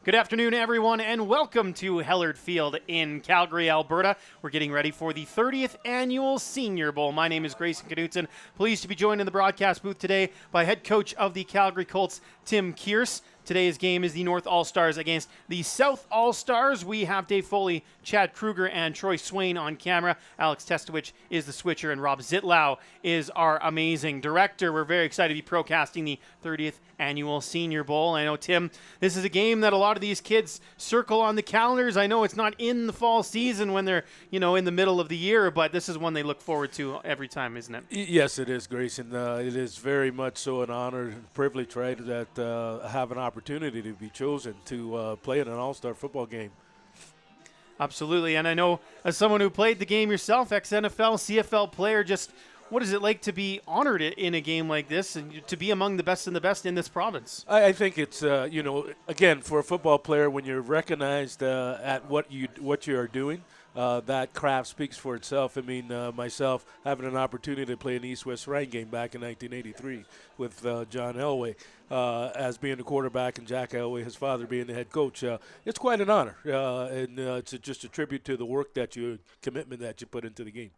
Good afternoon, everyone, and welcome to Hellard Field in Calgary, Alberta. We're getting ready for the 30th Annual Senior Bowl. My name is Greyson, Knutson. Pleased to be joined in the broadcast booth today by head coach of the Calgary Colts, Tim Kearse. Today's game is the North All-Stars against the South All-Stars. We have Dave Foley, Chad Kruger, and Troy Swain on camera. Alex Testowich is the switcher, and Rob Zitlau is our amazing director. We're very excited to be procasting the 30th Annual Senior Bowl. I know, Tim, this is a game that a lot of these kids circle on the calendars. I know it's not in the fall season when they're, in the middle of the year, but this is one they look forward to every time, isn't it? Yes, it is, Greyson. It is very much so an honor and privilege, right, that have an opportunity to be chosen to play in an all-star football game. Absolutely, and I know as someone who played the game yourself, ex-NFL, CFL player, just what is it like to be honored in a game like this and to be among the best in this province? I think it's, again, for a football player, when you're recognized at what you are doing, that craft speaks for itself. I mean, myself having an opportunity to play an East-West Ryan game back in 1983 with John Elway as being the quarterback and Jack Elway, his father, being the head coach. It's quite an honor, and it's just a tribute to the work commitment that you put into the game.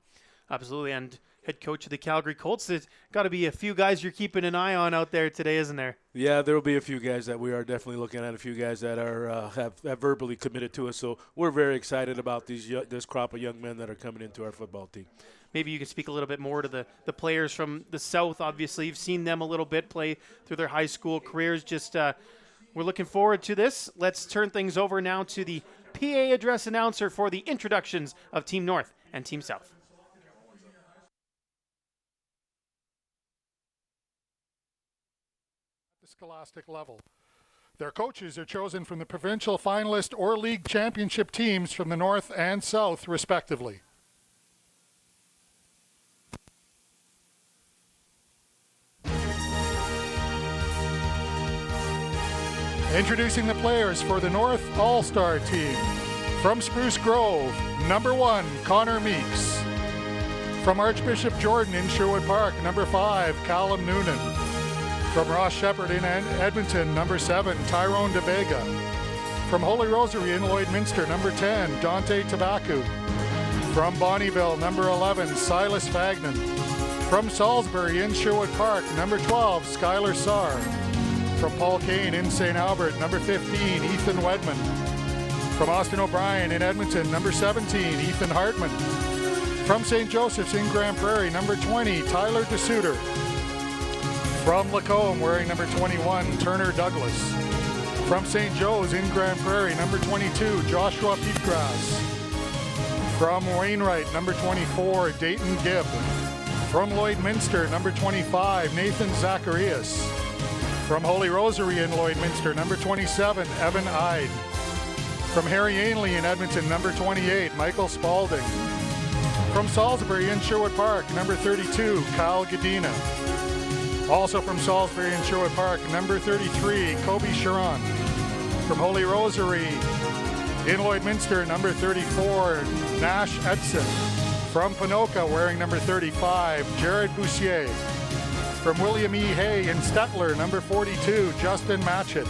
Absolutely, and head coach of the Calgary Colts, there's got to be a few guys you're keeping an eye on out there today, isn't there? Yeah, there will be a few guys that we are definitely looking at, a few guys that are have verbally committed to us. So we're very excited about this crop of young men that are coming into our football team. Maybe you could speak a little bit more to the players from the South. Obviously, you've seen them a little bit play through their high school careers. Just we're looking forward to this. Let's turn things over now to the PA address announcer for the introductions of Team North and Team South. Scholastic level. Their coaches are chosen from the provincial finalist or league championship teams from the North and South, respectively. Introducing the players for the North All-Star team. From Spruce Grove, number 1, Connor Meeks. From Archbishop Jordan in Sherwood Park, number 5, Callum Noonan. From Ross Shepherd in Edmonton, number 7, Tyrone DeBega. From Holy Rosary in Lloydminster, number 10, Dante Tabacu. From Bonnyville, number 11, Silas Fagnan. From Salisbury in Sherwood Park, number 12, Skylar Sarr. From Paul Kane in St. Albert, number 15, Ethan Wedman. From Austin O'Brien in Edmonton, number 17, Ethan Hartman. From St. Joseph's in Grand Prairie, number 20, Tyler DeSuter. From Lacombe, wearing number 21, Turner Douglas. From St. Joe's in Grand Prairie, number 22, Joshua Peatgrass. From Wainwright, number 24, Dayton Gibb. From Lloydminster, number 25, Nathan Zacharias. From Holy Rosary in Lloydminster, number 27, Evan Ide. From Harry Ainley in Edmonton, number 28, Michael Spalding. From Salisbury in Sherwood Park, number 32, Kyle Gadina. Also from Salisbury and Sherwood Park, number 33, Kobe Sharon. From Holy Rosary in Lloydminster, number 34, Nash Edson. From Ponoka, wearing number 35, Jared Boussier. From William E. Hay in Stettler, number 42, Justin Matchett.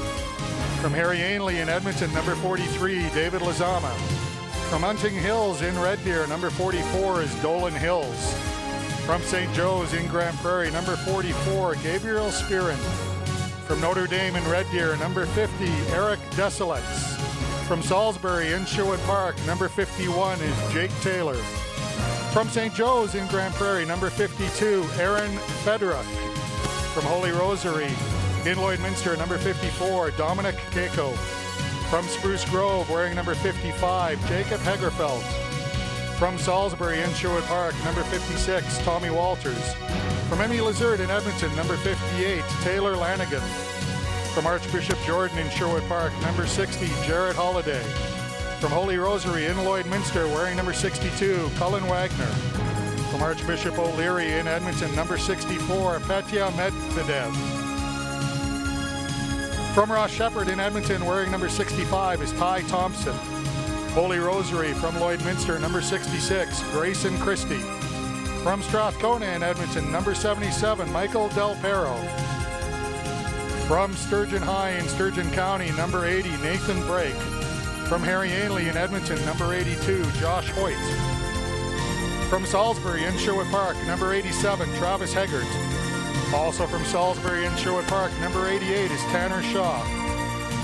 From Harry Ainley in Edmonton, number 43, David Lazama. From Hunting Hills in Red Deer, number 44 is Dolan Hills. From St. Joe's in Grand Prairie, number 44, Gabriel Spirin. From Notre Dame in Red Deer, number 50, Eric Desilets. From Salisbury in Sherwood Park, number 51 is Jake Taylor. From St. Joe's in Grand Prairie, number 52, Aaron Fedruck. From Holy Rosary in Lloydminster, number 54, Dominic Keiko. From Spruce Grove, wearing number 55, Jacob Hegerfeld. From Salisbury in Sherwood Park, number 56, Tommy Walters. From Emmy Lizard in Edmonton, number 58, Taylor Lanigan. From Archbishop Jordan in Sherwood Park, number 60, Jared Holliday. From Holy Rosary in Lloydminster, wearing number 62, Cullen Wagner. From Archbishop O'Leary in Edmonton, number 64, Petya Medvedev. From Ross Shepherd in Edmonton, wearing number 65, is Ty Thompson. Holy Rosary from Lloydminster, number 66, Greyson Christie. From Strathcona in Edmonton, number 77, Michael Del Perro. From Sturgeon High in Sturgeon County, number 80, Nathan Brake. From Harry Ainley in Edmonton, number 82, Josh Hoyt. From Salisbury in Sherwood Park, number 87, Travis Heggart. Also from Salisbury in Sherwood Park, number 88 is Tanner Shaw.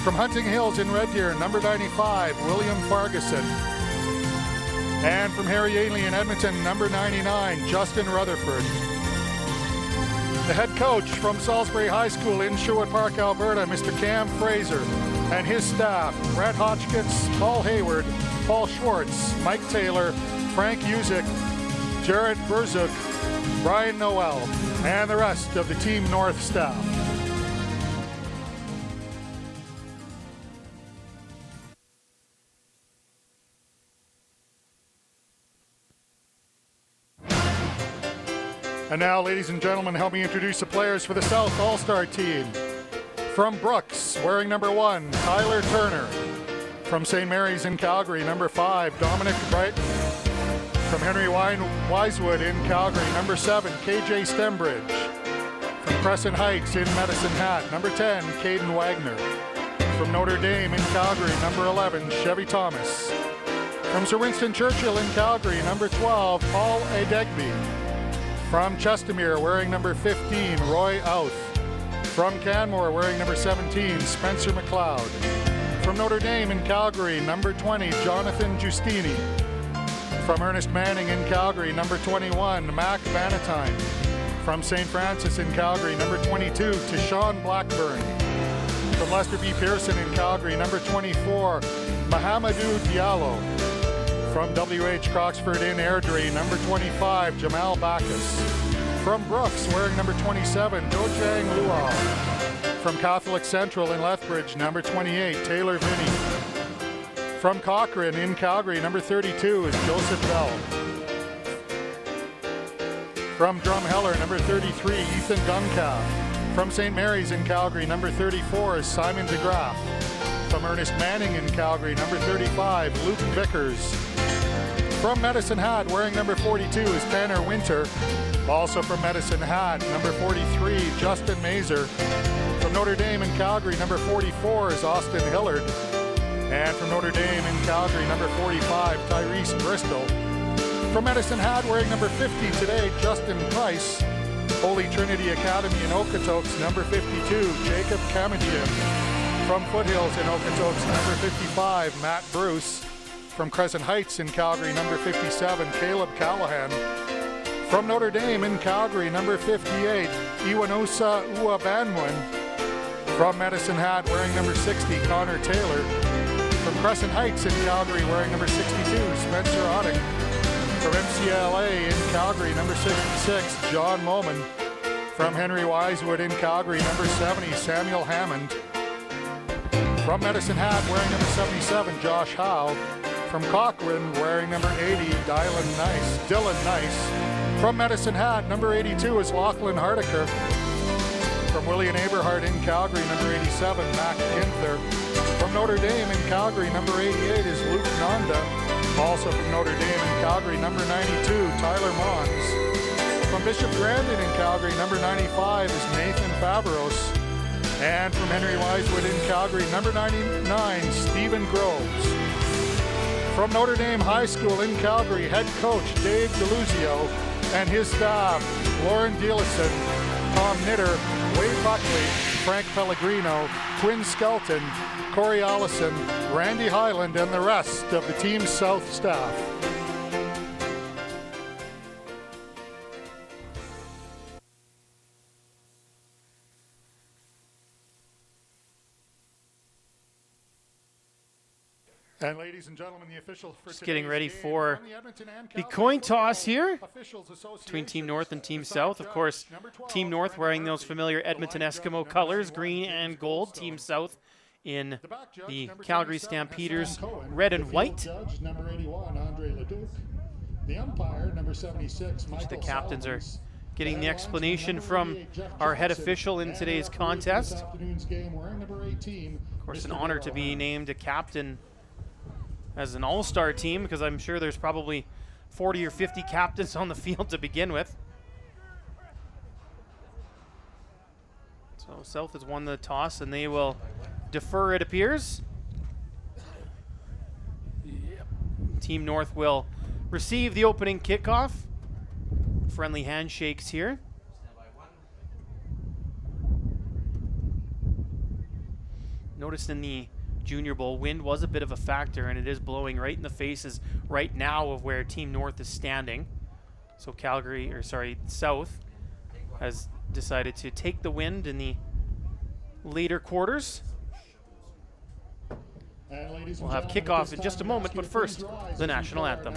From Hunting Hills in Red Deer, number 95, William Farguson. And from Harry Ainley in Edmonton, number 99, Justin Rutherford. The head coach from Salisbury High School in Sherwood Park, Alberta, Mr. Cam Fraser, and his staff, Brad Hotchkiss, Paul Hayward, Paul Schwartz, Mike Taylor, Frank Usick, Jared Berzuk, Brian Noel, and the rest of the Team North staff. And now, ladies and gentlemen, help me introduce the players for the South All-Star team. From Brooks, wearing number 1, Tyler Turner. From St. Mary's in Calgary, number 5, Dominic Brighton. From Henry Wisewood in Calgary, number 7, KJ Stembridge. From Crescent Heights in Medicine Hat, number 10, Caden Wagner. From Notre Dame in Calgary, number 11, Chevy Thomas. From Sir Winston Churchill in Calgary, number 12, Paul Adegby. From Chestermere, wearing number 15, Roy Outh. From Canmore, wearing number 17, Spencer McLeod. From Notre Dame in Calgary, number 20, Jonathan Giustini. From Ernest Manning in Calgary, number 21, Mac Bannatyne. From St. Francis in Calgary, number 22, Tishawn Blackburn. From Lester B. Pearson in Calgary, number 24, Mahamadou Diallo. From W.H. Croxford in Airdrie, number 25, Jamal Bacchus. From Brooks, wearing number 27, Dojang Luau. From Catholic Central in Lethbridge, number 28, Taylor Vinnie. From Cochrane in Calgary, number 32 is Joseph Bell. From Drumheller, number 33, Ethan Duncalf. From St. Mary's in Calgary, number 34 is Simon DeGraff. From Ernest Manning in Calgary, number 35, Luke Vickers. From Medicine Hat, wearing number 42 is Tanner Winter. Also from Medicine Hat, number 43, Justin Mazer. From Notre Dame in Calgary, number 44 is Austin Hillard. And from Notre Dame in Calgary, number 45, Tyrese Bristol. From Medicine Hat, wearing number 50 today, Justin Price. Holy Trinity Academy in Okotoks, number 52, Jacob Kamadian. From Foothills in Okotoks, number 55, Matt Bruce. From Crescent Heights in Calgary, number 57, Caleb Callahan. From Notre Dame in Calgary, number 58, Iwanusa Uabanwin. From Medicine Hat, wearing number 60, Connor Taylor. From Crescent Heights in Calgary, wearing number 62, Spencer Otting. From MCLA in Calgary, number 66, John Moman. From Henry Wisewood in Calgary, number 70, Samuel Hammond. From Medicine Hat, wearing number 77, Josh Howe. From Cochrane, wearing number 80, Dylan Nice. From Medicine Hat, number 82 is Lachlan Hardiker. From William Aberhart in Calgary, number 87, Mac Ginther. From Notre Dame in Calgary, number 88 is Luke Nanda. Also from Notre Dame in Calgary, number 92, Tyler Mons. From Bishop Grandin in Calgary, number 95 is Nathan Favros. And from Henry Wisewood in Calgary, number 99, Stephen Groves. From Notre Dame High School in Calgary, head coach Dave DeLuzio and his staff, Lauren Dealison, Tom Knitter, Wade Buckley, Frank Pellegrino, Quinn Skelton, Corey Allison, Randy Highland, and the rest of the Team South staff. And ladies and gentlemen, the official for just getting ready for the coin toss here between Team North and Team South. Of course, Team North wearing those familiar Edmonton Eskimo colors, green and gold. Team South in the Calgary Stampeders, red and white. Each of the captains are getting the explanation from our head official in today's contest. Of course, an honor to be named a captain as an all-star team, because I'm sure there's probably 40 or 50 captains on the field to begin with. So South has won the toss, and they will defer, it appears. Yep. Team North will receive the opening kickoff. Friendly handshakes here. Noticed in the Junior Bowl, wind was a bit of a factor, and it is blowing right in the faces right now of where Team North is standing. So South has decided to take the wind in the later quarters. We'll have kickoff in just a moment, but first, the national anthem.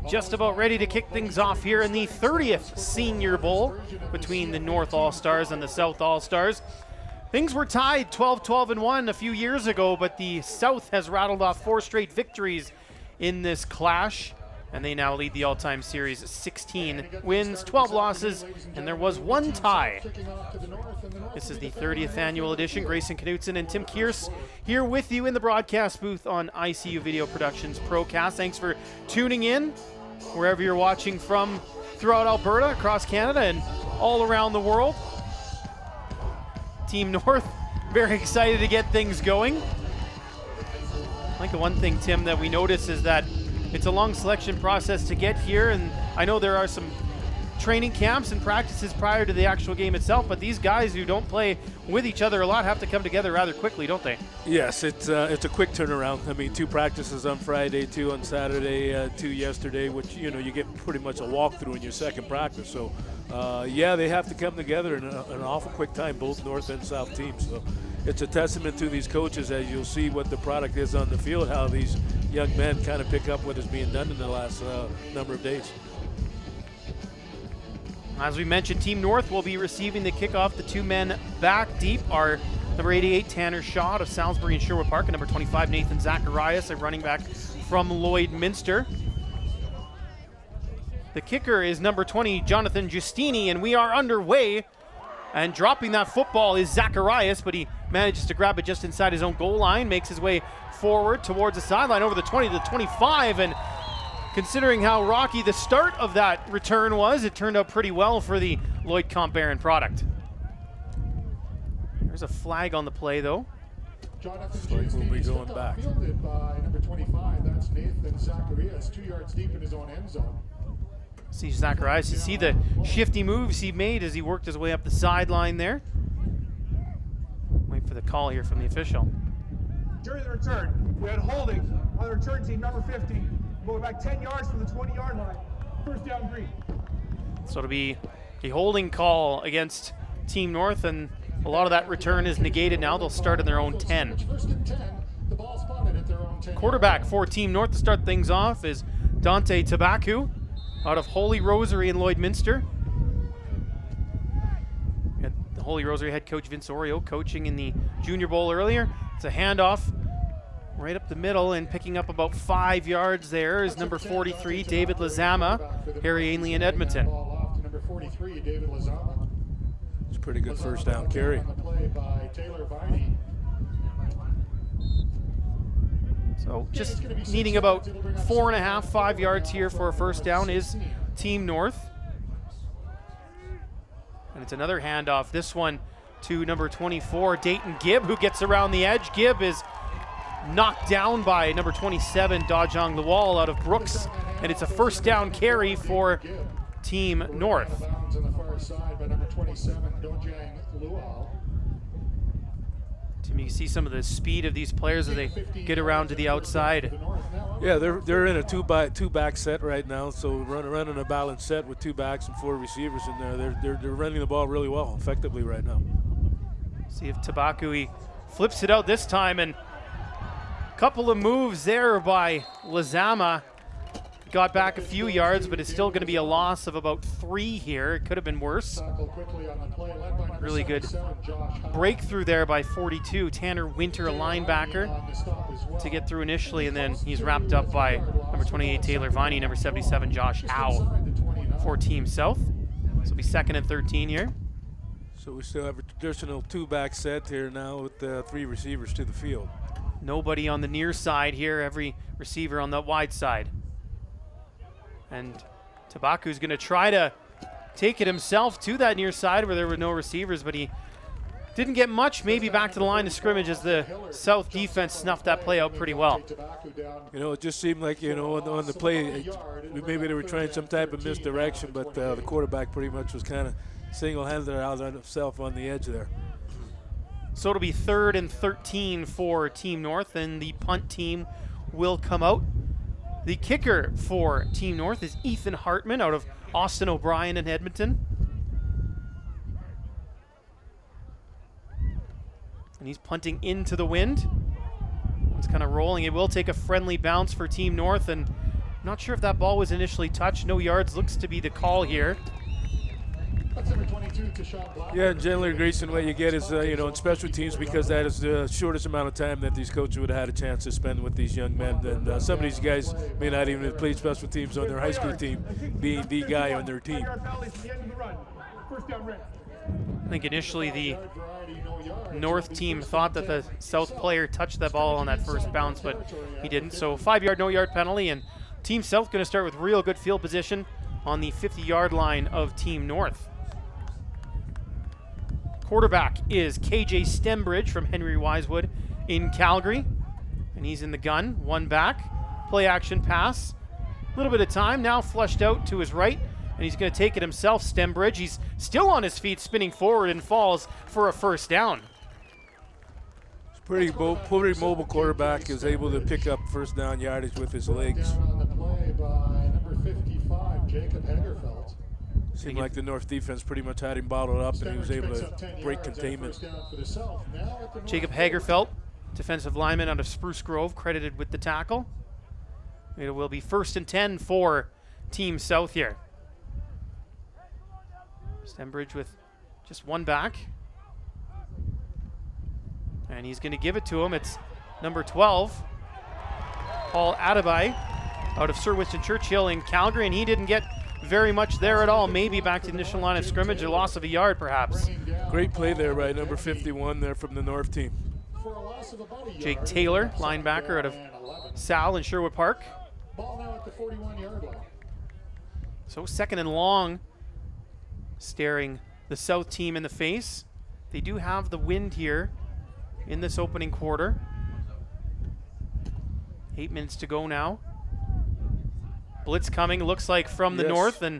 Just about ready to kick things off here in the 30th Senior Bowl between the North All-Stars and the South All-Stars. Things were tied 12-12-1 a few years ago, but the South has rattled off 4 straight victories in this clash, and they now lead the all-time series 16 wins, 12 losses, and there was 1 tie. This is the 30th annual edition. Greyson, Knutson, and Tim Kearse here with you in the broadcast booth on ICU Video Productions Procast. Thanks for tuning in wherever you're watching from throughout Alberta, across Canada, and all around the world. Team North, very excited to get things going. I think the one thing, Tim, that we notice is that it's a long selection process to get here, and I know there are some training camps and practices prior to the actual game itself, but these guys who don't play with each other a lot have to come together rather quickly, don't they? Yes, it's a quick turnaround. I mean, 2 practices on Friday, 2 on Saturday, 2 yesterday, which, you know, you get pretty much a walkthrough in your second practice. So, yeah, they have to come together in an awful quick time, both North and South teams. So it's a testament to these coaches as you'll see what the product is on the field, how these young men kind of pick up what is being done in the last number of days. As we mentioned, Team North will be receiving the kickoff. The 2 men back deep are number 88, Tanner Shaw out of Salisbury and Sherwood Park, and number 25, Nathan Zacharias, a running back from Lloydminster. The kicker is number 20, Jonathan Giustini, and we are underway. And dropping that football is Zacharias, but he manages to grab it just inside his own goal line, makes his way forward towards the sideline over the 20 to the 25, and considering how rocky the start of that return was, it turned out pretty well for the Lloyd Comp Barron product. There's a flag on the play, though. Flag will be going back. Fielded by number 25, that's Nathan Zacharias, 2 yards deep in his own end zone. See Zacharias, you see the shifty moves he made as he worked his way up the sideline there. Wait for the call here from the official. During the return, we had holding on the return team, number 50. Moving back 10 yards from the 20-yard line. First down, green. So it'll be a holding call against Team North, and a lot of that return is negated now. They'll start in their own 10. Quarterback for Team North to start things off is Dante Tabacu out of Holy Rosary in Lloydminster. We had the Holy Rosary head coach Vince Oreo coaching in the Junior Bowl earlier. It's a handoff right up the middle, and picking up about 5 yards there is number 43, David Lazama, Harry Ainley in Edmonton. It's a pretty good first down carry. So just needing about 4.5, 5 yards here for a first down is Team North. And it's another handoff. This one to number 24, Dayton Gibb, who gets around the edge. Gibb is knocked down by number 27, Dajong Lual out of Brooks. And it's a first down carry for Team North. Tim, you can see some of the speed of these players as they get around to the outside. Yeah, they're in a two-back set right now, so running a balanced set with 2 backs and 4 receivers in there. They're running the ball really well, effectively right now. See if Tabakui flips it out this time, and a couple of moves there by Lizama. Got back a few yards, but it's still going to be a loss of about 3 here. It could have been worse. Really good breakthrough there by 42. Tanner Winter, a linebacker, to get through initially, and then he's wrapped up by number 28, Taylor Viney, number 77, Josh Howe for Team South. So it'll be 2nd and 13 here. So we still have a traditional 2-back set here now with 3 receivers to the field. Nobody on the near side here, every receiver on the wide side. And Tabaku's going to try to take it himself to that near side where there were no receivers, but he didn't get much, maybe back to the line of scrimmage as the South defense snuffed that play out pretty well. You know, it just seemed like, you know, on the play, maybe they were trying some type of misdirection, but the quarterback pretty much was kind of single-handed out on himself on the edge there. So it'll be 3rd and 13 for Team North, and the punt team will come out. The kicker for Team North is Ethan Hartman out of Austin O'Brien in Edmonton. And he's punting into the wind. It's kind of rolling. It will take a friendly bounce for Team North, and I'm not sure if that ball was initially touched. No yards looks to be the call here. Yeah, and generally, Greyson, what you get is, you know, in special teams, because that is the shortest amount of time that these coaches would have had a chance to spend with these young men. And some of these guys may not even have played special teams on their high school team, being the guy on their team. I think initially the North team thought that the South player touched that ball on that first bounce, but he didn't. So 5-yard, no-yard penalty, and Team South going to start with real good field position on the 50-yard line of Team North. Quarterback is KJ Stembridge from Henry Wisewood in Calgary, and he's in the gun. 1 back, play action pass. A little bit of time, now flushed out to his right, and he's going to take it himself, Stembridge. He's still on his feet, spinning forward, and falls for a first down. It's pretty mobile quarterback, is able to pick up first down yardage with his legs. Seemed like the North defense pretty much had him bottled up, and he was able to break containment. Jacob Hagerfeld, defensive lineman out of Spruce Grove, credited with the tackle. It will be 1st and 10 for Team South here. Stembridge with just 1 back. And he's going to give it to him. It's number 12, Paul Adebayo, out of Sir Winston Churchill in Calgary, and he didn't get very much there at all. Maybe back to the initial line of scrimmage, a loss of a yard perhaps. Great play there by number 51 there from the North team. Jake Taylor, linebacker out of Sal in Sherwood Park. So 2nd and long, staring the South team in the face. They do have the wind here in this opening quarter. 8 minutes to go now. Blitz coming, looks like from the North, and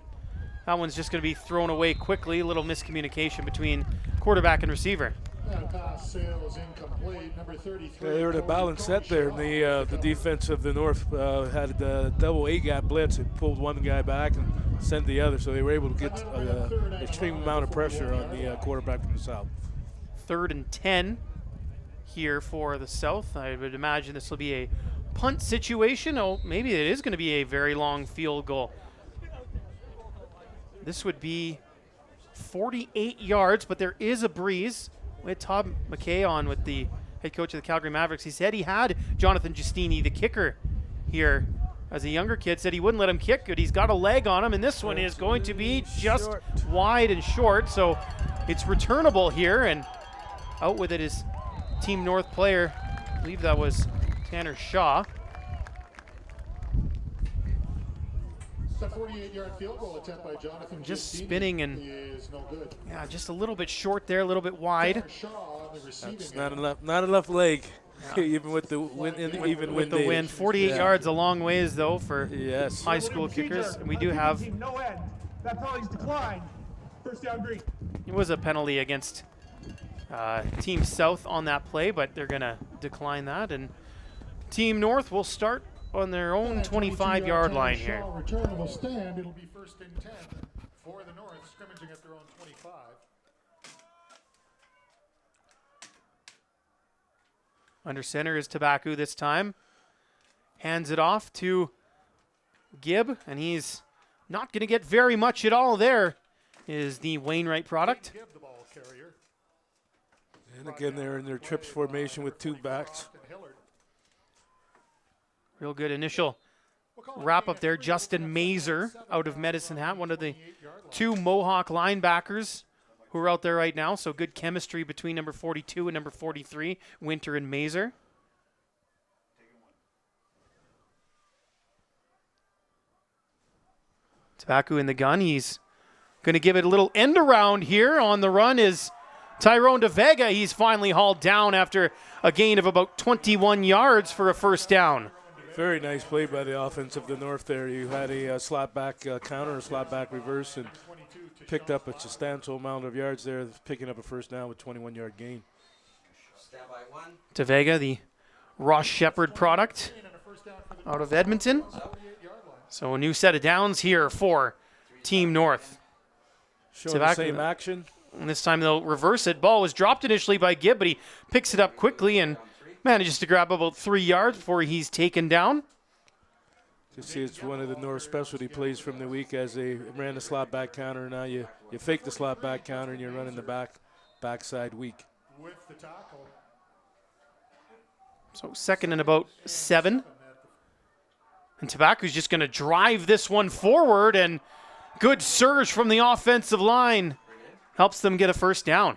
that one's just going to be thrown away quickly. A little miscommunication between quarterback and receiver. They were in a balanced set there. The defense of the North had a double A-gap blitz. It pulled one guy back and sent the other, so they were able to get an extreme amount of pressure on the quarterback from the South. 3rd and 10 here for the South. I would imagine this will be a punt situation. Oh, maybe it is going to be a very long field goal. This would be 48 yards, but there is a breeze. We had Todd McKay on with the head coach of the Calgary Mavericks. He said he had Jonathan Giustini, the kicker, here as a younger kid. Said he wouldn't let him kick it. He's got a leg on him, and this one is going to be just wide and short. So it's returnable here, and out with it is Team North player. I believe that was Tanner Shaw. The 48-yard field goal attempt by Jonathan Just Giustini spinning and is no good. yeah, just a little bit short there, a little bit wide. Shaw on the receiving It's end. not enough leg, even with the wind. Even With the wind, 48 yards a long ways though for Yes. high school kickers. And we do have, Team no end. That penalty's declined. First down, green. it was a penalty against Team South on that play, but they're gonna decline that. And Team North will start on their own 25-yard line here. Shaw return will stand. It'll be 1st and 10 for the North, scrimmaging at their own 25. Under center is Tobacco this time. Hands it off to Gibb, and he's not going to get very much at all there, is the Wainwright product. Give the ball carrier. And again, they're in their trips formation with 2 backs. Hellard. Real good initial wrap up there. Justin Mazer out of Medicine Hat, one of the 2 Mohawk linebackers who are out there right now. So good chemistry between number 42 and number 43, Winter and Mazer. Tobacco in the gun. He's going to give it a little end around here. On the run is Tyrone De Vega. He's finally hauled down after a gain of about 21 yards for a first down. Very nice play by the offense of the North there. You had a slot back counter, a slot back reverse, and picked up a substantial amount of yards there, picking up a first down with 21-yard gain. De Vega, the Ross Shepherd product out of Edmonton. So a new set of downs here for Team North. Showing the same action. And this time they'll reverse it. Ball was dropped initially by Gibb, but he picks it up quickly and manages to grab about 3 yards before he's taken down. You see, it's one of the North specialty plays from the week as they ran the slot back counter. Now you fake the slot back counter and you're running the backside weak. With the tackle. So 2nd and about 7. And Tobacco's just going to drive this one forward, and good surge from the offensive line helps them get a first down.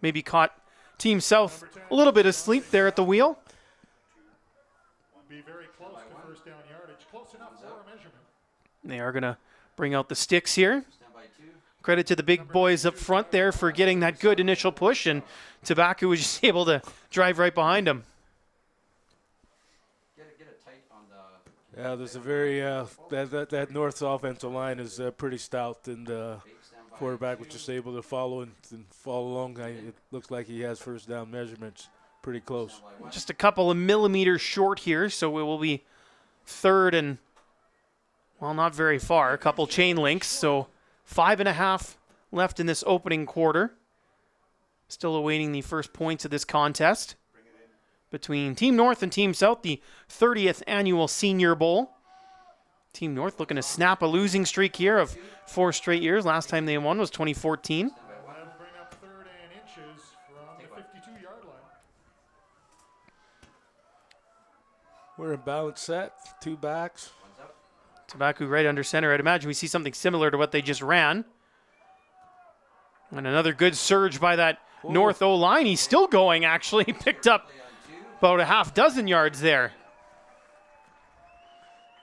Maybe caught Team South a little bit asleep there at the wheel. Be very close to first down yardage. Close enough for a measurement. They are going to bring out the sticks here. Credit to the big boys up front there for getting that good initial push, and Tobacco was just able to drive right behind him. Yeah, there's a very that North's offensive line is pretty stout, and quarterback was just able to follow and follow along. It looks like he has first down measurements pretty close. Just a couple of millimeters short here, so it will be 3rd and, well, not very far. A couple chain links, so 5.5 left in this opening quarter. Still awaiting the first points of this contest between Team North and Team South, the 30th annual Senior Bowl. Team North looking to snap a losing streak here of 4 straight years. Last time they won was 2014. Bring up 3rd and inches from the 52-yard line. We're in balanced set, 2 backs. Tobacco right under center. I'd imagine we see something similar to what they just ran. And another good surge by that North O-line. He's still going, actually. He picked up about a half dozen yards there.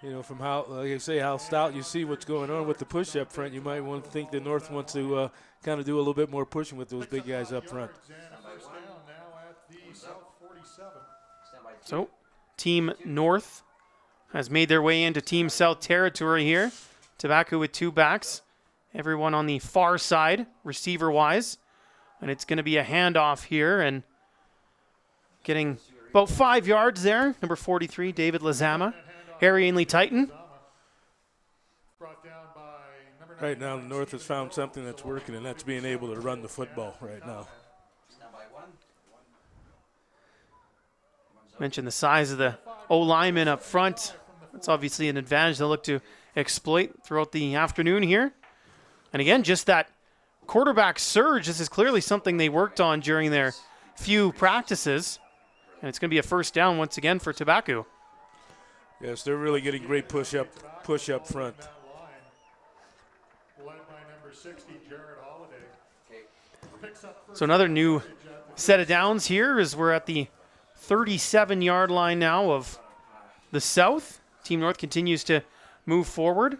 You know, from how, like I say, how stout you see what's going on with the push up front, you might want to think the North wants to kind of do a little bit more pushing with those big guys up front. First down now at the South 47. So, Team North has made their way into Team South territory here. Tobacco with 2 backs. Everyone on the far side, receiver-wise. And it's going to be a handoff here, and getting about 5 yards there. Number 43, David Lazama. Harry Ainley Titan. Brought down by number 9. Right now, the North has found something that's working, and that's being able to run the football right now. Mentioned the size of the O-lineman up front. That's obviously an advantage they'll look to exploit throughout the afternoon here. And again, just that quarterback surge. This is clearly something they worked on during their few practices. And it's going to be a first down once again for Tobacco. Yes, they're really getting great push up front. Led by number 60, Jared Holiday. Picks up first So another new set of downs here as we're at the 37-yard line now of the South. Team North continues to move forward.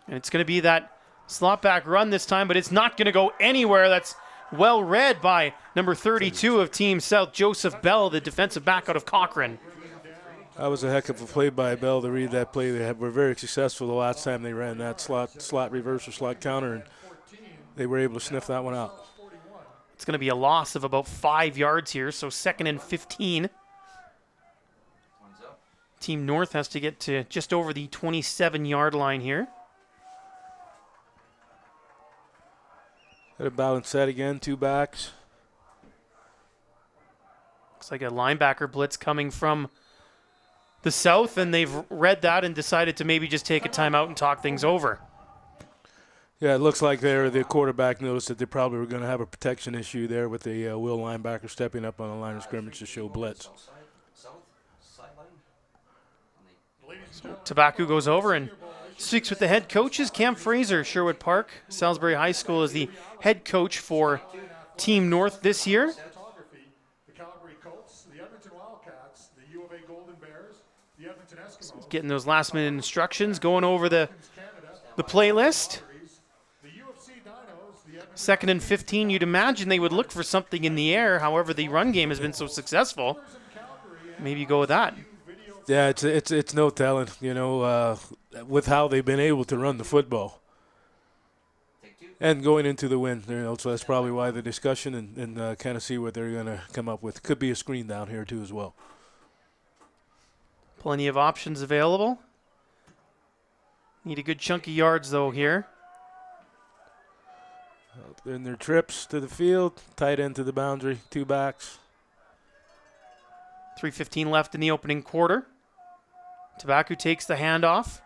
And it's going to be that slot back run this time, but it's not going to go anywhere. That's well read by number 32 of Team South, Joseph Bell, the defensive back out of Cochrane. That was a heck of a play by Bell to read that play. They were very successful the last time they ran that slot reverse or slot counter, and they were able to sniff that one out. It's going to be a loss of about 5 yards here, so 2nd and 15. Team North has to get to just over the 27-yard line here. Got a balance set again, 2 backs. Looks like a linebacker blitz coming from the South, and they've read that and decided to maybe just take a timeout and talk things over. Yeah, it looks like the quarterback noticed that they probably were going to have a protection issue there with the Will linebacker stepping up on the line of scrimmage to show blitz. So Tabaku goes over and speaks with the head coaches. Cam Fraser, Sherwood Park, Salisbury High School, is the head coach for Team North this year. The Calgary Colts, the Edmonton Wildcats, the U of A Golden Bears, the Edmonton Eskimos, Getting those last-minute instructions, going over the playlist. the UFC Dinos, the Edmonton 2nd and 15, you'd imagine they would look for something in the air. However, the run game has been so successful. Maybe go with that. Yeah, it's no telling, with how they've been able to run the football. And going into the win, so that's probably why the discussion and kind of see what they're going to come up with. Could be a screen down here, too, as well. Plenty of options available. Need a good chunk of yards, though, here. In their trips to the field, tight end to the boundary, 2 backs. 3:15 left in the opening quarter. Tabaku takes the handoff.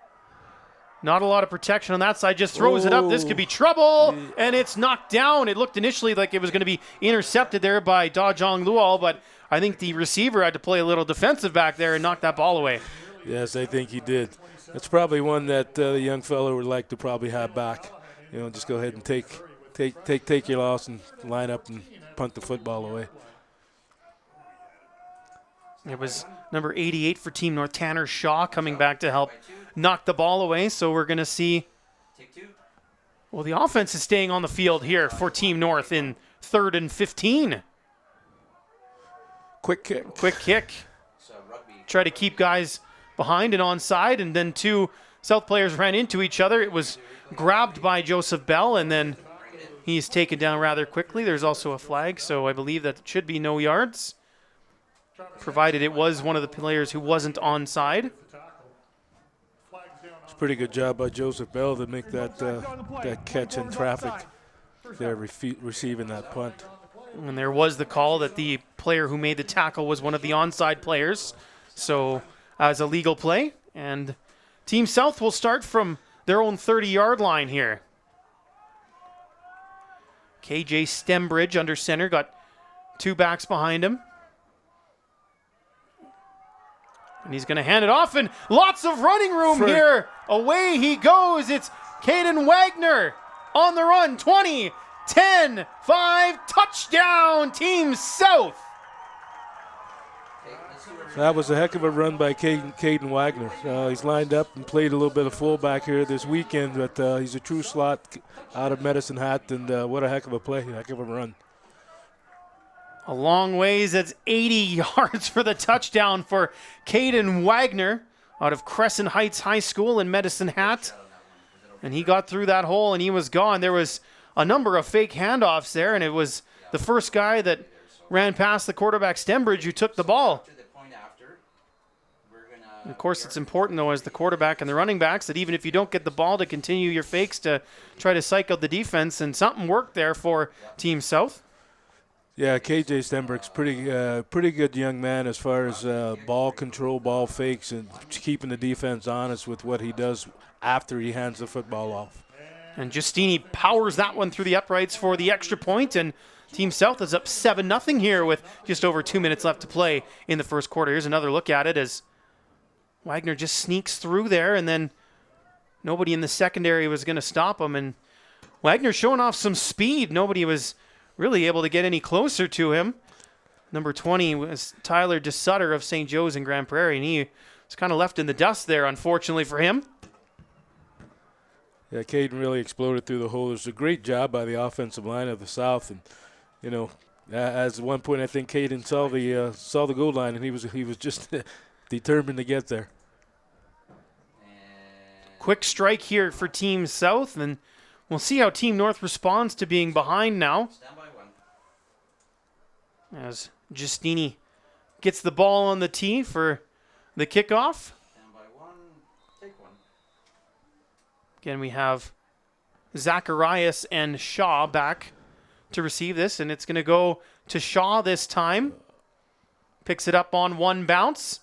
Not a lot of protection on that side, just throws it up. This could be trouble, and it's knocked down. It looked initially like it was going to be intercepted there by Da Jong Luol, but I think the receiver had to play a little defensive back there and knock that ball away. Yes, I think he did. That's probably one that the young fellow would like to probably have back. Just go ahead and take your loss and line up and punt the football away. It was number 88 for Team North, Tanner Shaw, coming back to help knock the ball away. So we're going to see, well, the offense is staying on the field here for Team North in 3rd and 15. Quick kick. Quick kick. Try to keep guys behind and onside, and then 2 South players ran into each other. It was grabbed by Joseph Bell, and then he's taken down rather quickly. There's also a flag, so I believe that should be no yards, provided it was one of the players who wasn't onside. It's a pretty good job by Joseph Bell to make that catch in traffic there, receiving that punt. And there was the call that the player who made the tackle was one of the onside players, so as a legal play. And Team South will start from their own 30-yard line here. KJ Stembridge under center, got 2 backs behind him. And he's going to hand it off, and lots of running room here. Away he goes. It's Caden Wagner on the run. 20, 10, 5, touchdown, Team South. That was a heck of a run by Caden Wagner. He's lined up and played a little bit of fullback here this weekend, but he's a true slot out of Medicine Hat, and what a heck of a play, heck of a run. A long ways. That's 80 yards for the touchdown for Caden Wagner out of Crescent Heights High School in Medicine Hat. And he got through that hole and he was gone. There was a number of fake handoffs there, and it was the first guy that ran past the quarterback, Stembridge, who took the ball. And of course, it's important, though, as the quarterback and the running backs, that even if you don't get the ball, to continue your fakes to try to psych out the defense, and something worked there for Team South. Yeah, KJ Stenberg's pretty good young man as far as ball control, ball fakes, and keeping the defense honest with what he does after he hands the football off. And Justini powers that one through the uprights for the extra point, and Team South is up 7-0 here with just over 2 minutes left to play in the first quarter. Here's another look at it as Wagner just sneaks through there, and then nobody in the secondary was going to stop him. And Wagner showing off some speed. Nobody was really able to get any closer to him. Number 20 was Tyler DeSutter of St. Joe's in Grand Prairie, and he was It's kind of left in the dust there, unfortunately for him. Yeah, Caden really exploded through the hole. It was a great job by the offensive line of the South, and you know, as at one point I think Caden saw the goal line, and he was just determined to get there. Quick strike here for Team South, and we'll see how Team North responds to being behind now. As Giustini gets the ball on the tee for the kickoff. Again, we have Zacharias and Shaw back to receive this, and it's going to go to Shaw this time. Picks it up on one bounce.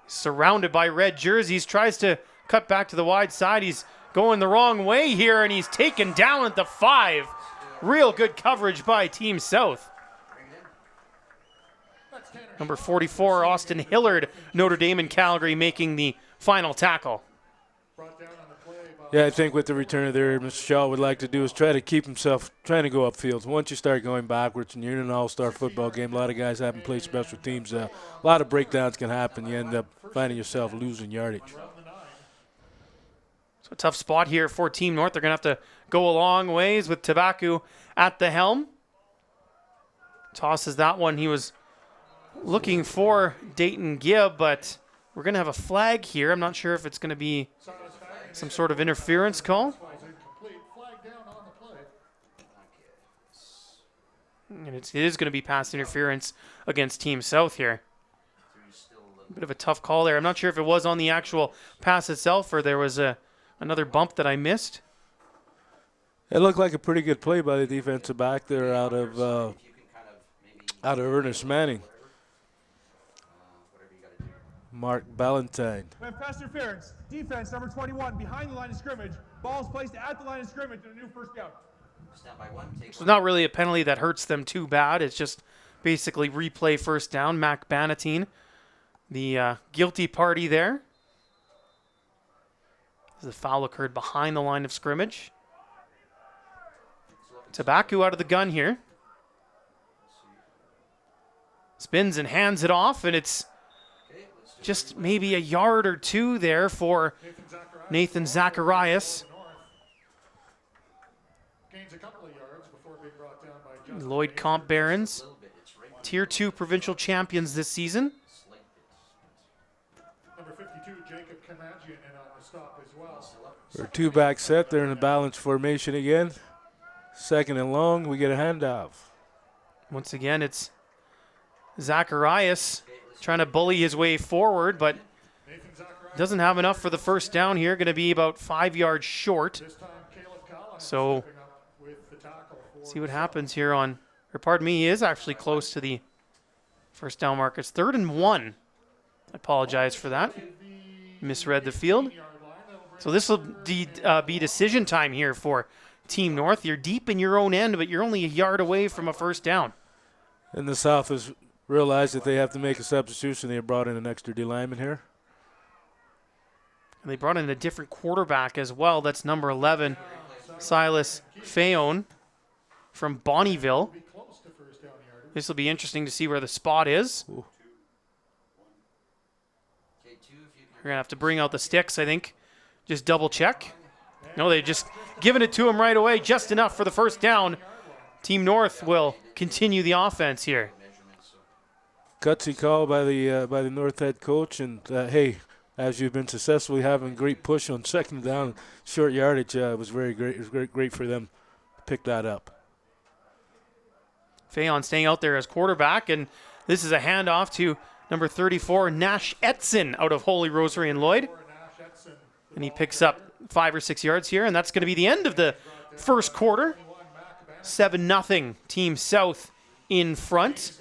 Surrounded by red jerseys, tries to cut back to the wide side. He's going the wrong way here, and he's taken down at the 5. Real good coverage by Team South. Number 44, Austin Hellard, Notre Dame and Calgary making the final tackle. Yeah, I think with the return there, Mr. Shaw would like to do is try to keep himself trying to go upfield. Once you start going backwards and you're in an all-star football game, a lot of guys haven't played special teams. A lot of breakdowns can happen. You end up finding yourself losing yardage. So a tough spot here for Team North. They're going to have to go a long ways with Tabaku at the helm. Tosses that one. He was looking for Dayton Gibb, but we're going to have a flag here. I'm not sure if it's going to be some sort of interference call. And it is going to be pass interference against Team South here. Bit of a tough call there. I'm not sure if it was on the actual pass itself or there was another bump that I missed. It looked like a pretty good play by the defensive back there out of Ernest Manning. Mark Ballantyne. We have pass interference. Defense, number 21, behind the line of scrimmage. Ball's placed at the line of scrimmage and a new first down. It's not really a penalty that hurts them too bad. It's just basically replay first down. Mac Bannatyne, the guilty party there. The foul occurred behind the line of scrimmage. Tabaku out of the gun here. Spins and hands it off, and it's just maybe a yard or two there for Nathan Zacharias. Lloyd Comp Barons, Tier 2 provincial champions this season. Number 52, Jacob Kamagian, in on the stop as well. We're two-back set. They're in a balanced formation again. Second and long, we get a handoff. Once again, it's Zacharias trying to bully his way forward, but doesn't have enough for the first down here. Going to be about 5 yards short. So see what happens here on, or pardon me, he is actually close to the first down mark. It's 3rd and 1. I apologize for that. Misread the field. So this will be decision time here for Team North. You're deep in your own end, but you're only a yard away from a first down. And the South has realized that they have to make a substitution. They brought in an extra D lineman here. And they brought in a different quarterback as well. That's number 11, Silas Fayon from Bonnyville. This will be interesting to see where the spot is. Ooh. We're going to have to bring out the sticks, I think. Just double check. No, they just given it to him right away. Just enough for the first down. Team North will continue the offense here. Gutsy call by the North head coach. And, hey, as you've been successfully having great push on second down, short yardage, it was very great. It was great for them to pick that up. Fayon staying out there as quarterback, and this is a handoff to number 34, Nash Etson, out of Holy Rosary and Lloyd. And he picks up 5 or 6 yards here, and that's going to be the end of the first quarter. 7-0, Team South in front.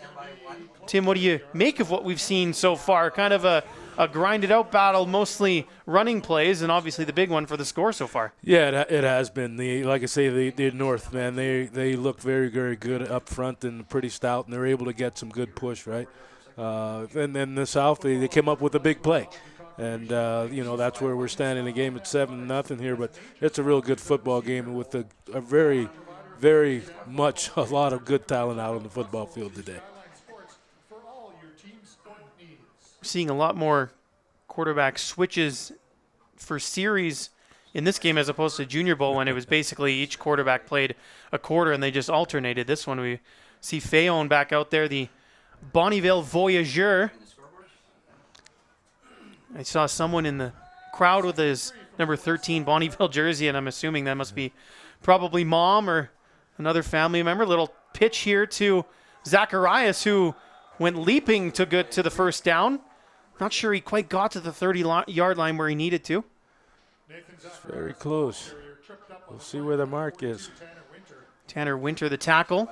Tim, what do you make of what we've seen so far? Kind of a grinded-out battle, mostly running plays, and obviously the big one for the score so far. Yeah, it has been. Like I say, the North, man, they look very, very good up front and pretty stout, and they're able to get some good push, right? And then the South, they came up with a big play. And, that's where we're standing in the game at 7-0 here. But it's a real good football game with a very, very much a lot of good talent out on the football field today. seeing a lot more quarterback switches for series in this game as opposed to Junior Bowl when it was basically each quarterback played a quarter and they just alternated. This one we see Fayon back out there, the Bonnyville Voyageur. I saw someone in the crowd with his number 13 Bonnyville jersey, and I'm assuming that must be probably mom or another family member. Little pitch here to Zacharias, who went leaping to the first down. Not sure he quite got to the 30-yard line where he needed to. It's very close. We'll see where the mark is. Tanner Winter, the tackle.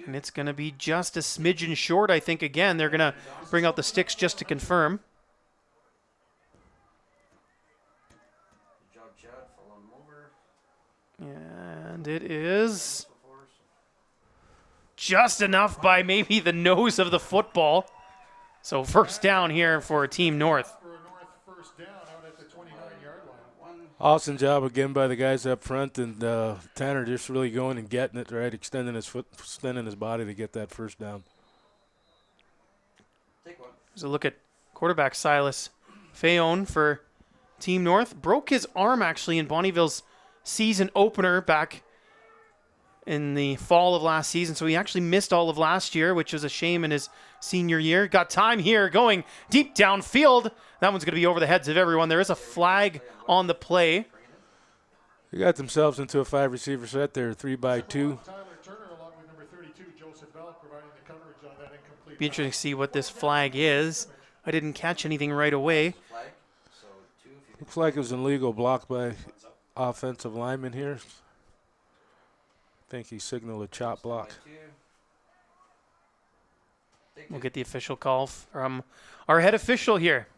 And it's going to be just a smidgen short, I think. Again, they're going to bring out the sticks just to confirm. And it is just enough by maybe the nose of the football. So first down here for Team North. Awesome job again by the guys up front, and Tanner just really going and getting it right, extending his foot, extending his body to get that first down. There's a look at quarterback Silas Fayon for Team North. Broke his arm actually in Bonnyville's season opener back in the fall of last season, so he actually missed all of last year, which was a shame in his senior year. Got time here going deep downfield. That one's going to be over the heads of everyone. There is a flag on the play. They got themselves into a 5-receiver set there, 3-by-2. Be interesting to see what this flag is. I didn't catch anything right away. Looks like it was an illegal block by offensive lineman here. I think he signaled a chop block. We'll get the official call from our head official here.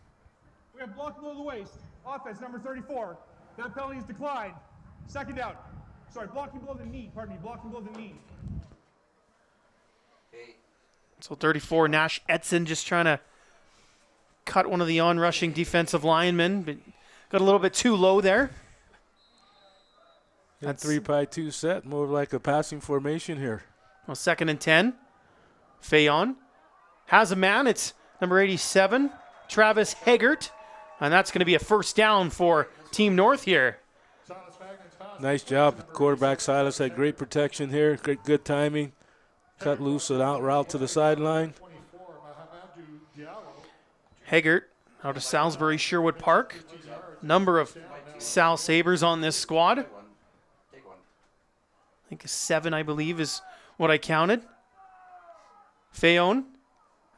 We have blocked below the waist. Offense number 34. That penalty is declined. Second down. Sorry, blocking below the knee. Pardon me, blocking below the knee. So 34, Nash Edson just trying to cut one of the on-rushing defensive linemen, but got a little bit too low there. That 3-by-2 set, more like a passing formation here. Well, 2nd and 10. Fayon has a man. It's number 87, Travis Haggart. And that's going to be a first down for Team North here. Nice job. Quarterback Silas had great protection here, good timing. Cut loose an out route to the sideline. Haggart out of Salisbury Sherwood Park. Number of Sal Sabres on this squad. I think 7, I believe, is what I counted. Fayon,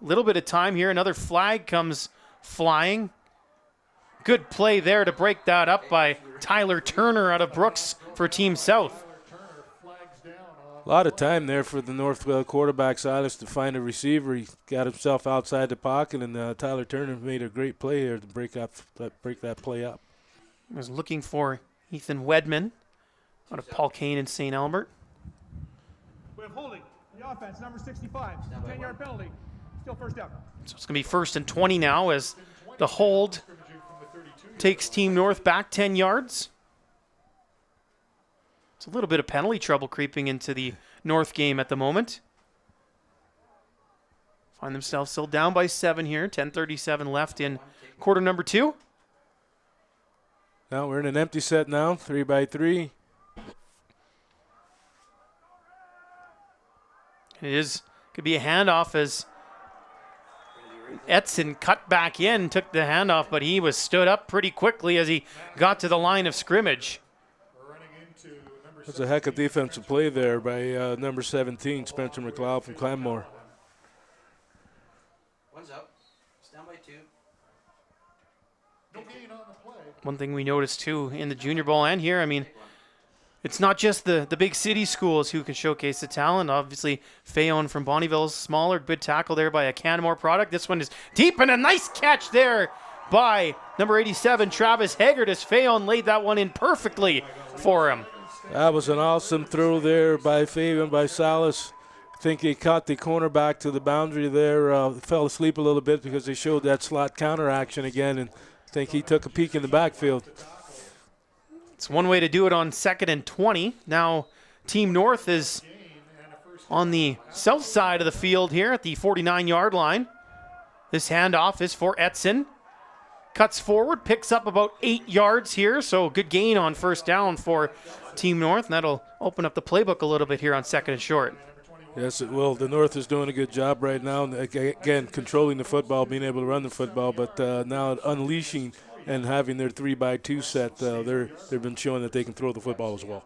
a little bit of time here. Another flag comes flying. Good play there to break that up by Tyler Turner out of Brooks for Team South. A lot of time there for the North quarterback Silas to find a receiver. He got himself outside the pocket, and Tyler Turner made a great play here to break that play up. I was looking for Ethan Wedman out of Paul Kane and St. Albert. We have holding. The offense, number 65. 10-yard penalty. Still first down. So it's going to be 1st and 20 now as the hold takes Team North back 10 yards. It's a little bit of penalty trouble creeping into the North game at the moment. Find themselves still down by 7 here. 10:37 left in quarter number 2. Now we're in an empty set now, 3-by-3. It could be a handoff as Edson cut back in, took the handoff, but he was stood up pretty quickly as he got to the line of scrimmage. That's a heck of defensive play there by number 17, Spencer McLeod from Clanmore. One's up. Stand by 2. One thing we noticed, too, in the Junior Bowl and here, I mean, it's not just the big city schools who can showcase the talent. Obviously, Fayon from Bonnyville's smaller, good tackle there by a Canmore product. This one is deep, and a nice catch there by number 87, Travis Haggart, as Fayon laid that one in perfectly for him. That was an awesome throw there by Fayon, by Silas. I think he caught the cornerback to the boundary there, fell asleep a little bit because they showed that slot counter action again, and I think he took a peek in the backfield. It's one way to do it on 2nd and 20. Now Team North is on the south side of the field here at the 49-yard line. This handoff is for Knutson. Cuts forward, picks up about 8 yards here, so good gain on first down for Team North, and that'll open up the playbook a little bit here on second and short. Yes, it will. The North is doing a good job right now. Again, controlling the football, being able to run the football, but now unleashing and having their 3-by-2 set, they've been showing that they can throw the football as well.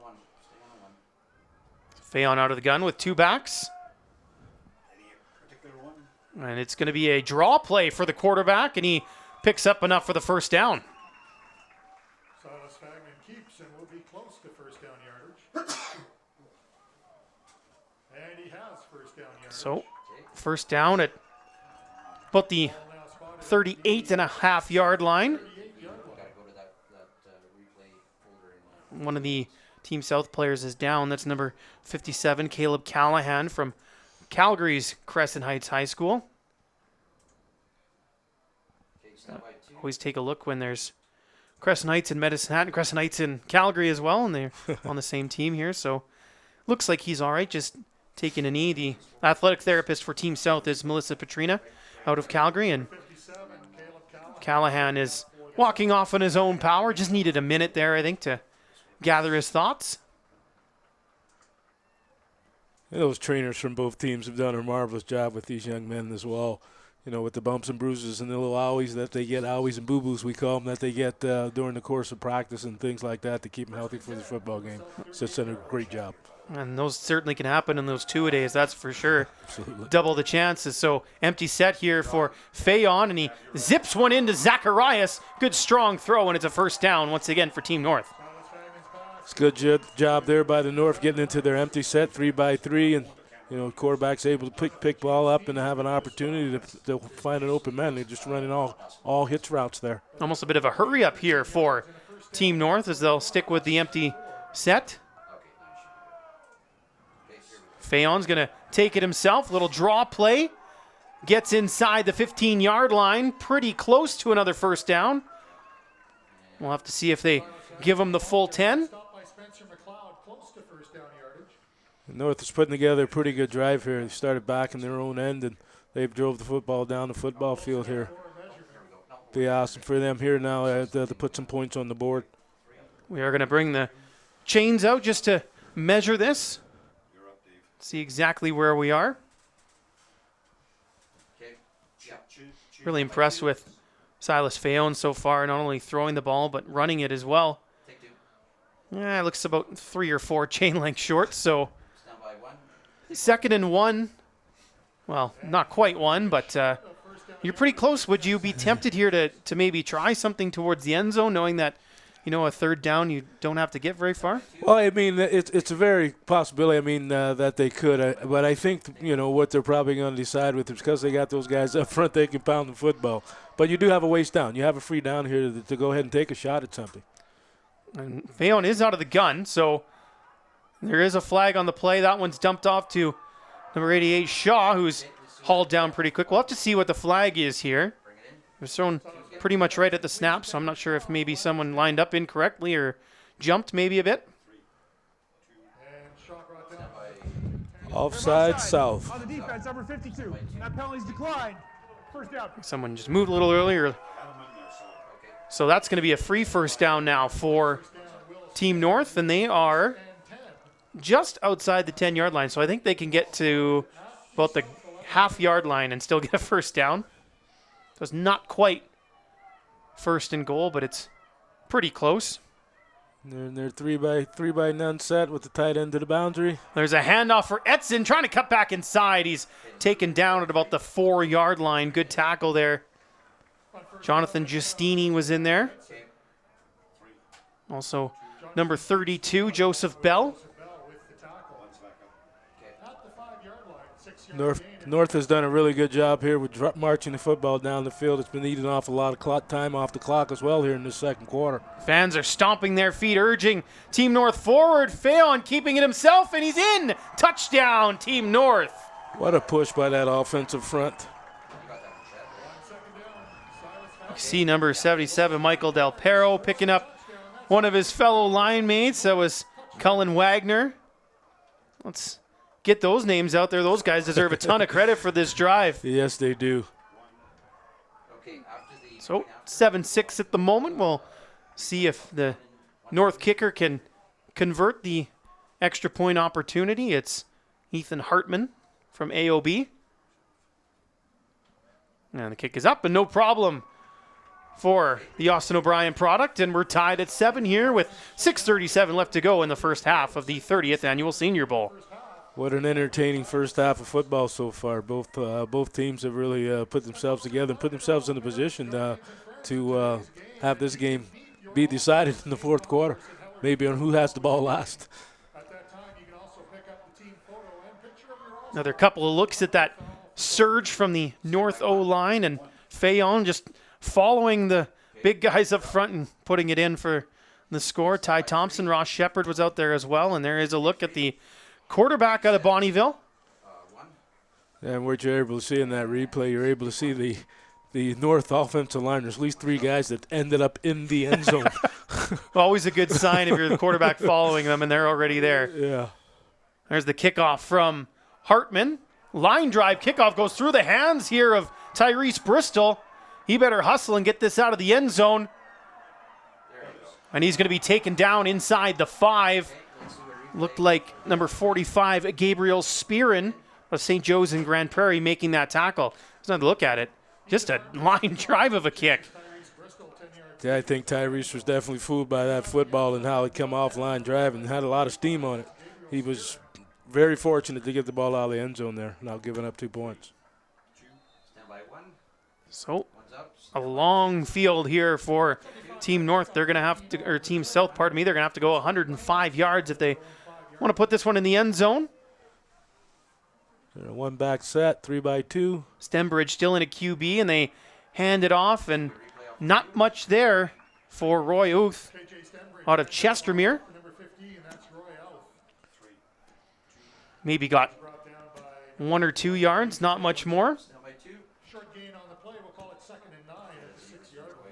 Fayon out of the gun with 2 backs. And it's going to be a draw play for the quarterback, and he picks up enough for the first down. Silas Fagman keeps and will be close to first down yardage. And he has first down yardage. So, first down at about the 38.5-yard line. One of the Team South players is down. That's number 57, Caleb Callahan from Calgary's Crescent Heights High School. Always take a look when there's Crescent Heights in Medicine Hat and Crescent Heights in Calgary as well, and they're on the same team here. So looks like he's all right, just taking a knee. The athletic therapist for Team South is Melissa Petrina out of Calgary, and Callahan is walking off on his own power. Just needed a minute there, I think, to gather his thoughts. Those trainers from both teams have done a marvelous job with these young men as well. You know, with the bumps and bruises and the little owies that they get, owies and boo-boos we call them, that they get during the course of practice and things like that to keep them healthy for the football game. So it's done a great job. And those certainly can happen in those two-a-days, that's for sure. Absolutely. Double the chances. So empty set here for Fayon, and he zips one into Zacharias. Good strong throw, and it's a first down once again for Team North. It's a good job there by the North getting into their empty set, 3-by-3, and you know, quarterback's able to pick ball up and have an opportunity to find an open man. They're just running all hitch routes there. Almost a bit of a hurry up here for Team North as they'll stick with the empty set. Fayon's going to take it himself. Little draw play. Gets inside the 15-yard line. Pretty close to another first down. We'll have to see if they give him the full 10. North is putting together a pretty good drive here. They started back in their own end, and they've drove the football down the football field here. Be awesome for them here now to put some points on the board. We are going to bring the chains out just to measure this. See exactly where we are. Really impressed with Silas Fayon so far, not only throwing the ball, but running it as well. Yeah, it looks about 3 or 4 chain lengths short, so 2nd and 1. Well, not quite 1, but you're pretty close. Would you be tempted here to maybe try something towards the end zone, knowing that, you know, a third down you don't have to get very far? Well, I mean, it's a very possibility, I mean, that they could. But I think, you know, what they're probably going to decide with it, because they got those guys up front, they can pound the football. But you do have a ways down. You have a free down here to go ahead and take a shot at something. And Fayon is out of the gun, so there is a flag on the play. That one's dumped off to number 88, Shaw, who's hauled down pretty quick. We'll have to see what the flag is here. It was thrown pretty much right at the snap, so I'm not sure if maybe someone lined up incorrectly or jumped maybe a bit. Offside south. On the defense, number 52. That penalty's declined. First down. Someone just moved a little earlier. So that's going to be a free first down now for Team North, and they are just outside the 10-yard line. So I think they can get to about the half-yard line and still get a first down. So it's not quite first and goal, but it's pretty close. They're in their 3-by-none set with the tight end to the boundary. There's a handoff for Knutson, trying to cut back inside. He's taken down at about the 4-yard line. Good tackle there. Jonathan Giustini was in there. Also, number 32, Joseph Bell. North has done a really good job here with marching the football down the field. It's been eating off a lot of time off the clock as well here in the second quarter. Fans are stomping their feet, urging Team North forward. Fayon keeping it himself, and he's in. Touchdown, Team North. What a push by that offensive front. You see number 77, Michael Del Perro, picking up one of his fellow line mates. That was Cullen Wagner. Let's get those names out there. Those guys deserve a ton of credit for this drive. Yes, they do. Okay, after the So 7-6 at the moment. We'll see if the North kicker can convert the extra point opportunity. It's Ethan Hartman from AOB. And the kick is up, and no problem for the Austin O'Brien product. And we're tied at 7 here with 6:37 left to go in the first half of the 30th Annual Senior Bowl. What an entertaining first half of football so far. Both teams have really put themselves together and put themselves in a position to have this game be decided in the fourth quarter, maybe on who has the ball last. Another couple of looks at that surge from the North O-line, and Fayon just following the big guys up front and putting it in for the score. Ty Thompson, Ross Shepard was out there as well, and there is a look at the quarterback out of Bonnyville. And what you're able to see in that replay, you're able to see the North offensive line. There's at least 3 guys that ended up in the end zone. Always a good sign if you're the quarterback following them and they're already there. Yeah. There's the kickoff from Hartman. Line drive kickoff goes through the hands here of Tyrese Bristol. He better hustle and get this out of the end zone. And he's going to be taken down inside the 5. Looked like number 45, Gabriel Spearin of St. Joe's in Grand Prairie making that tackle. Let's not look at it. Just a line drive of a kick. Yeah, I think Tyrese was definitely fooled by that football and how it come off line drive and had a lot of steam on it. He was very fortunate to get the ball out of the end zone there, not giving up 2 points. stand by 1. So One's up. a long field here for Team North. They're going to have to, or Team South, pardon me, they're going to have to go 105 yards if they want to put this one in the end zone. One back set, 3x2. Stembridge still in a QB, and they hand it off, and not much there for Roy Uth out of Chestermere. Maybe got 1 or 2 yards, not much more. Stand by 2.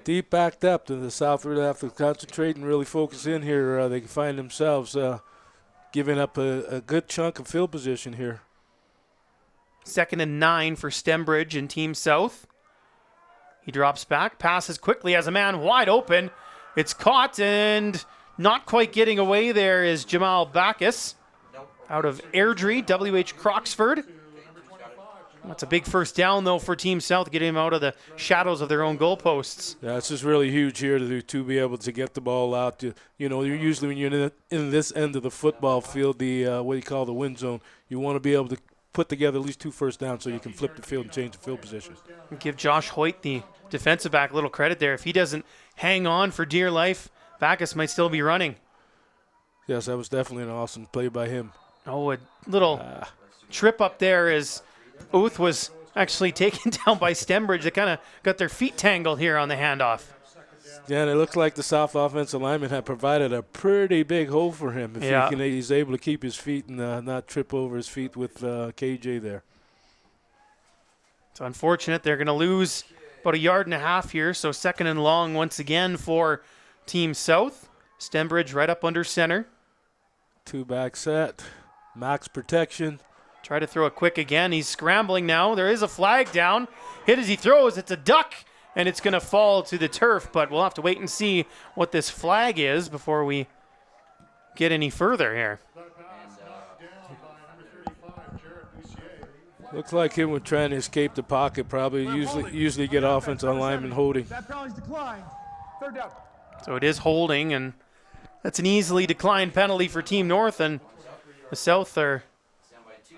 Deep backed up to the South. Really have to concentrate and really focus in here. They can find themselves giving up a good chunk of field position here. 2nd and 9 for Stembridge and Team South. He drops back, passes quickly, has a man wide open. It's caught, and not quite getting away there is Jamal Backus out of Airdrie, W.H. Croxford. That's a big first down, though, for Team South, getting him out of the shadows of their own goalposts. Yeah, it's just really huge here to be able to get the ball out. You know, usually when you're in this end of the football field, the what you call the win zone, you want to be able to put together at least 2 first downs so you can flip the field and change the field position. Give Josh Hoyt, the defensive back, a little credit there. If he doesn't hang on for dear life, Backus might still be running. Yes, that was definitely an awesome play by him. Oh, a little trip up there as Uth was actually taken down by Stembridge. They kind of got their feet tangled here on the handoff. Yeah, and it looks like the South offensive lineman had provided a pretty big hole for him. If he's able to keep his feet and not trip over his feet with KJ there. It's unfortunate. They're going to lose about 1.5 yards here, so 2nd and long once again for Team South. Stembridge right up under center. 2 back set. Max protection. Try to throw it quick again. He's scrambling now. There is a flag down. Hit as he throws. It's a duck, and it's going to fall to the turf, but we'll have to wait and see what this flag is before we get any further here. Looks like him was trying to escape the pocket. Probably usually get offensive lineman holding. That penalty's declined. 3rd down. So it is holding, and that's an easily declined penalty for Team North, and the South are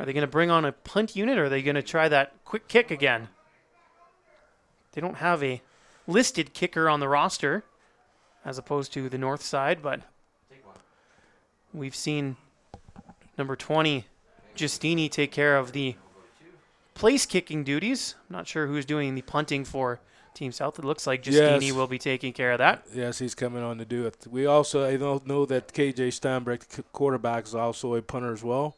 they going to bring on a punt unit, or are they going to try that quick kick again? They don't have a listed kicker on the roster as opposed to the North side, but we've seen number 20, Giustini, take care of the place kicking duties. I'm not sure who's doing the punting for Team South. It looks like Giustini will be taking care of that. Yes, he's coming on to do it. We also, I don't know that KJ Steinbrecht, the quarterback, is also a punter as well.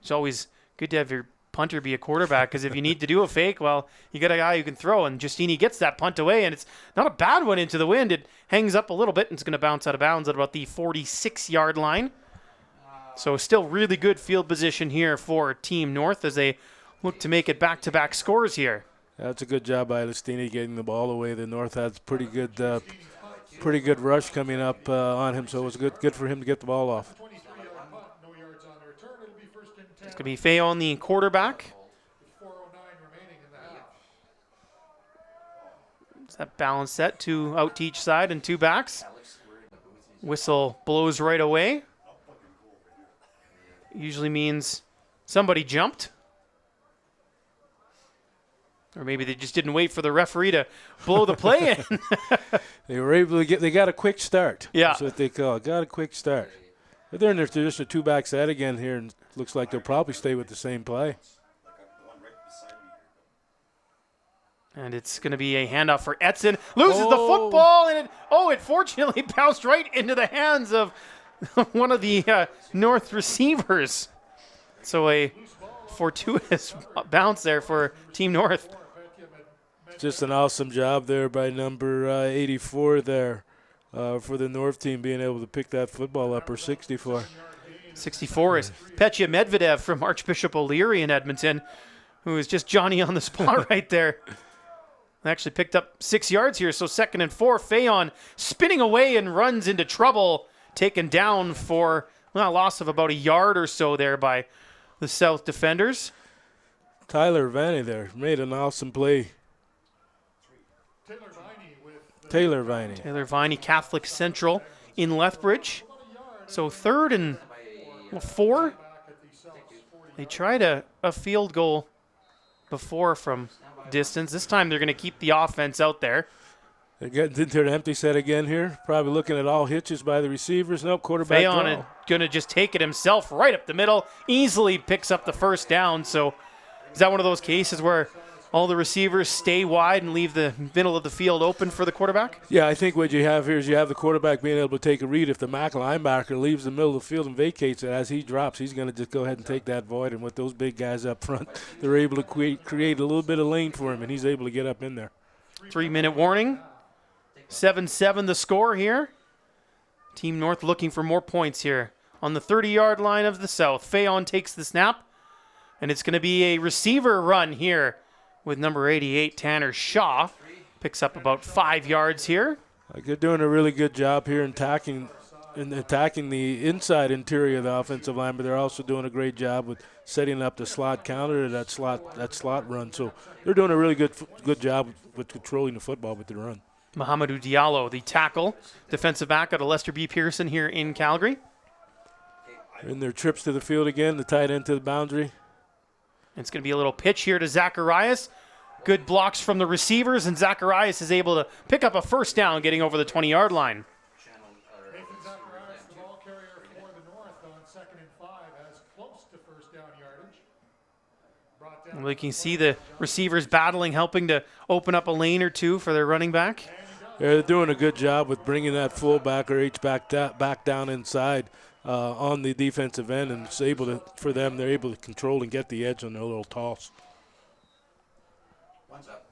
It's always good to have your punter be a quarterback, because if you need to do a fake, well, you got a guy who can throw, and Giustini gets that punt away, and it's not a bad one into the wind. It hangs up a little bit, and it's going to bounce out of bounds at about the 46-yard line. So still really good field position here for Team North as they look to make it back-to-back scores here. That's a good job by Lestini getting the ball away. The North has pretty good rush coming up on him, so it was good for him to get the ball off. It's going to be Fayon, the quarterback. It's that balance set, 2 out to each side and 2 backs. Whistle blows right away. Usually means somebody jumped. Or maybe they just didn't wait for the referee to blow the play in. They were able to they got a quick start. Yeah. That's what they call it. Got a quick start. But they're in their just a 2-back set again here, and looks like they'll probably stay with the same play. And it's going to be a handoff for Etson. Loses the football, and it fortunately bounced right into the hands of one of the North receivers. So a fortuitous bounce there for Team North. Just an awesome job there by number 84 there for the North team being able to pick that football up, or 64. 64 is Petya Medvedev from Archbishop O'Leary in Edmonton, who is just Johnny on the spot right there. Actually picked up 6 yards here, so 2nd and 4. Fayon spinning away and runs into trouble, taken down for a loss of about a yard or so there by the South defenders. Tyler Vanny there made an awesome play. Taylor Viney, Catholic Central in Lethbridge. So 3rd and 4. They tried a field goal before from distance. This time they're going to keep the offense out there. They're getting into an empty set again here. Probably looking at all hitches by the receivers. Nope, quarterback draw. Fayon going to just take it himself right up the middle. Easily picks up the first down. So is that one of those cases where all the receivers stay wide and leave the middle of the field open for the quarterback? Yeah, I think what you have here is you have the quarterback being able to take a read. If the MAC linebacker leaves the middle of the field and vacates it, as he drops, he's going to just go ahead and take that void. And with those big guys up front, they're able to create a little bit of lane for him, and he's able to get up in there. 3-minute warning. 7-7 the score here. Team North looking for more points here. On the 30-yard line of the South, Fayon takes the snap, and it's going to be a receiver run here with number 88, Tanner Shaw. Picks up about 5 yards here. They're doing a really good job here in attacking the inside interior of the offensive line, but they're also doing a great job with setting up the slot counter to that slot run. So they're doing a really good job with controlling the football with the run. Mohamedou Diallo, the tackle, defensive back out of Lester B. Pearson here in Calgary. In their trips to the field again, the tight end to the boundary. It's going to be a little pitch here to Zacharias. Good blocks from the receivers, and Zacharias is able to pick up a first down getting over the 20-yard line. Nathan Zacharias, the ball carrier for the North on 2nd and 5, has close to first down yardage. We can see the receivers battling, helping to open up a lane or two for their running back. Yeah, they're doing a good job with bringing that fullback or H-back back down inside on the defensive end, and it's able to, for them, they're able to control and get the edge on their little toss. One's up.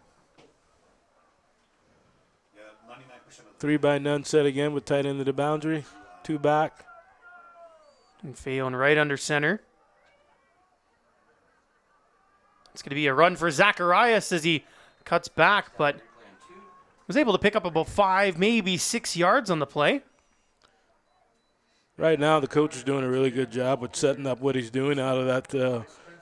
3-by-none set again with tight end to the boundary. 2 back. And Fayon right under center. It's going to be a run for Zacharias as he cuts back, but was able to pick up about 5, maybe 6 yards on the play. Right now, the coach is doing a really good job with setting up what he's doing out of that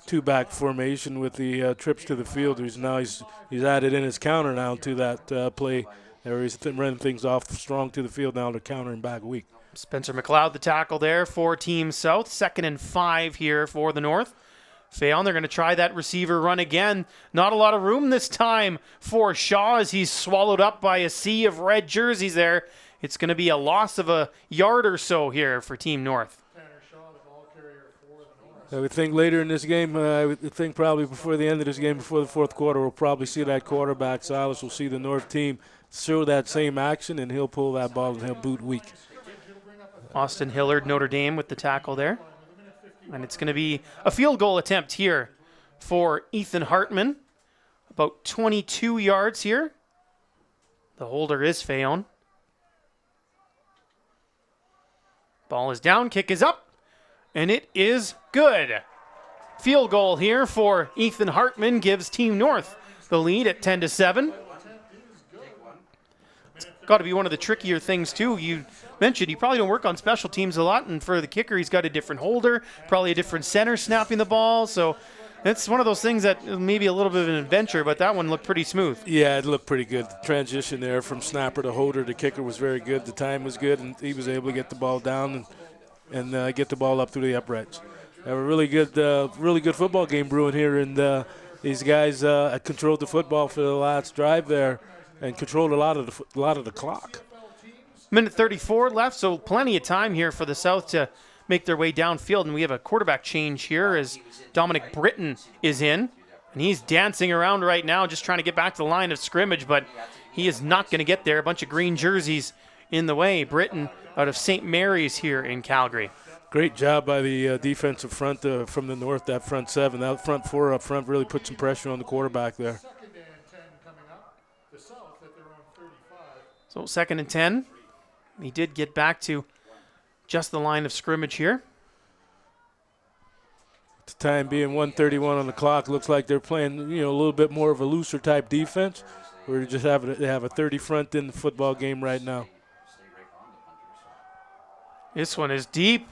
2-back formation with the trips to the field. He's added in his counter now to that play. There he's running things off strong to the field now to counter him back weak. Spencer McLeod, the tackle there for Team South. 2nd and 5 here for the North. Fayon, they're going to try that receiver run again. Not a lot of room this time for Shaw as he's swallowed up by a sea of red jerseys there. It's going to be a loss of a yard or so here for Team North. I would think later in this game, I would think probably before the end of this game, before the 4th quarter, we'll probably see that quarterback, Silas, will see the North team show that same action, and he'll pull that ball and he'll boot weak. Austin Hellard, Notre Dame with the tackle there. And it's going to be a field goal attempt here for Ethan Hartman. About 22 yards here. The holder is Fayon. Ball is down, kick is up. And it is good. Field goal here for Ethan Hartman gives Team North the lead at 10-7. It's got to be one of the trickier things, too. You mentioned you probably don't work on special teams a lot, and for the kicker, he's got a different holder, probably a different center snapping the ball. So it's one of those things that maybe a little bit of an adventure, but that one looked pretty smooth. Yeah, it looked pretty good. The transition there from snapper to holder to kicker was very good. The time was good, and he was able to get the ball down and get the ball up through the uprights. Have a really good football game brewing here, and these guys controlled the football for the last drive there, and controlled a lot of the clock. Minute 34 left, so plenty of time here for the South to make their way downfield, and we have a quarterback change here as Dominic Britton is in, and he's dancing around right now, just trying to get back to the line of scrimmage, but he is not going to get there. A bunch of green jerseys in the way. Britton out of St. Mary's here in Calgary. Great job by the defensive front from the North, that front seven. That front four up front really put some pressure on the quarterback there. So 2nd and 10. He did get back to just the line of scrimmage here. The time being 1:31 on the clock, looks like they're playing a little bit more of a looser type defense. We're just they have a 30 front in the football game right now. This one is deep,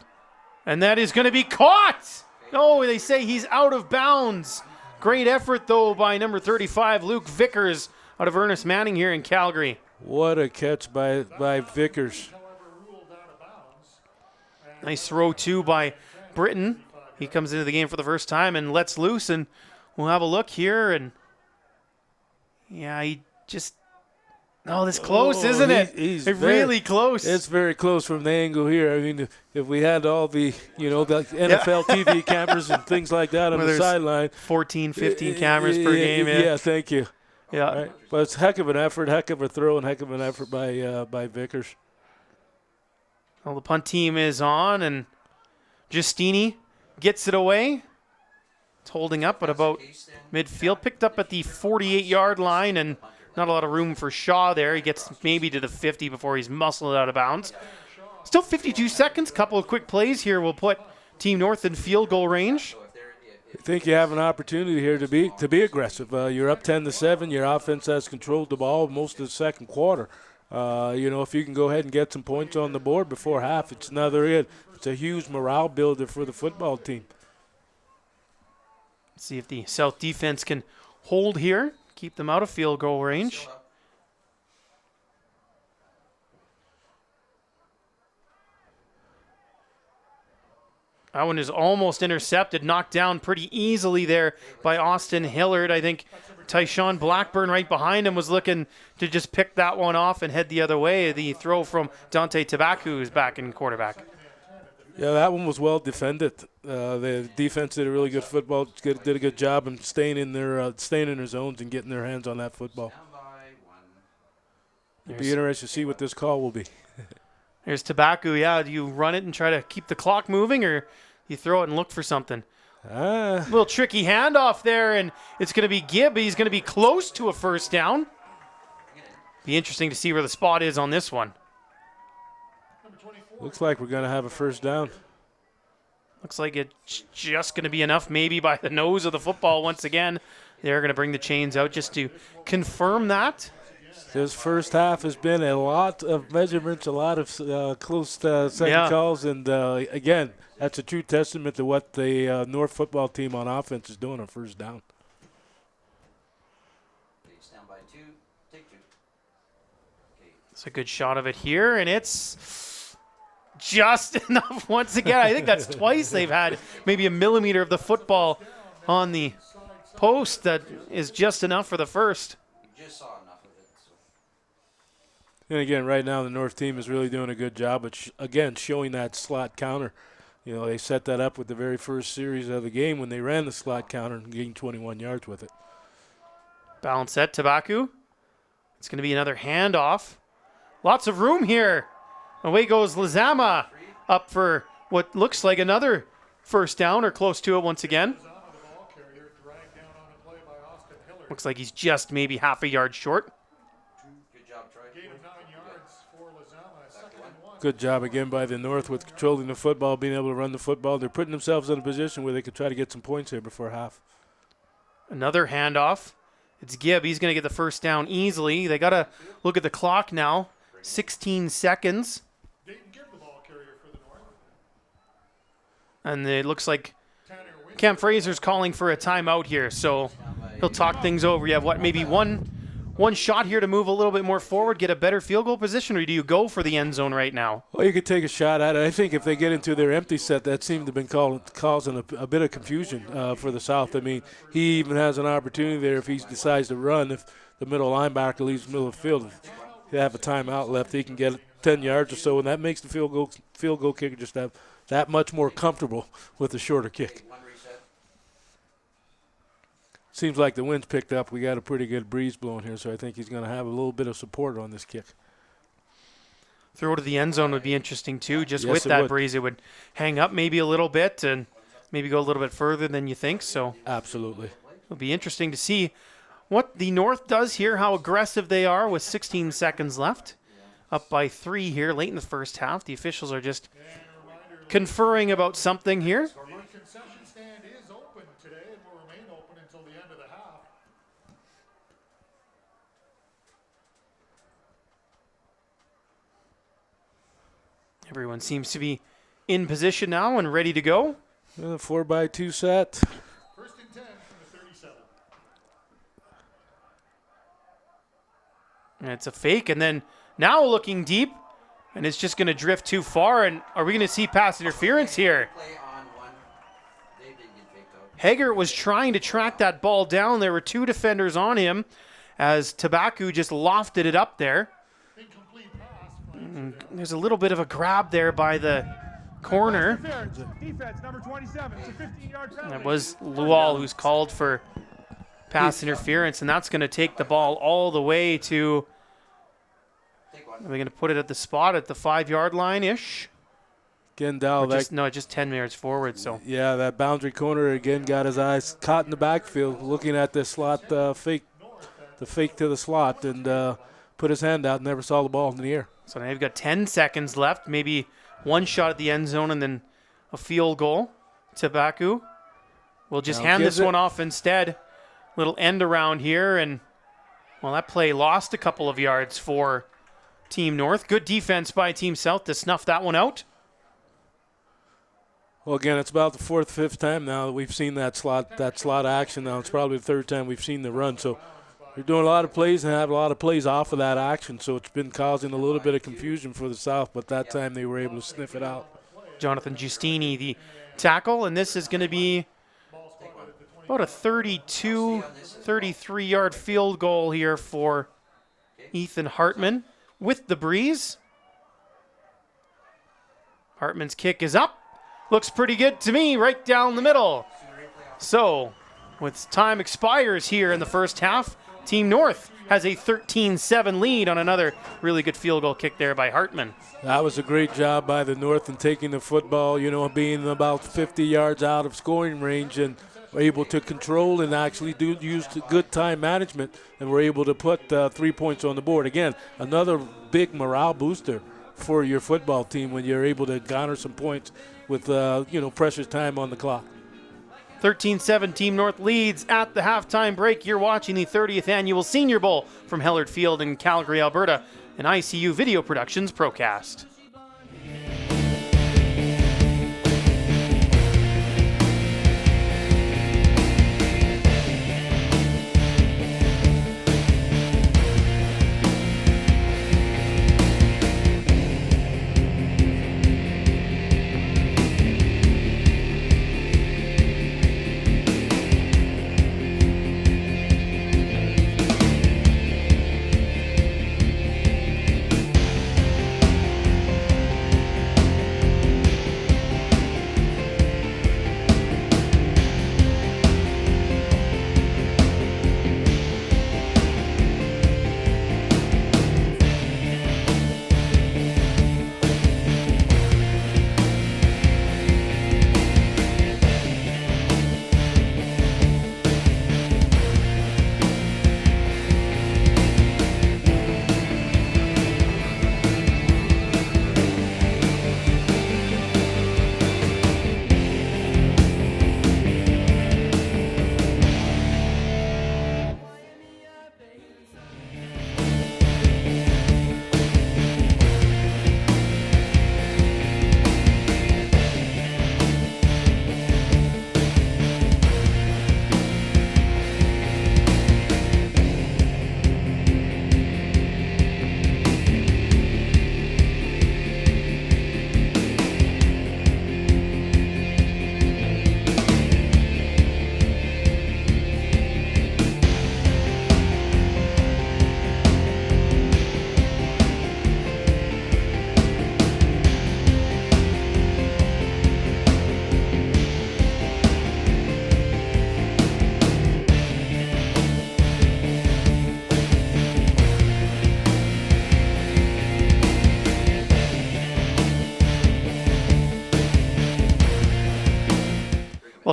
and that is going to be caught. Oh, they say he's out of bounds. Great effort, though, by number 35, Luke Vickers, out of Ernest Manning here in Calgary. What a catch by Vickers. Nice throw, too, by Britton. He comes into the game for the first time and lets loose, and we'll have a look here. And, yeah, he just... Oh, this close, isn't it? He's really close. It's very close from the angle here. I mean, if we had all the, the NFL TV cameras and things like that on the sideline. 14, 15 cameras per game. Yeah, thank you. Yeah. Right. But it's a heck of an effort, heck of a throw, and heck of an effort by Vickers. Well, the punt team is on, and Giustini gets it away. It's holding up at about midfield. Picked up at the 48-yard line, and not a lot of room for Shaw there. He gets maybe to the 50 before he's muscled out of bounds. Still 52 seconds. Couple of quick plays here will put Team North in field goal range. I think you have an opportunity here to be aggressive. You're up 10-7. Your offense has controlled the ball most of the second quarter. If you can go ahead and get some points on the board before half, it's a huge morale builder for the football team. Let's see if the South defense can hold here, keep them out of field goal range. That one is almost intercepted, knocked down pretty easily there by Austin Hellard. I think Tyshawn Blackburn right behind him was looking to just pick that one off and head the other way. The throw from Dante Tabacu is back in quarterback. Yeah, that one was well defended. The defense did a really good football. Did a good job in staying in their zones and getting their hands on that football. It'll be interesting to see what this call will be. There's Tabacu. Yeah, do you run it and try to keep the clock moving, or you throw it and look for something? A little tricky handoff there, and it's going to be Gibb. He's going to be close to a first down. Be interesting to see where the spot is on this one. Looks like we're going to have a first down. Looks like it's just going to be enough, maybe by the nose of the football once again. They're going to bring the chains out just to confirm that. This first half has been a lot of measurements, a lot of close second calls, and again, that's a true testament to what the North football team on offense is doing on first down. Stand by 2, take 2. It's a good shot of it here, and it's just enough once again. I think that's twice they've had maybe a millimeter of the football on the post that is just enough for the first. You just saw enough of it. So. And again, right now the North team is really doing a good job of, again, showing that slot counter. They set that up with the very first series of the game when they ran the slot counter and gained 21 yards with it. Balance set, Tabacu. It's going to be another handoff. Lots of room here. Away goes Lizama up for what looks like another first down or close to it once again. Looks like he's just maybe half a yard short. Good job, Gain of 9 yards for Lizama. 2nd and 1. Good job again by the North with controlling the football, being able to run the football. They're putting themselves in a position where they could try to get some points here before half. Another handoff. It's Gibb. He's going to get the first down easily. They got to look at the clock now. 16 seconds. Dayton Gibb, the ball carrier for the North. And it looks like Tanner Winston. Cam Fraser's calling for a timeout here, so he'll talk things over. You have what, maybe one shot here to move a little bit more forward, get a better field goal position, or do you go for the end zone right now? Well, you could take a shot at it. I think if they get into their empty set, that seemed to have been causing a bit of confusion for the South. I mean, he even has an opportunity there if he decides to run. If the middle linebacker leaves the middle of the field, if they have a timeout left, he can get 10 yards or so, and that makes the field goal kicker just that much more comfortable with the shorter kick. Seems like the wind's picked up. We got a pretty good breeze blowing here, so I think he's going to have a little bit of support on this kick. Throw to the end zone would be interesting too. Just Yes, with it that would. breeze, it would hang up maybe a little bit and maybe go a little bit further than you think. So Absolutely. it'll be interesting to see what the North does here, how aggressive they are with 16 seconds left. Up by 3 here late in the first half. The officials are just conferring about something here. The concession stand is open today and will remain open until the end of the half. Everyone seems to be in position now and ready to go. 4x2 set. 1st and 10 from the 37. And it's a fake, and then now looking deep, and it's just going to drift too far. And are we going to see pass interference here? Play on one. They didn't get faked out. Hager was trying to track that ball down. There were 2 defenders on him as Tabaku just lofted it up there. Incomplete pass. There's a little bit of a grab there by the corner. Interference. Defense, number 27. It's a 15-yard penalty. That was Lual who's called for pass interference, and that's going to take the ball all the way to, Take one. are we going to put it at the spot at the 5-yard line-ish? Again, Dow, Just 10 yards forward, so. yeah, that boundary corner again got his eyes caught in the backfield, looking at the slot fake to the slot, and put his hand out and never saw the ball in the air. So now you've got 10 seconds left, maybe one shot at the end zone and then a field goal. Tabaku will just Now hand gives this one off instead. Little end around here, and, well, that play lost a couple of yards for Team North. Good defense by Team South to snuff that one out. Well, again, it's about the 4th, 5th time now that we've seen that slot action. Now it's probably the 3rd time we've seen the run. So they're doing a lot of plays and have a lot of plays off of that action. So it's been causing a little bit of confusion for the South, but that time they were able to sniff it out. Jonathan Giustini, the tackle, and this is going to be about a 32, 33-yard field goal here for Ethan Hartman with the breeze. Hartman's kick is up. Looks pretty good to me, right down the middle. So, with time expires here in the first half, Team North has a 13-7 lead on another really good field goal kick there by Hartman. That was a great job by the North in taking the football, being about 50 yards out of scoring range and were able to control and actually use good time management and were able to put 3 points on the board. Again, another big morale booster for your football team when you're able to garner some points with, precious time on the clock. 13-7 Team North leads at the halftime break. You're watching the 30th Annual Senior Bowl from Hellard Field in Calgary, Alberta, an ICU Video Productions Procast.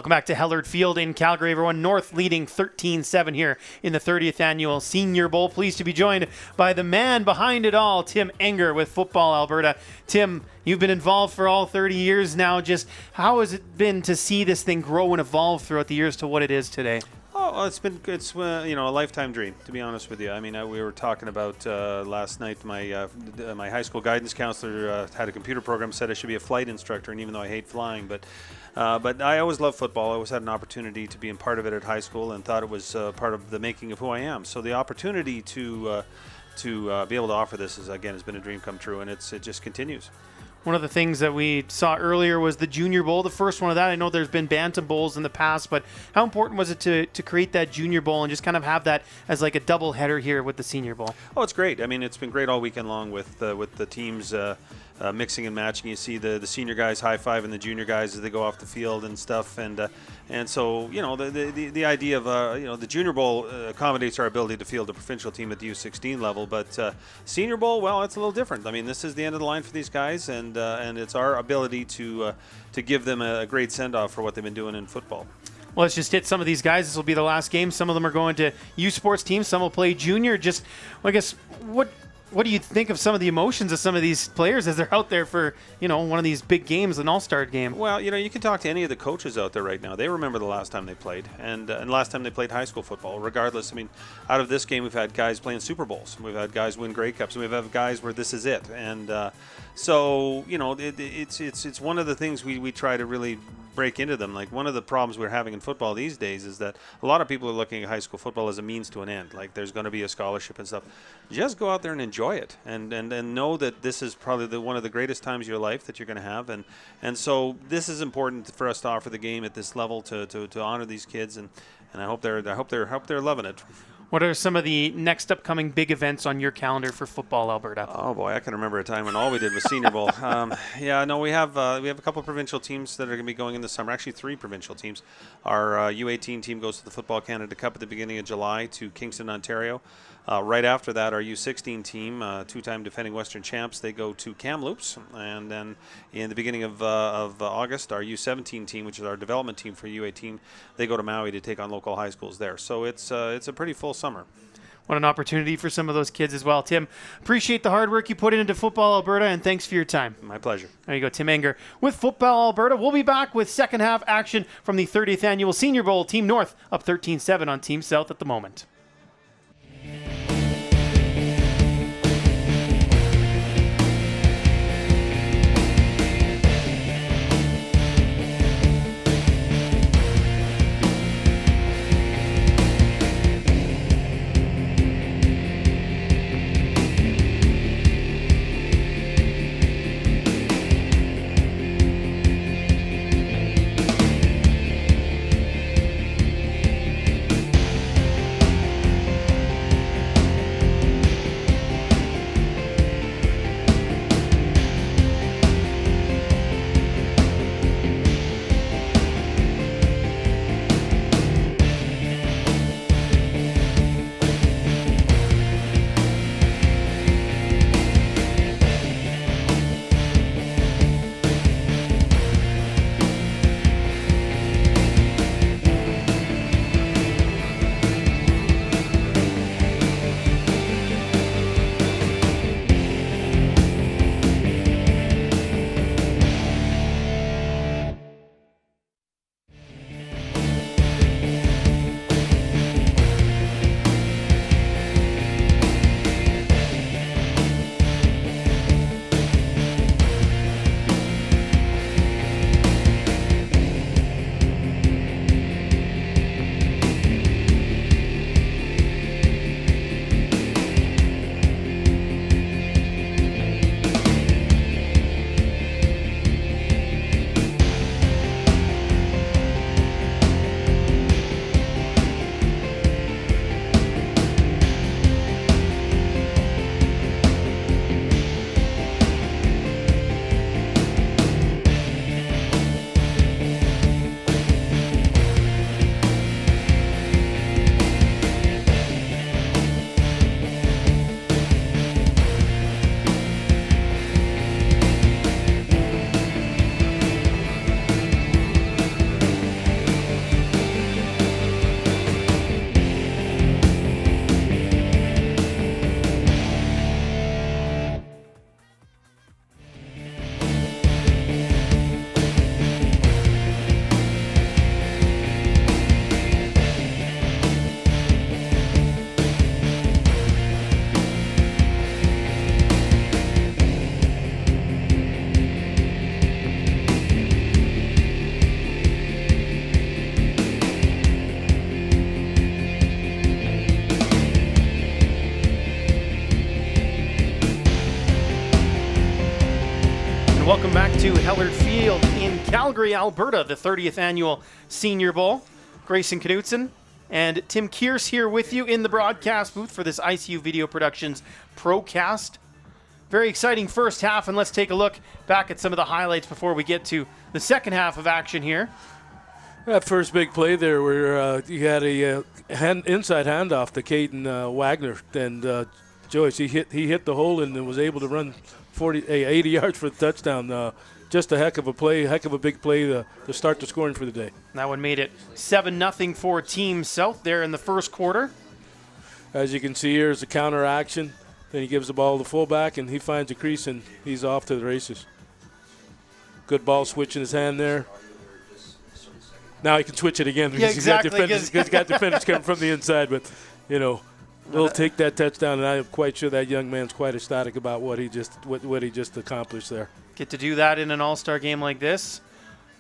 Welcome back to Hellard Field in Calgary, everyone. North leading 13-7 here in the 30th Annual Senior Bowl. Pleased to be joined by the man behind it all, Tim Enger with Football Alberta. Tim, you've been involved for all 30 years now. Just how has it been to see this thing grow and evolve throughout the years to what it is today? Oh, it's a lifetime dream, to be honest with you. I mean, we were talking about last night. My high school guidance counselor had a computer program, said I should be a flight instructor, and even though I hate flying, but I always loved football. I always had an opportunity to be a part of it at high school, and thought it was part of the making of who I am. So the opportunity to be able to offer this has been a dream come true, and it just continues. One of the things that we saw earlier was the Junior Bowl, the first one of that. I know there's been Bantam Bowls in the past, but how important was it to create that Junior Bowl and just kind of have that as like a double header here with the Senior Bowl? Oh, it's great. I mean, it's been great all weekend long with the teams mixing and matching. You see the senior guys high-fiving the junior guys as they go off the field and stuff, and so the idea of the Junior Bowl accommodates our ability to field a provincial team at the U16 level, but Senior Bowl, well, it's a little different. I mean, this is the end of the line for these guys, and it's our ability to give them a great send-off for what they've been doing in football. Well, let's just hit some of these guys. This will be the last game. Some of them are going to U Sports teams. Some will play junior. Just, I guess, what do you think of some of the emotions of some of these players as they're out there for, one of these big games, an all-star game? Well, you can talk to any of the coaches out there right now. They remember the last time they played, and last time they played high school football. Regardless, I mean, out of this game, we've had guys playing Super Bowls. We've had guys win Grey Cups. And we've had guys where this is it. And so, it's one of the things we try to really break into them. Like, one of the problems we're having in football these days is that a lot of people are looking at high school football as a means to an end. Like, there's going to be a scholarship and stuff. Just go out there and enjoy it, and know that this is probably one of the greatest times of your life that you're going to have, and so this is important for us to offer the game at this level to honor these kids, and I hope they're loving it. What are some of the next upcoming big events on your calendar for Football Alberta? Oh boy, I can remember a time when all we did was Senior Bowl. We have a couple of provincial teams that are going to be going in the summer. Actually, 3 provincial teams. Our U18 team goes to the Football Canada Cup at the beginning of July to Kingston, Ontario. Right after that, our U16 team, 2-time defending Western champs, they go to Kamloops, and then in the beginning of August, our U17 team, which is our development team for U18, they go to Maui to take on local high schools there. So it's a pretty full summer. What an opportunity for some of those kids as well. Tim, appreciate the hard work you put into Football Alberta, and thanks for your time. My pleasure. There you go, Tim Enger with Football Alberta. We'll be back with second half action from the 30th Annual Senior Bowl. Team North up 13-7 on Team South at the moment. Welcome back to Hellard Field in Calgary, Alberta, the 30th annual Senior Bowl. Greyson Knutson and Tim Kearse here with you in the broadcast booth for this ICU Video Productions Procast. Very exciting first half, and let's take a look back at some of the highlights before we get to the second half of action here. That first big play there where you had a inside handoff to Caden Wagner, and Joyce, he hit the hole and was able to run 80 yards for the touchdown. Just a heck of a play, heck of a big play to start the scoring for the day. That one made it 7-0 for Team South there in the first quarter. As you can see here is a counter action. Then he gives the ball to the fullback, and he finds a crease, and he's off to the races. Good ball switch in his hand there. Now he can switch it again because he's got defenders coming from the inside. But, we'll take that touchdown, and I'm quite sure that young man's quite ecstatic about what he just accomplished there. Get to do that in an all-star game like this.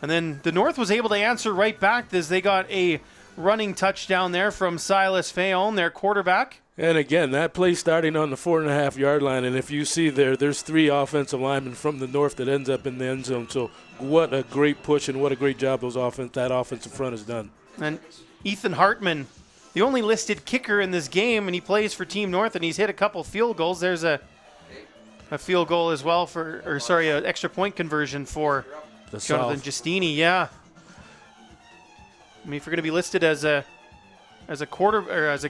And then the North was able to answer right back as they got a running touchdown there from Silas Fayon, their quarterback. And again, that play starting on the 4.5-yard line, and if you see there's 3 offensive linemen from the North that ends up in the end zone. So what a great push and what a great job that offensive front has done. And Ethan Hartman, the only listed kicker in this game, and he plays for Team North, and he's hit a couple field goals. There's a field goal as well an extra point conversion for Jonathan Giustini. Yeah. I mean, if you're going to be listed as a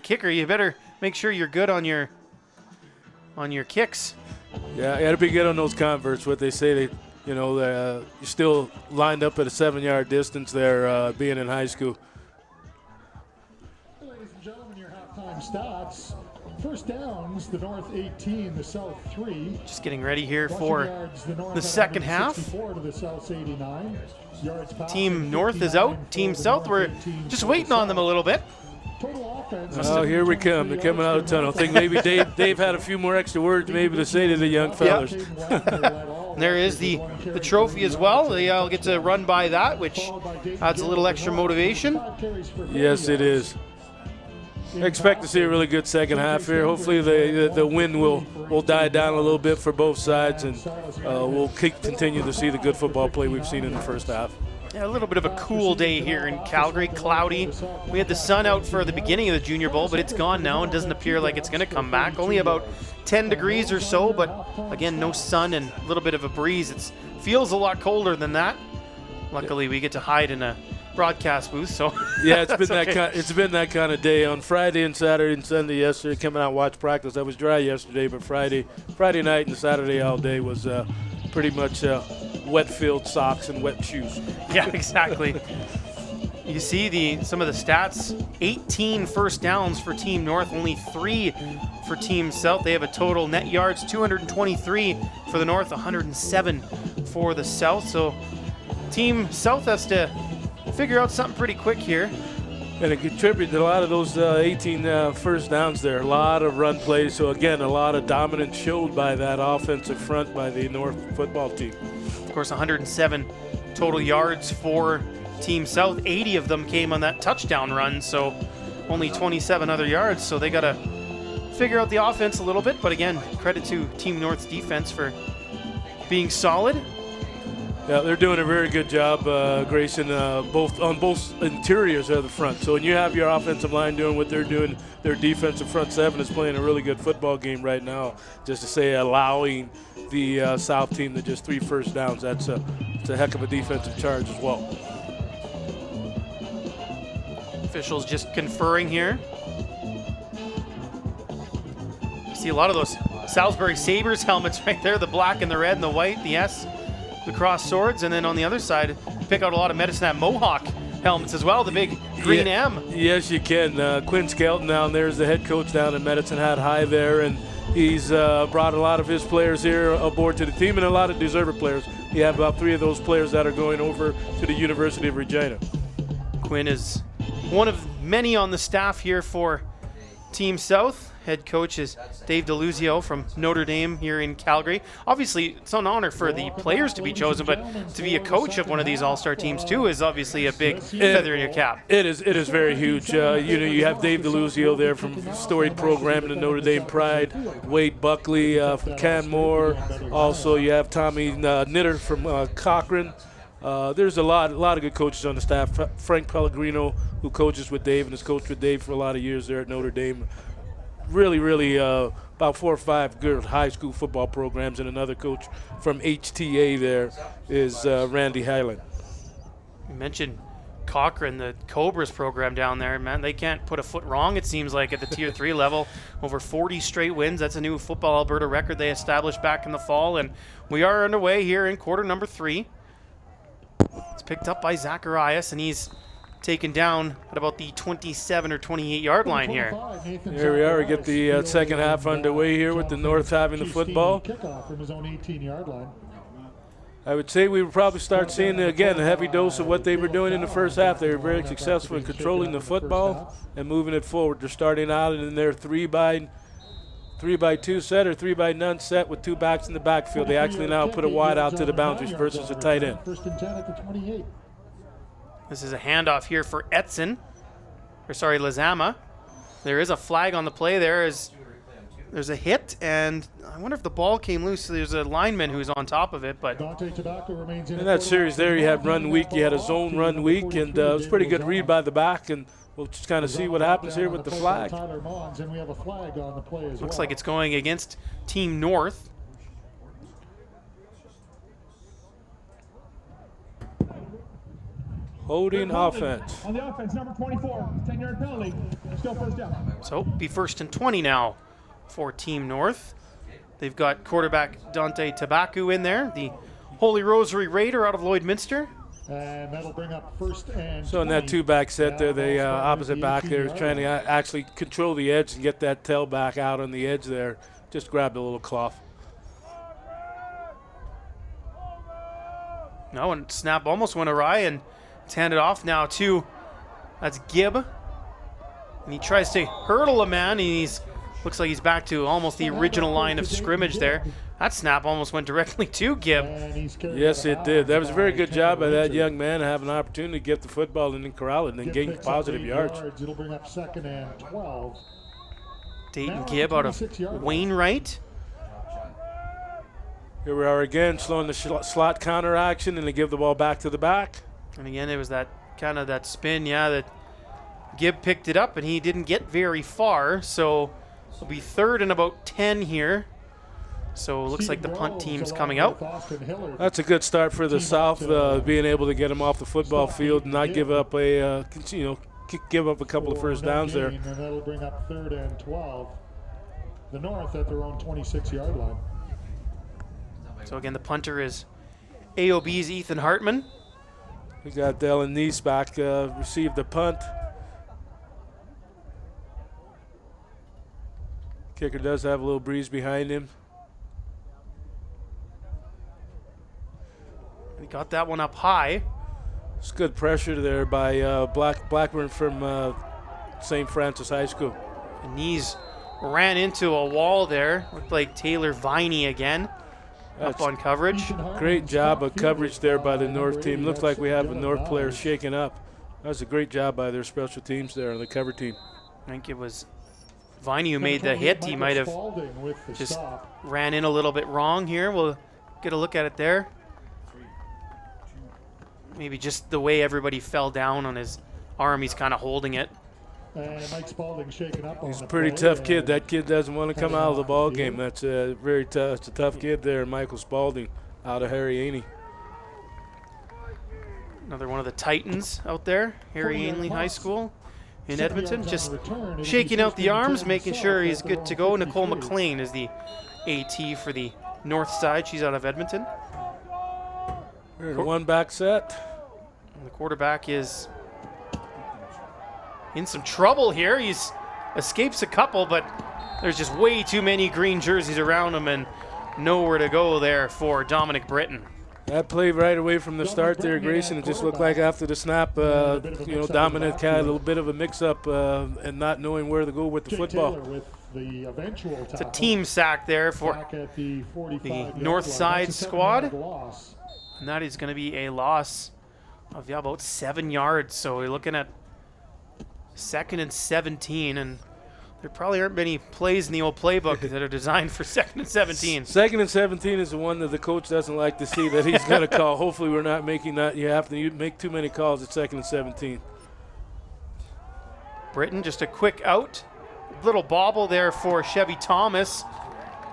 kicker, you better make sure you're good on your kicks. Yeah, you got to be good on those converts. What they say, you're still lined up at a 7-yard distance there, being in high school. Ladies and gentlemen, your halftime stats. First downs, the North 18, the South 3. Just getting ready here for the second half. To the South 89. Team North is out. Team South, we're just waiting on them a little bit. Oh, here we come. They're coming out of the tunnel. I think maybe Dave had a few more extra words maybe to say to the young fellas. Yep. There is the trophy as well. They'll get to run by that, which adds a little extra motivation. Yes, it is. I expect to see a really good second half here. Hopefully the wind will die down a little bit for both sides, and we'll continue to see the good football play we've seen in the first half. Yeah, a little bit of a cool day here in Calgary, cloudy. We had the sun out for the beginning of the Junior Bowl, but it's gone now and doesn't appear like it's going to come back. Only about 10 degrees or so, but again, no sun and a little bit of a breeze. It feels a lot colder than that. Luckily, we get to hide in a broadcast booth, so yeah, it's been that kind of day. On Friday and Saturday and Sunday yesterday, coming out and watch practice. I was dry yesterday, but Friday night and Saturday all day was pretty much wet field socks and wet shoes. Yeah, exactly. You see some of the stats. 18 first downs for Team North, only 3 for Team South. They have a total net yards 223 for the North, 107 for the South. So Team South has to figure out something pretty quick here. And it contributed to a lot of those 18 first downs there. A lot of run plays. So, again, a lot of dominance showed by that offensive front by the North football team. Of course, 107 total yards for Team South. 80 of them came on that touchdown run, so only 27 other yards. So they got to figure out the offense a little bit. But, again, credit to Team North's defense for being solid. Yeah, they're doing a very good job, Greyson, on both interiors of the front. So when you have your offensive line doing what they're doing, their defensive front seven is playing a really good football game right now. Just to say, allowing the South team to just 3 first downs, it's a heck of a defensive charge as well. Officials just conferring here. You see a lot of those Salisbury Sabres helmets right there, the black and the red and the white, the S. The cross swords, and then on the other side, pick out a lot of Medicine Hat Mohawk helmets as well, the big green M. Yes, you can. Quinn Skelton down there is the head coach down in Medicine Hat High there, and he's brought a lot of his players here aboard to the team and a lot of deserving players. You have about 3 of those players that are going over to the University of Regina. Quinn is one of many on the staff here for Team South. head coach is Dave DeLuzio from Notre Dame here in Calgary. Obviously, it's an honor for the players to be chosen, but to be a coach of one of these all-star teams too is obviously a big feather in your cap. It is very huge. You have Dave DeLuzio there from storied program in the Notre Dame Pride, Wade Buckley from Canmore. Also, you have Tommy Knitter from Cochrane. There's a lot of good coaches on the staff. Frank Pellegrino, who coaches with Dave and has coached with Dave for a lot of years there at Notre Dame. Really, about 4 or 5 good high school football programs, and another coach from HTA there is Randy Highland. You mentioned Cochrane, the Cobras program down there. Man, they can't put a foot wrong, it seems like, at the Tier 3 level. Over 40 straight wins. That's a new Football Alberta record they established back in the fall, and we are underway here in quarter number 3. It's picked up by Zacharias, and he's taken down at about the 27 or 28 yard line here. Here we are. We get the second half underway here with the North having the football. I would say we would probably start seeing, again, a heavy dose of what they were doing in the first half. They were very successful in controlling the football and moving it forward. They're starting out in their 3-by-2 set or 3-by-none set with 2 backs in the backfield. They actually now put a wide out to the boundaries versus a tight end. This is a handoff here for Lezama. There is a flag on the play. There's a hit, and I wonder if the ball came loose. There's a lineman who's on top of it, but in that series there, you had run week, you had a zone run week, and it was a pretty good read by the back, and we'll just kind of see what happens here with the flag. Looks like it's going against Team North. Holding offense. On the offense, number 24, 10-yard penalty. Still first down. So be 1st and 20 now for Team North. They've got quarterback Dante Tabacu in there, the Holy Rosary Raider out of Lloydminster. And that'll bring up 1st and So in that 2-back set there, the opposite back there is trying to actually control the edge and get that tailback out on the edge there. Just grabbed a little cloth. No, and snap almost went awry, and it's handed off now to, that's Gibb. And he tries to hurdle a man, and looks like he's back to almost the original line of scrimmage there. That snap almost went directly to Gibb. Yes, it did. That was a very good job by that young man to have an opportunity to get the football and then corral it and then gain positive yards. It'll bring up 2nd and 12. Dayton Gibb out of Wainwright. Here we are again, slowing the slot counter action, and they give the ball back to the back. And again, it was that kind of that spin, that Gibb picked it up, and he didn't get very far. So it'll be 3rd and about 10 here. So it looks like the punt team's coming out. That's a good start for the South, being able to get him off the football field and not give up a couple of first downs there. And that'll bring up 3rd and 12. The North at their own 26-yard line. So again, the punter is AOB's Ethan Hartman. We got Dylan Neese back, received the punt. Kicker does have a little breeze behind him. He got that one up high. It's good pressure there by Blackburn from St. Francis High School. And Neese ran into a wall there. Looked like Taylor Viney again. Up on coverage. Great job of coverage there by the North team. Looks like we have the North players shaken up. That was a great job by their special teams there on the cover team. I think it was Viney who made the hit. He might have just ran in a little bit wrong here. We'll get a look at it there. Maybe just the way everybody fell down on his arm, he's kind of holding it. Mike Spalding shaken up. He's a pretty tough kid. That kid doesn't want to come out of the ball game. That's very tough. It's a tough kid there, Michael Spalding, out of Harry Ainley. Another one of the Titans out there, Harry Ainley High School in Edmonton, just shaking out the arms, making sure he's good to go. Nicole McLean is the AT for the North side. She's out of Edmonton. Here's a 1-back set. And the quarterback is in some trouble here. He's escapes a couple, but there's just way too many green jerseys around him and nowhere to go there for Dominic Britton. That play right away from the start there, Greyson, it just looked like after the snap, Dominic had a little bit of a mix-up and not knowing where to go with the football. The eventual tackle. It's a team sack there for Back at the 45 the north side That's a squad. 7-yard loss. And that is going to be a loss of about 7 yards. So we're looking at 2nd and 17. And there probably aren't many plays in the old playbook that are designed for 2nd and 17. 2nd and 17 is the one that the coach doesn't like to see that he's going to call. Hopefully we're not making that. You have to make too many calls at 2nd and 17. Britton, just a quick out. Little bobble there for Chevy Thomas.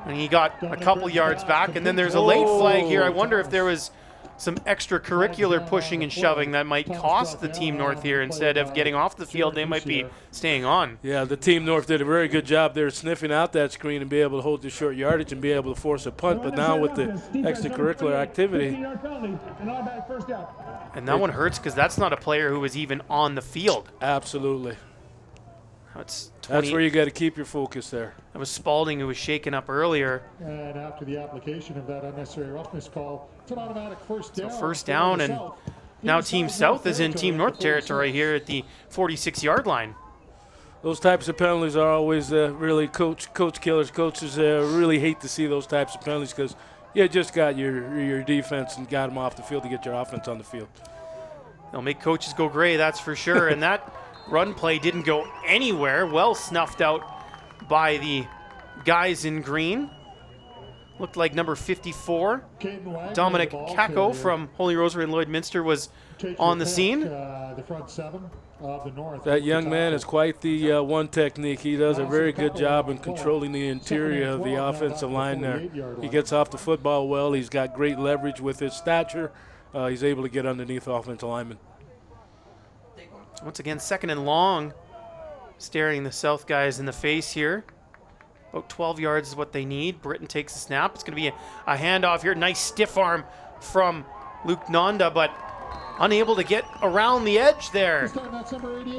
And he got a couple yards back. And then there's a late flag here. I wonder if there was some extracurricular pushing and shoving that might cost the Team North here. Instead of getting off the field, they might be staying on. Yeah, the Team North did a very good job there sniffing out that screen and be able to hold the short yardage and be able to force a punt. But now with the extracurricular activity. And that one hurts because that's not a player who was even on the field. Absolutely. That's where you got to keep your focus there. That was Spalding who was shaken up earlier. And after the application of that unnecessary roughness call, it's an automatic first down. So first down, and now Team South is in Team North territory here at the 46-yard line. Those types of penalties are always really coach killers. Coaches really hate to see those types of penalties because you just got your defense and got them off the field to get your offense on the field. They'll make coaches go gray, that's for sure. And that run play didn't go anywhere. Well snuffed out by the guys in green. Looked like number 54, Dominic Kako from Holy Rosary and Lloydminster was on the scene. The front seven of the North. That young man is quite the one technique. He does a very good job in controlling the interior of the offensive line there. He gets off the football well. He's got great leverage with his stature. He's able to get underneath offensive linemen. Once again, 2nd and long, staring the South guys in the face here. About 12 yards is what they need. Britton takes the snap. It's going to be a handoff here. Nice stiff arm from Luke Nanda, but unable to get around the edge there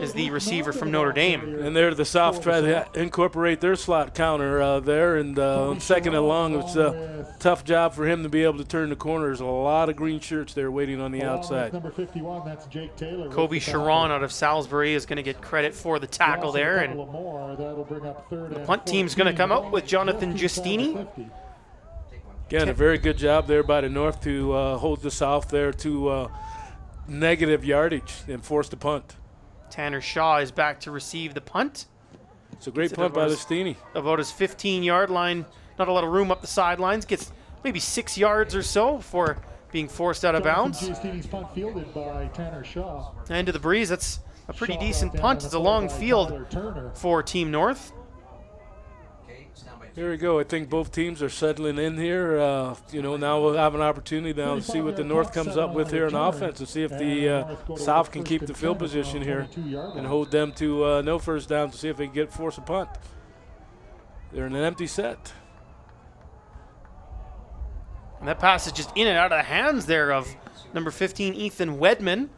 is the receiver from Notre Dame. And there the South try to incorporate their slot counter there. And 2nd and long, it's a tough job for him to be able to turn the corner. There's a lot of green shirts there waiting on the outside. Number 51, that's Jake Taylor. Kobe Sharon out of Salisbury is going to get credit for the tackle there. And the punt team's going to come out with Jonathan Giustini. Again, a very good job there by the North to hold the South there to negative yardage and force the punt. Tanner Shaw is back to receive the punt. It's a great punt by Giustini. About his 15-yard line. Not a lot of room up the sidelines. Gets maybe 6 yards or so before being forced out of bounds. Giustini's punt fielded by Tanner Shaw. End of the breeze. That's a pretty decent punt. It's a long field for Team North. Here we go. I think both teams are settling in here. Now we'll have an opportunity now to see what the North comes up with here in offense and see if the South can keep the field position here and hold them to no first down to see if they can force a punt. They're in an empty set. And that pass is just in and out of the hands there of number 15, Ethan Wedman,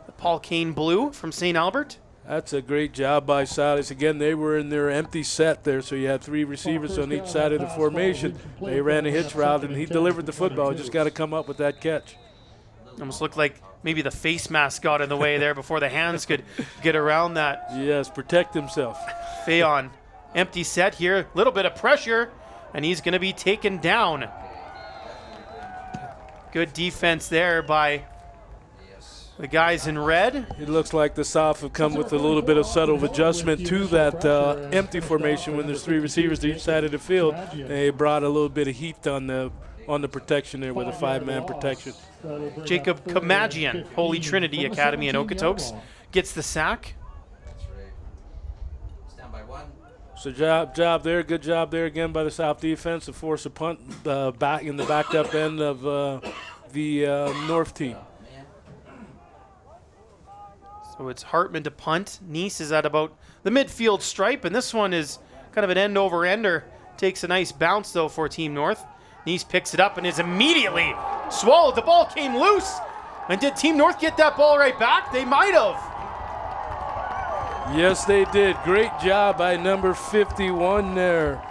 the Paul Kane Blue from St. Albert. That's a great job by Silas. Again, they were in their empty set there, so you had 3 receivers on each side of the formation. They ran a hitch route, and he delivered the football. He just got to come up with that catch. Almost looked like maybe the face mask got in the way there before the hands could get around that. Yes, protect himself. Fayon, empty set here, little bit of pressure, and he's going to be taken down. Good defense there by the guys in red. It looks like the South have come with a little bit of subtle adjustment to that empty formation when there's 3 receivers to each side of the field. They brought a little bit of heat on the protection there with a 5-man protection. Jacob Kamagian, Holy Trinity Academy in Okotoks, gets the sack. So job there, good job there again by the South defense to force a punt back in the backed up end of the North team. So it's Hartman to punt. Nice is at about the midfield stripe, and this one is kind of an end-over-ender. Takes a nice bounce, though, for Team North. Nice picks it up and is immediately swallowed. The ball came loose. And did Team North get that ball right back? They might have. Yes, they did. Great job by number 51 there.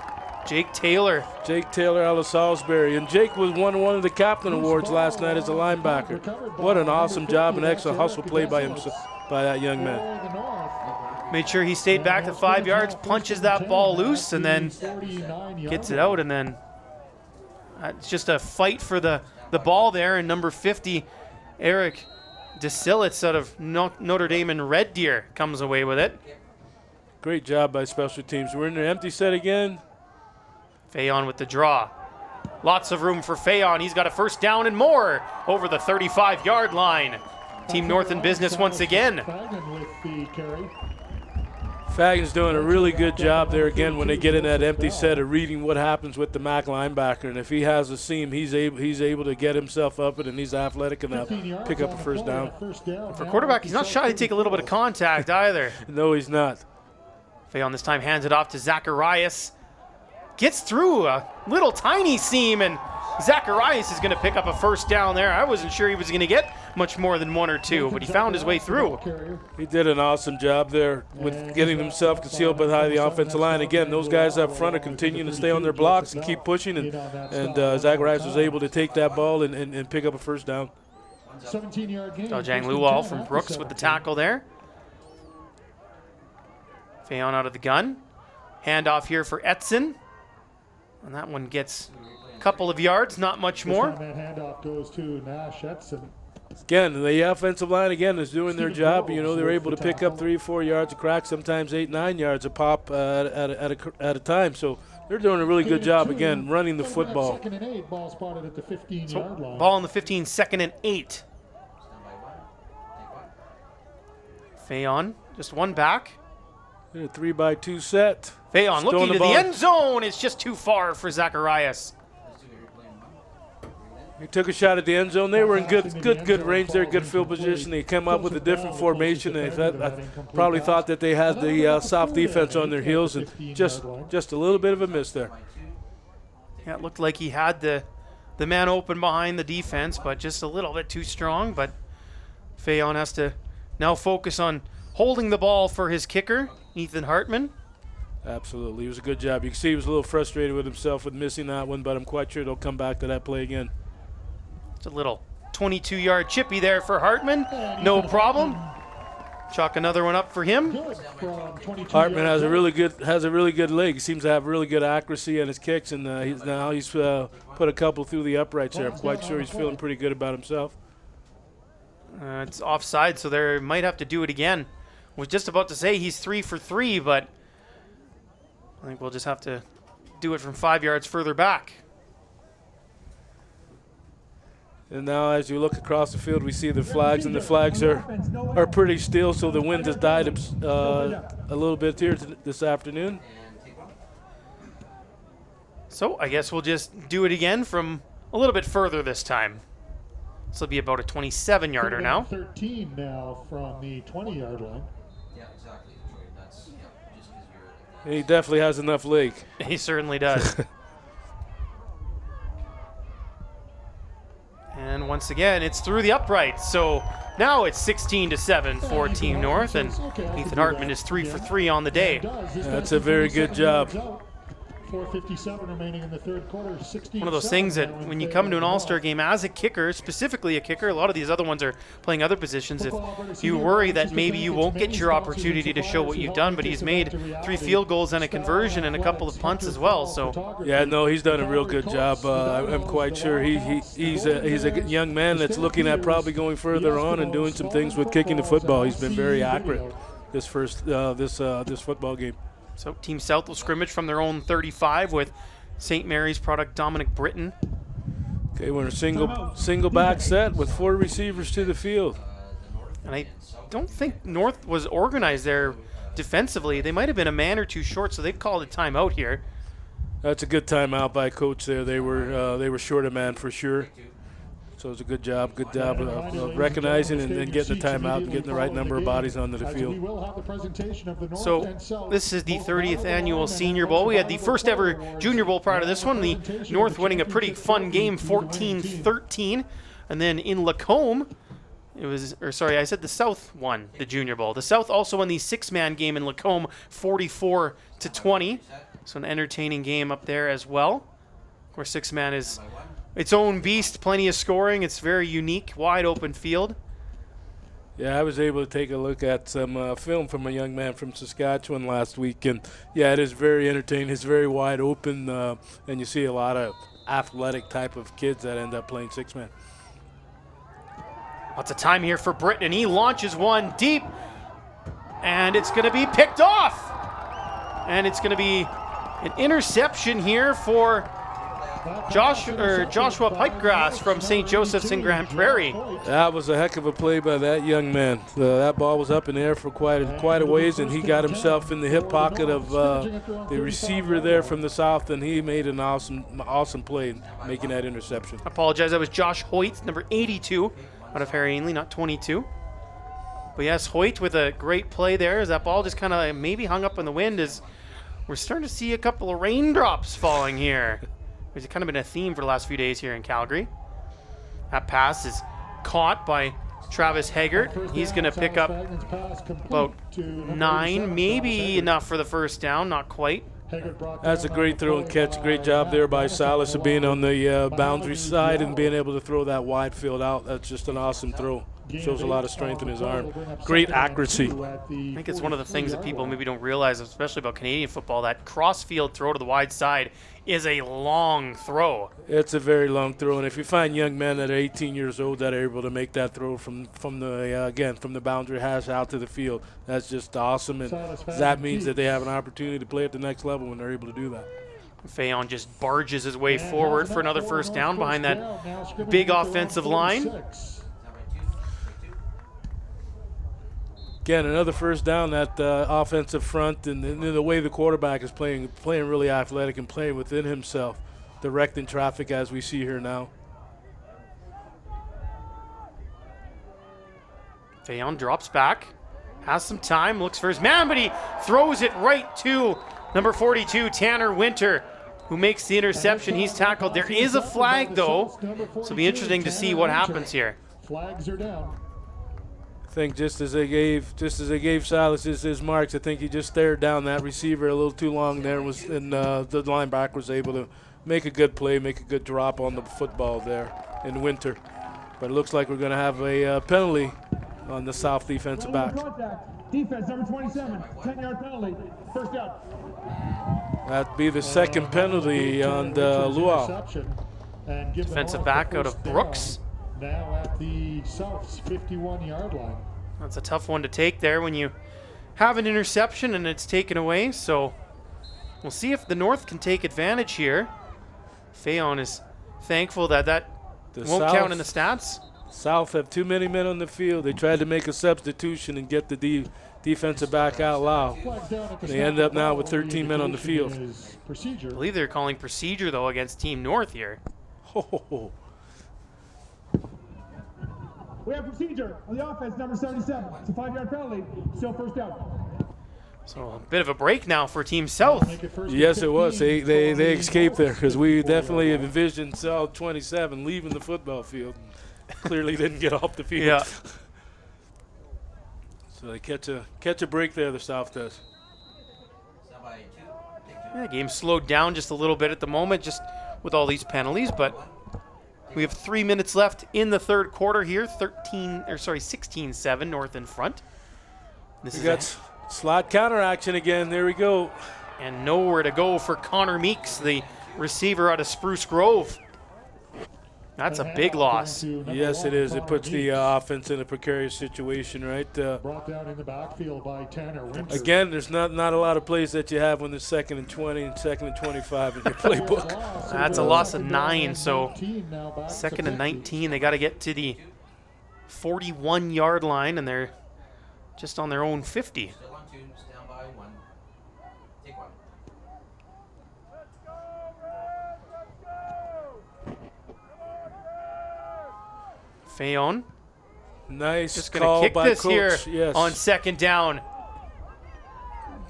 Jake Taylor. Jake Taylor out of Salisbury. And Jake was won one of the captain awards last night as a linebacker. What an awesome job and excellent hustle play by himself, by that young man. Made sure he stayed back to 5 yards, punches that ball loose, and then gets it out. And then it's just a fight for the ball there. And number 50, Eric DeSillitz out of Notre Dame and Red Deer comes away with it. Great job by special teams. We're in their empty set again. Fayon with the draw. Lots of room for Fayon. He's got a first down and more over the 35-yard line. Team North in business once again. Fagan's doing a really good job there again when they get in that empty set of reading what happens with the MAC linebacker. And if he has a seam, he's able to get himself up, and he's athletic enough to pick up a first down. For quarterback, he's not shy to take a little bit of contact either. No, he's not. Fayon this time hands it off to Zacharias. Gets through a little tiny seam, and Zacharias is going to pick up a first down there. I wasn't sure he was going to get much more than 1 or 2, but he found his way through. He did an awesome job there with getting himself concealed behind the offensive line. Again, those guys up front are continuing to stay on their blocks and keep pushing, and Zacharias was able to take that ball and pick up a first down. 17-yard gain. Dajang Luwal from Brooks with the tackle there. Fayon out of the gun. Handoff here for Etzen. And that one gets a couple of yards, not much more. That handoff goes to Nash Etzen. Again, the offensive line again is doing their job. You know, they're able to pick up 3 or 4 yards a crack, sometimes 8, 9 yards a pop at a time. So they're doing a really good job again running the football. Second and 8, ball spotted at the 15-yard line. Ball on the 15, 2nd and 8. Fayon, just one back. A 3-by-2 set. Fayon looking to the end zone. It's just too far for Zacharias. He took a shot at the end zone. They were in good range there, good field position. They came up with a different formation. They probably thought that they had the soft defense on their heels, and just a little bit of a miss there. Yeah, it looked like he had the man open behind the defense, but just a little bit too strong. But Fayon has to now focus on holding the ball for his kicker, Ethan Hartman. Absolutely. It was a good job. You can see he was a little frustrated with himself with missing that one, but I'm quite sure they'll come back to that play again. It's a little 22-yard chippy there for Hartman. No problem. Chalk another one up for him. Hartman has a really good leg. He seems to have really good accuracy on his kicks, and he's put a couple through the uprights there. I'm quite sure he's feeling pretty good about himself. It's offside, so they might have to do it again. Was just about to say he's 3 for 3, but I think we'll just have to do it from 5 yards further back. And now as you look across the field, we see the flags, and the flags are pretty still, so the wind has died a little bit here this afternoon. So I guess we'll just do it again from a little bit further this time. This will be about a 27-yarder now. 13 now from the 20-yard line. Yeah, exactly. That's just because you're. He definitely has enough leg. He certainly does. And once again, it's through the uprights. So now it's 16-7 for Team North, and Ethan Hartman is 3 for 3 on the day. That's a very good job. 4:57 remaining in the third quarter. 16. One of those things that when you come to an all-star game as a kicker, specifically a kicker, a lot of these other ones are playing other positions. If you worry that maybe you won't get your opportunity to show what you've done, but he's made 3 field goals and a conversion and a couple of punts as well. So yeah, no, he's done a real good job. I'm quite sure he's a young man that's looking at probably going further on and doing some things with kicking the football. He's been very accurate this football game. So Team South will scrimmage from their own 35 with St. Mary's product Dominic Britton. Okay, we're in a single back set with 4 receivers to the field. And I don't think North was organized there defensively. They might have been a man or two short, so they've called a timeout here. That's a good timeout by coach there. They were short a man for sure. So it was a good job of recognizing and then getting the timeout and getting the right number of bodies onto the field. So this is the 30th annual Senior Bowl. We had the first ever Junior Bowl prior to this one. The North winning a pretty fun game, 14-13. And then in Lacombe, I said the South won the Junior Bowl. The South also won the 6-man game in Lacombe, 44-20. So an entertaining game up there as well. Of course, 6-man is its own beast, plenty of scoring. It's very unique, wide open field. Yeah, I was able to take a look at some film from a young man from Saskatchewan last week, and yeah, it is very entertaining. It's very wide open, and you see a lot of athletic type of kids that end up playing six-man. Lots of time here for Britton, and he launches one deep, and it's going to be picked off. And it's going to be an interception here for Joshua Pipegrass from St. Joseph's in Grand Prairie. That was a heck of a play by that young man. That ball was up in the air for quite a ways, and he got himself in the hip pocket of the receiver there from the south, and he made an awesome play making that interception. I apologize. That was Josh Hoyt, number 82, out of Harry Ainley, not 22. But yes, Hoyt with a great play there as that ball just kind of maybe hung up in the wind as we're starting to see a couple of raindrops falling here. There's kind of been a theme for the last few days here in Calgary. That pass is caught by Travis Haggart. He's going to pick up about 9, maybe enough for the first down, not quite. That's a great throw and catch. Great job there by Silas of being on the boundary side and being able to throw that wide field out. That's just an awesome throw. Shows a lot of strength in his arm. Great accuracy. I think it's one of the things that people maybe don't realize, especially about Canadian football, that cross-field throw to the wide side is a long throw. It's a very long throw, and if you find young men that are 18 years old that are able to make that throw from the boundary hash out to the field, that's just awesome, and that means that they have an opportunity to play at the next level when they're able to do that. Fayon just barges his way forward for another first down behind that big offensive line. Again, another first down, that offensive front, and the way the quarterback is playing really athletic and playing within himself, directing traffic as we see here now. Fayon drops back, has some time, looks for his man, but he throws it right to number 42, Tanner Winter, who makes the interception. He's tackled. There is a flag, though, so it'll be interesting to see what happens here. Flags are down. I think just as they gave Silas his marks, I think he just stared down that receiver a little too long there, and the linebacker was able to make a good play, make a good drop on the football there in Winter. But it looks like we're going to have a penalty on the South defensive back. Defense number 27, 10-yard penalty, first down. That'd be the second penalty on the Luau. Defensive back out of Brooks. Now at the South's 51-yard line. That's a tough one to take there when you have an interception and it's taken away. So we'll see if the North can take advantage here. Fayon is thankful that won't count in the stats. South have too many men on the field. They tried to make a substitution and get the defensive back out loud. They end up now with 13 men on the field. I believe they're calling procedure, though, against Team North here. Oh. We have procedure on the offense, number 77. It's a 5-yard penalty, still first down. So a bit of a break now for Team South. Yes, it was. They escaped there because we definitely envisioned South 27 leaving the football field. Clearly didn't get off the field. Yeah. So they catch a break there, the South does. Yeah, game slowed down just a little bit at the moment, just with all these penalties, but we have 3 minutes left in the third quarter here. 16-7 North in front. We got slot counter action again. There we go. And nowhere to go for Connor Meeks, the receiver out of Spruce Grove. That's a big loss. Yes, it is. It puts the offense in a precarious situation, right? Brought down in the backfield by Tanner Winter. Again, there's not a lot of plays that you have when there's 2nd and 20 and 2nd and 25 in your playbook. That's a loss of 9, so 2nd and 19. They got to get to the 41-yard line, and they're just on their own 50. Fayon. Nice just going to kick by this coach. Here yes. On 2nd down.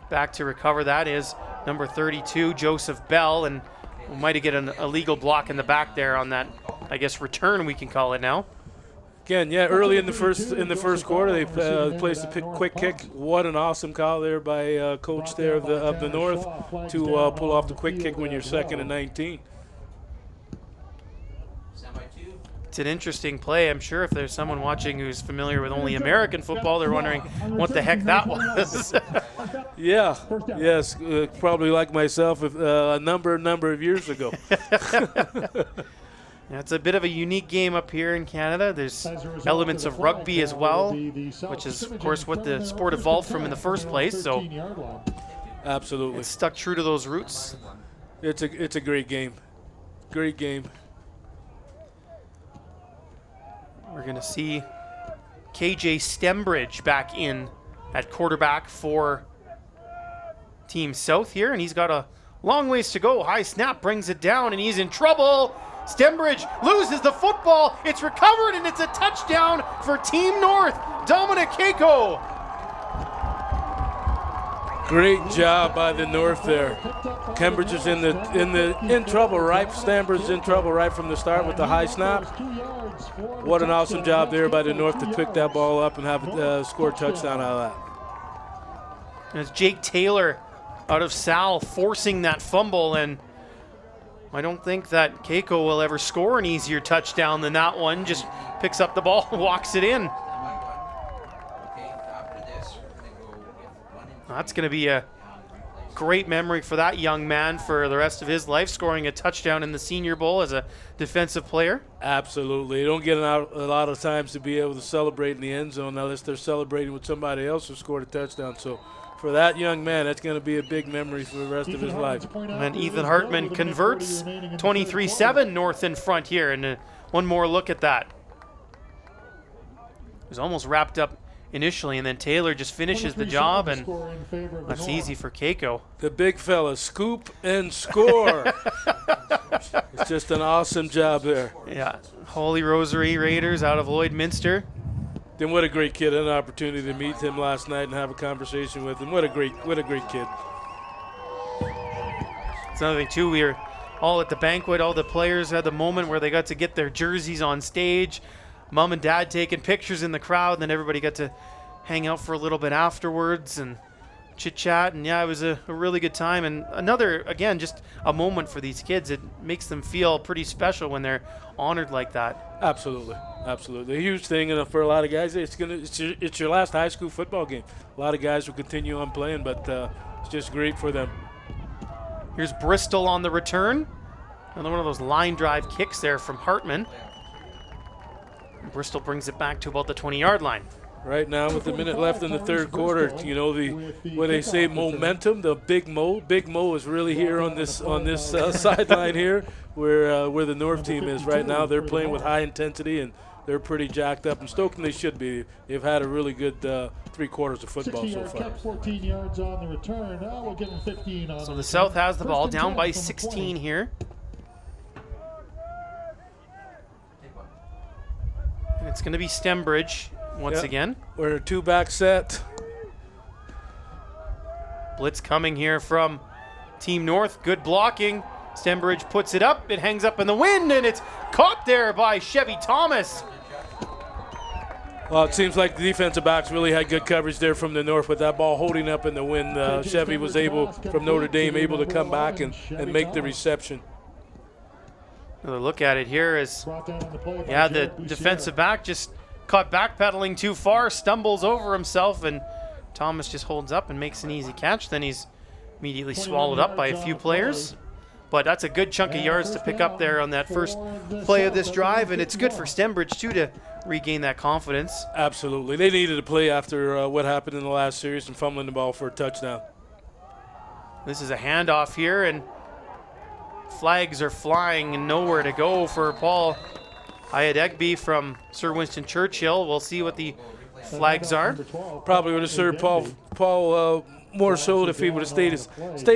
Back to recover that is number 32, Joseph Bell, and we might have get an illegal block in the back there on that, I guess, return we can call it now. Again, yeah, early in the first quarter, they placed a quick kick. What an awesome call there by coach there of the North to pull off the quick kick when you're 2nd and 19. It's an interesting play. I'm sure if there's someone watching who's familiar with only American football, they're wondering what the heck that was. Yeah, yes, probably like myself a number of years ago. It's a bit of a unique game up here in Canada. There's elements of rugby as well, which is, of course, what the sport evolved from in the first place. So absolutely, it's stuck true to those roots. It's a great game. Great game. We're going to see KJ Stembridge back in at quarterback for Team South here, and he's got a long ways to go. High snap brings it down, and he's in trouble. Stembridge loses the football. It's recovered, and it's a touchdown for Team North. Dominic Keiko. Great job by the North there. Cambridge is in trouble, right? Stembridge's in trouble right from the start with the high snap. What an awesome job there by the North to pick that ball up and have it score a touchdown out of that. And it's Jake Taylor out of Sal forcing that fumble, and I don't think that Keiko will ever score an easier touchdown than that one. Just picks up the ball and walks it in. That's going to be a great memory for that young man for the rest of his life, scoring a touchdown in the Senior Bowl as a defensive player. Absolutely. You don't get a lot of times to be able to celebrate in the end zone unless they're celebrating with somebody else who scored a touchdown. So for that young man, that's going to be a big memory for the rest of his life. And Ethan Hartman converts 23-7 North in front here. And one more look at that. It was almost wrapped up initially, and then Taylor just finishes the job, and that's easy for Keiko. The big fella, scoop and score. It's just an awesome job there. Yeah, Holy Rosary Raiders out of Lloydminster. Then what a great kid. I had an opportunity to meet him last night and have a conversation with him. What a great kid. It's another thing too, we were all at the banquet, all the players had the moment where they got to get their jerseys on stage. Mom and Dad taking pictures in the crowd, and then everybody got to hang out for a little bit afterwards and chit-chat, and yeah, it was a really good time. And another, again, just a moment for these kids. It makes them feel pretty special when they're honored like that. Absolutely, absolutely. A huge thing, and for a lot of guys, it's your last high school football game. A lot of guys will continue on playing, but it's just great for them. Here's Bristol on the return. Another one of those line drive kicks there from Hartman. Bristol brings it back to about the 20-yard line. Right now, with a minute left in the third quarter, you know, what they say, momentum. The Big Mo is really here on this sideline here, where the North team is right now. They're playing with high intensity, and they're pretty jacked up. And Stoken, they should be. They've had a really good 3 quarters of football so far. 14 yards on the return. We'll give them 15 on. So the South has the ball, down by 16 here. And it's going to be Stembridge once again. We're a 2-back set. Blitz coming here from Team North. Good blocking. Stembridge puts it up. It hangs up in the wind, and it's caught there by Chevy Thomas. Well, it seems like the defensive backs really had good coverage there from the North with that ball holding up in the wind. Chevy was able, from Notre Dame, able to come back and make the reception. Another look at it here is, the defensive back just caught backpedaling too far, stumbles over himself, and Thomas just holds up and makes an easy catch. Then he's immediately swallowed up by a few players. But that's a good chunk of yards to pick up there on that first play of this drive, and it's good for Stembridge, too, to regain that confidence. Absolutely. They needed a play after what happened in the last series and fumbling the ball for a touchdown. This is a handoff here, and flags are flying and nowhere to go for Paul Ayadegby from Sir Winston Churchill. We'll see what the flags are. Probably would have served Paul more so if he would have stayed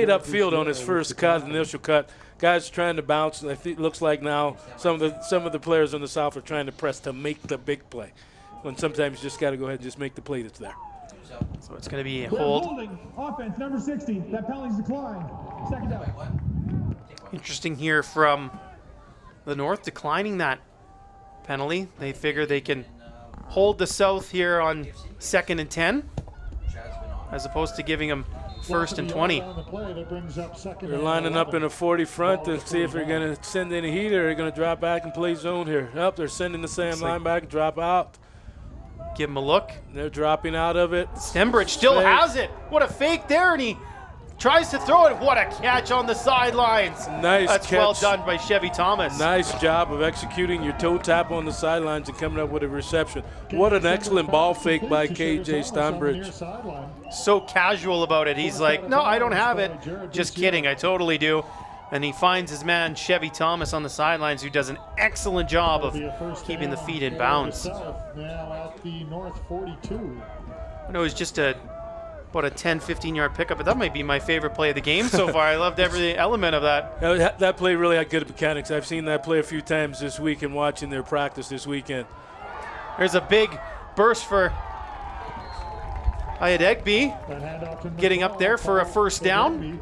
upfield on his first initial cut. Guys trying to bounce. It looks like now some of the players on the South are trying to press to make the big play, when sometimes you just got to go ahead and just make the play that's there. So it's going to be a hold. Holding offense number 60. That penalty's declined. Second down. Interesting here from the North, declining that penalty. They figure they can hold the South here on 2nd and 10, as opposed to giving them First and 20. They're lining up in a 40 front and see if they're going to send any heat or they're going to drop back and play zone here. Nope, they're sending the same line back and drop out. Give him a look. They're dropping out of it. Stembridge still has it. What a fake there, and he tries to throw it. What a catch on the sidelines. Nice That's catch. well done by Chevy Thomas. Nice job of executing your toe tap on the sidelines and coming up with a reception. What an excellent ball fake by KJ Stembridge. So casual about it. He's like, no, I don't have it. Just kidding, I totally do. And he finds his man Chevy Thomas on the sidelines, who does an excellent job of keeping the feet in bounds. Now at the North 42. I know it was just about a 10, 15-yard pickup, but that might be my favorite play of the game so far. I loved every element of that. That play really had good mechanics. I've seen that play a few times this week and watching their practice this weekend. There's a big burst for Ayadegbe, getting up there for a first down.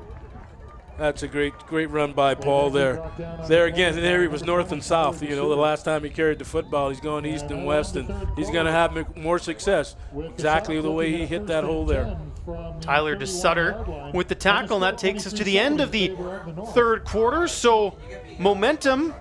That's a great run by Paul there. There again, there he was north and south. You know, the last time he carried the football, he's going east and west, and he's going to have more success. Exactly the way he hit that hole there. Tyler DeSutter with the tackle, and that takes us to the end of the third quarter. So momentum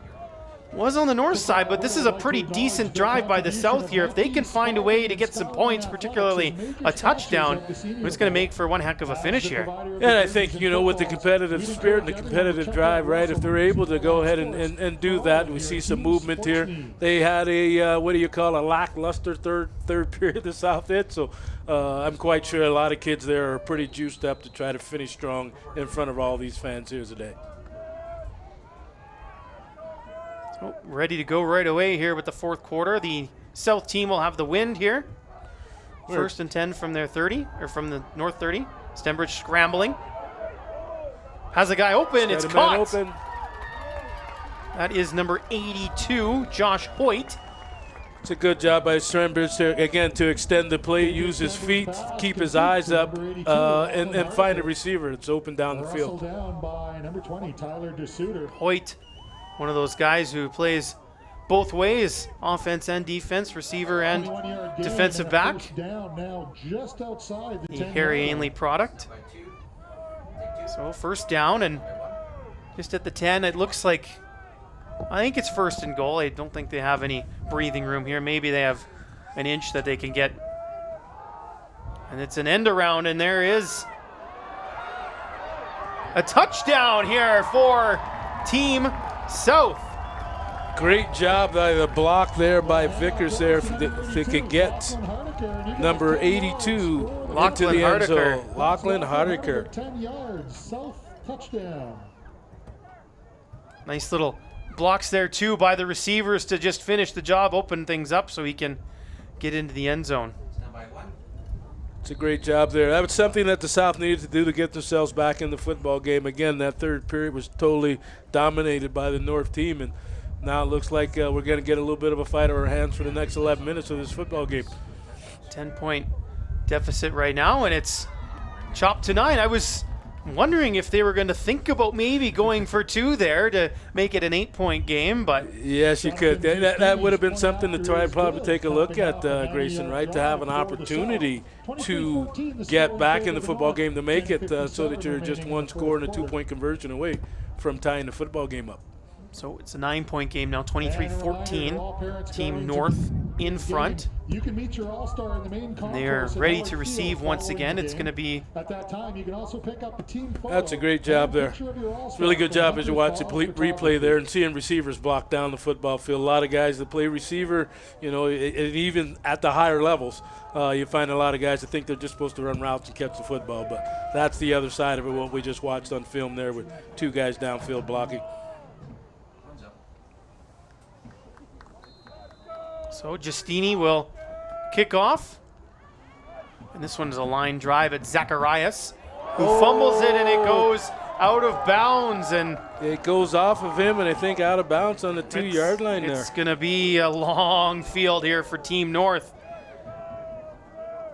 was on the north side, but this is a pretty decent drive by the south here. If they can find a way to get some points, particularly a touchdown, it's going to make for one heck of a finish here. And I think, you know, with the competitive spirit and the competitive drive, right, if they're able to go ahead and do that, we see some movement here. They had a, a lackluster third period the south end, so I'm quite sure a lot of kids there are pretty juiced up to try to finish strong in front of all these fans here today. So ready to go right away here with the fourth quarter. The south team will have the wind here. First and 10 from their 30, or from the north 30. Stembridge scrambling. Has a guy open. It's caught. Open. That is number 82, Josh Hoyt. It's a good job by Stembridge to, again, to extend the play, use his feet, keep his eyes up, and find a receiver. It's open down the field. Down by number 20, Tyler DeSutter. Hoyt, one of those guys who plays both ways, offense and defense, receiver and defensive back. Down now just outside the Harry Ainley product. So first down, and just at the 10, it looks like, I think it's first and goal. I don't think they have any breathing room here. Maybe they have an inch that they can get. And it's an end around, and there is a touchdown here for Team South. Great job by the block there by Vickers there. If they could get number 82 into the end zone. Lachlan Hardiker. 10 yards, South touchdown. Nice little blocks there too by the receivers to just finish the job, open things up so he can get into the end zone. It's a great job there. That was something that the South needed to do to get themselves back in the football game. Again, that third period was totally dominated by the North team, and now it looks like we're going to get a little bit of a fight on our hands for the next 11 minutes of this football game. 10-point deficit right now, and it's chopped to 9. I was wondering if they were going to think about maybe going for 2 there to make it an 8-point game, but yes, you could. That would have been something to try and probably take a look at, Greyson, right? To have an opportunity to get back in the football game to make it so that you're just one score and a 2-point conversion away from tying the football game up. So it's a 9-point game now, 23-14. Team North in front. You can meet your all-star in the main concourse. They are ready to receive once again. It's going to be at that time. You can also pick up a team photo. That's a great job there. It's really good job as you watch the replay there and seeing receivers block down the football field. A lot of guys that play receiver, you know, and even at the higher levels, you find a lot of guys that think they're just supposed to run routes and catch the football. But that's the other side of it, what we just watched on film there with 2 guys downfield blocking. So Giustini will kick off. And this one is a line drive at Zacharias, who fumbles it, and it goes out of bounds. And it goes off of him, and I think out of bounds on the 2-yard line there. It's going to be a long field here for Team North.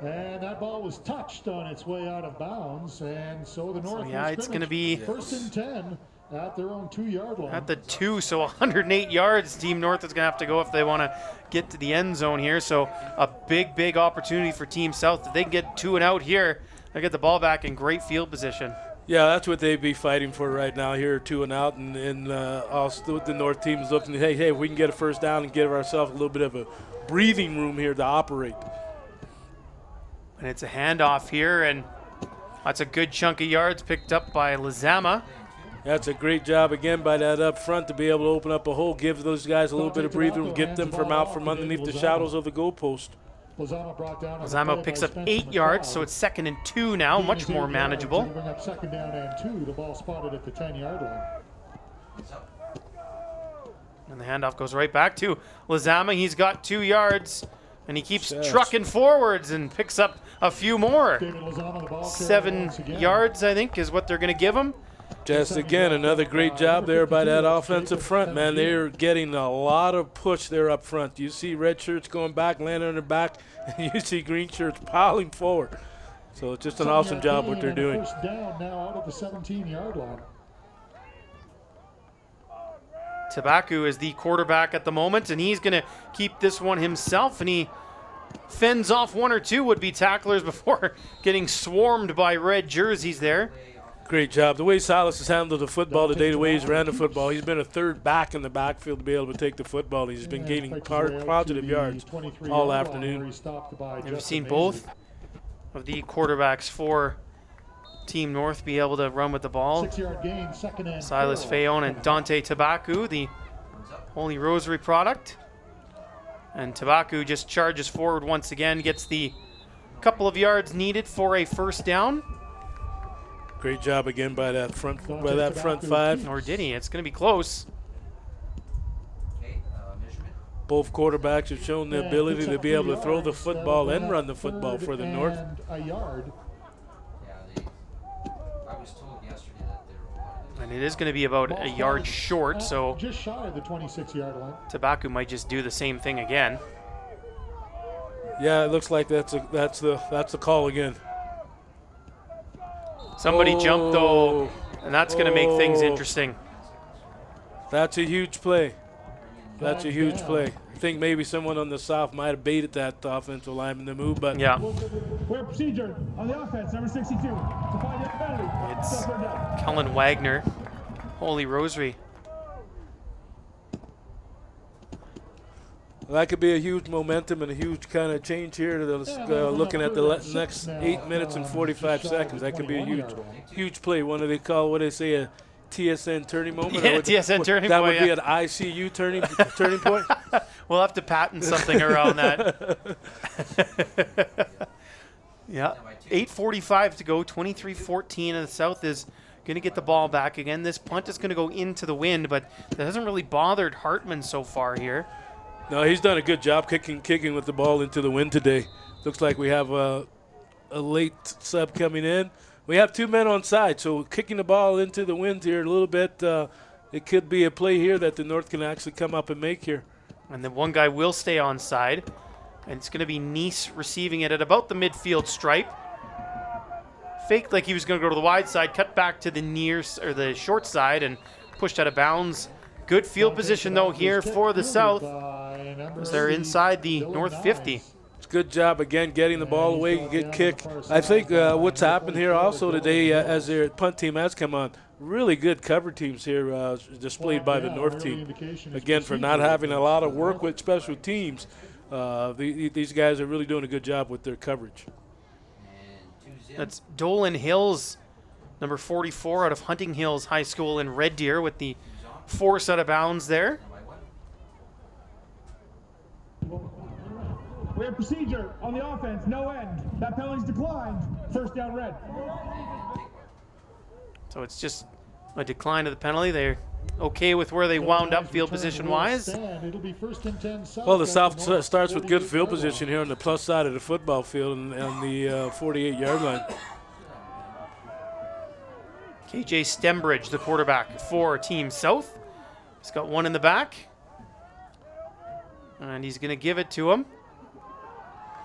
And that ball was touched on its way out of bounds. And so the North, it's going to be first and 10. At their own 2-yard line. At the 2, so 108 yards Team North is going to have to go if they want to get to the end zone here. So a big, big opportunity for Team South. If they can get 2 and out here, They get the ball back in great field position. Yeah, that's what they'd be fighting for right now here, 2 and out, and also the North team is looking, hey, if we can get a first down and give ourselves a little bit of a breathing room here to operate. And it's a handoff here, and that's a good chunk of yards picked up by Lizama. That's a great job again by that up front to be able to open up a hole, give those guys a little bit of breathing room, get them from out from underneath the shadows of the goalpost. Lizama picks up 8 yards, so it's 2nd and 2 now, much more manageable. Bring up 2nd down and 2. The ball spotted at the 10-yard line. And the handoff goes right back to Lizama. He's got 2 yards, and he keeps trucking forwards and picks up a few more. 7 yards, I think, is what they're going to give him. Just again, another great job there by that offensive front, man. They're getting a lot of push there up front. You see red shirts going back, landing on their back, and you see green shirts piling forward. So it's just an awesome job what they're doing. First down now out of the 17-yard line. Tabaku is the quarterback at the moment, and he's going to keep this one himself, and he fends off 1 or 2 would-be tacklers before getting swarmed by red jerseys there. Great job. The way Silas has handled the football today, the way he's ran the football, he's been a third back in the backfield to be able to take the football. He's been gaining positive yards all afternoon. We've seen both of the quarterbacks for Team North be able to run with the ball. 6-yard gain, 2nd and Silas 4. Fayon and Dante Tabaku, the Holy Rosary product. And Tabaku just charges forward once again, gets the couple of yards needed for a first down. Great job again by that front 5. Or did he? It's going to be close. Both quarterbacks have shown the ability to be able to throw the football and run the football for the North. A yard. I was told yesterday that they were And it is going to be about a yard short, so just shy of the 26-yard line. Tabaku might just do the same thing again. Yeah, it looks like that's the call again. Somebody jumped though, and that's going to make things interesting. That's a huge play. That's a huge play. I think maybe someone on the south might have baited that offensive lineman to move, but yeah. We have procedure on the offense, number 62. To find that penalty. It's Kellen Wagner, Holy Rosary. that could be a huge momentum and a huge kind of change here. Looking at the next 8 minutes and 45 seconds, that could be a huge play. What do they say, a TSN turning moment? Yeah, TSN turning point. That would be an ICU turning point. We'll have to patent something around that. Yeah, 8:45 to go, 23-14, and the South is going to get the ball back again. This punt is going to go into the wind, but that hasn't really bothered Hartman so far here. No, he's done a good job kicking with the ball into the wind today. Looks like we have a late sub coming in. We have 2 men on side, so kicking the ball into the wind here a little bit, it could be a play here that the North can actually come up and make here. And then one guy will stay on side, and it's going to be Nice receiving it at about the midfield stripe. Faked like he was going to go to the wide side, cut back to the short side, and pushed out of bounds. Good field position, though, here for the South, as they're inside the North 50. Good job again getting the ball away and get kicked. I think what's happened here also today as their punt team has come on, really good cover teams here displayed by the North team. Again, for not having a lot of work with special teams, these guys are really doing a good job with their coverage. That's Dolan Hills, number 44 out of Hunting Hills High School in Red Deer with the force out of bounds there. We have procedure on the offense, no end. That penalty's declined. First down, red. So it's just a decline of the penalty. They're okay with where they wound up field position-wise. Well, the South starts with good field position here on the plus side of the football field and on the 48-yard line. KJ Stembridge, the quarterback for Team South. He's got one in the back. And he's going to give it to him.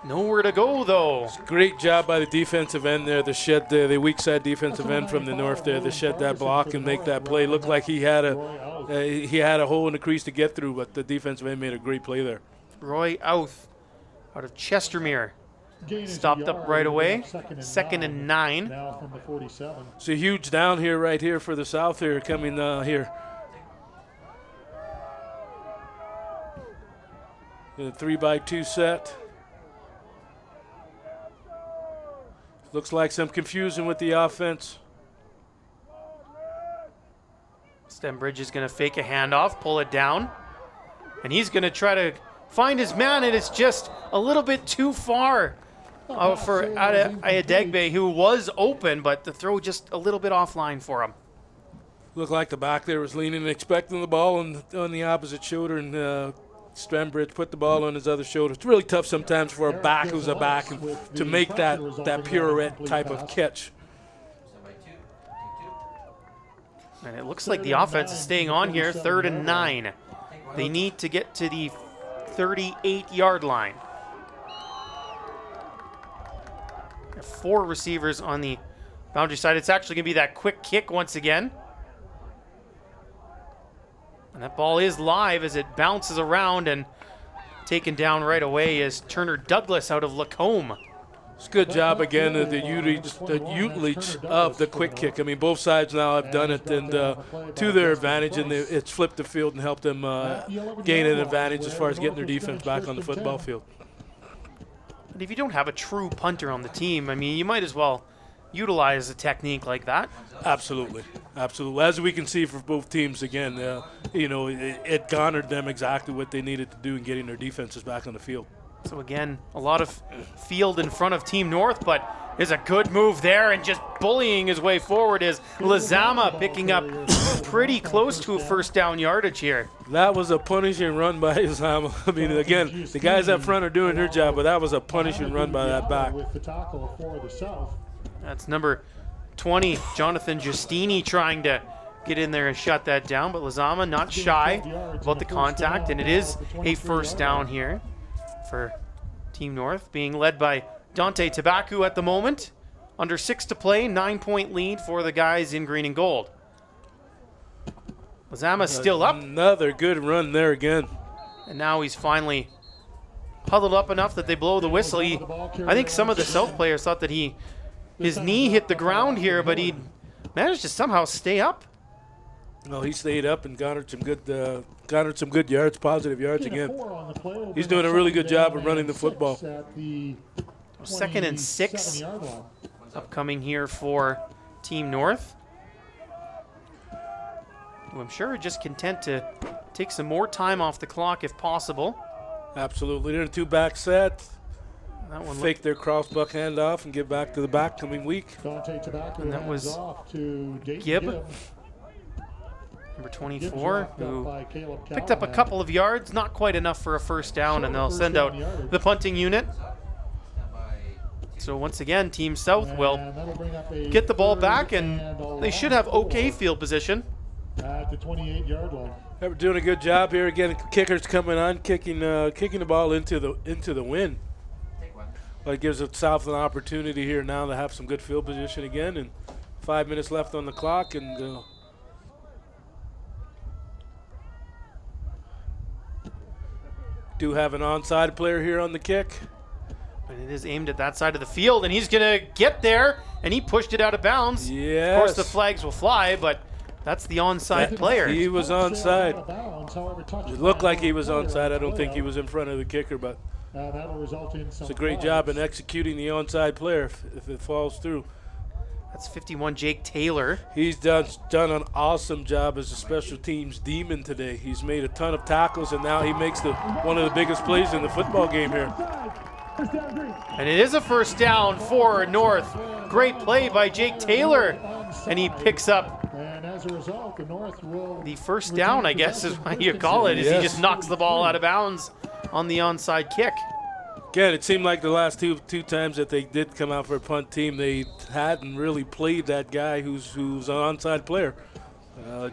Nowhere to go, though. Great job by the defensive end there, the weak side defensive end from the North there, to shed that block and make that play. Looked like he had a hole in the crease to get through, but the defensive end made a great play there. Roy Outh out of Chestermere Stopped up right away. Second and 9. Now from the 47. It's a huge down here, right here for the South here, coming here. The 3-by-2 set. Looks like some confusion with the offense. Stembridge is going to fake a handoff, pull it down. And he's going to try to find his man, and it's just a little bit too far for Ayadegbe, who was open, but the throw just a little bit offline for him. Looked like the back there was leaning and expecting the ball on the opposite shoulder, and Stembridge put the ball on his other shoulder. It's really tough sometimes for a back who's a back to make that pirouette type of catch. And it looks like the offense is staying on here, 3rd and 9. They need to get to the 38-yard line. 4 receivers on the boundary side. It's actually going to be that quick kick once again. And that ball is live as it bounces around, and taken down right away is Turner Douglas out of Lacombe. It's a good job again of the utilage of the quick kick. I mean, both sides now have done it, and to their advantage, and it's flipped the field and helped them gain an advantage as far as getting their defense back on the football field. And if you don't have a true punter on the team, I mean, you might as well utilize a technique like that. Absolutely, absolutely. As we can see for both teams, again, it garnered them exactly what they needed to do in getting their defenses back on the field. So again, a lot of field in front of Team North, but is a good move there, and just bullying his way forward is Lizama, picking up pretty close to a first down yardage here. That was a punishing run by Lizama. I mean, again, the guys up front are doing their job, but that was a punishing run by that back. That's number 20, Jonathan Giustini, trying to get in there and shut that down, but Lizama not shy about the contact, and it is a first down here for Team North, being led by Dante Tabacu at the moment. Under 6 to play, 9-point lead for the guys in green and gold. Lizama's still up. Another good run there again. And now he's finally huddled up enough that they blow the whistle. I think some of the South players thought that his knee hit the ground here, but he managed to somehow stay up. No, he stayed up and garnered some good yards, positive yards again. He's doing a really good job of running the football. 2nd and 6 upcoming here for Team North, who I'm sure are just content to take some more time off the clock if possible. Absolutely. They're in a 2-back set. That one fake their crossbuck handoff and get back to the back coming week. And that was Gibb, number 24, who picked up a couple of yards, not quite enough for a first down, and they'll send out the punting unit. So once again, Team South will get the ball back, and they should have okay field position. At the 28-yard line. They're doing a good job here. Again, kicker's coming on, kicking the ball into the wind. But it gives the South an opportunity here now to have some good field position again, and 5 minutes left on the clock, and do have an onside player here on the kick. And it is aimed at that side of the field, and he's going to get there, and he pushed it out of bounds. Yes. Of course, the flags will fly, but that's the onside player. He was onside. It looked like he was onside. I don't think he was in front of the kicker, but it's a great job in executing the onside player if it falls through. That's 51, Jake Taylor. He's done an awesome job as a special teams demon today. He's made a ton of tackles, and now he makes one of the biggest plays in the football game here. And it is a first down for North. Great play by Jake Taylor, and he picks up the first down, I guess is what you call it, as he just knocks the ball out of bounds on the onside kick. Again, it seemed like the last two times that they did come out for a punt team, they hadn't really played that guy who's an onside player.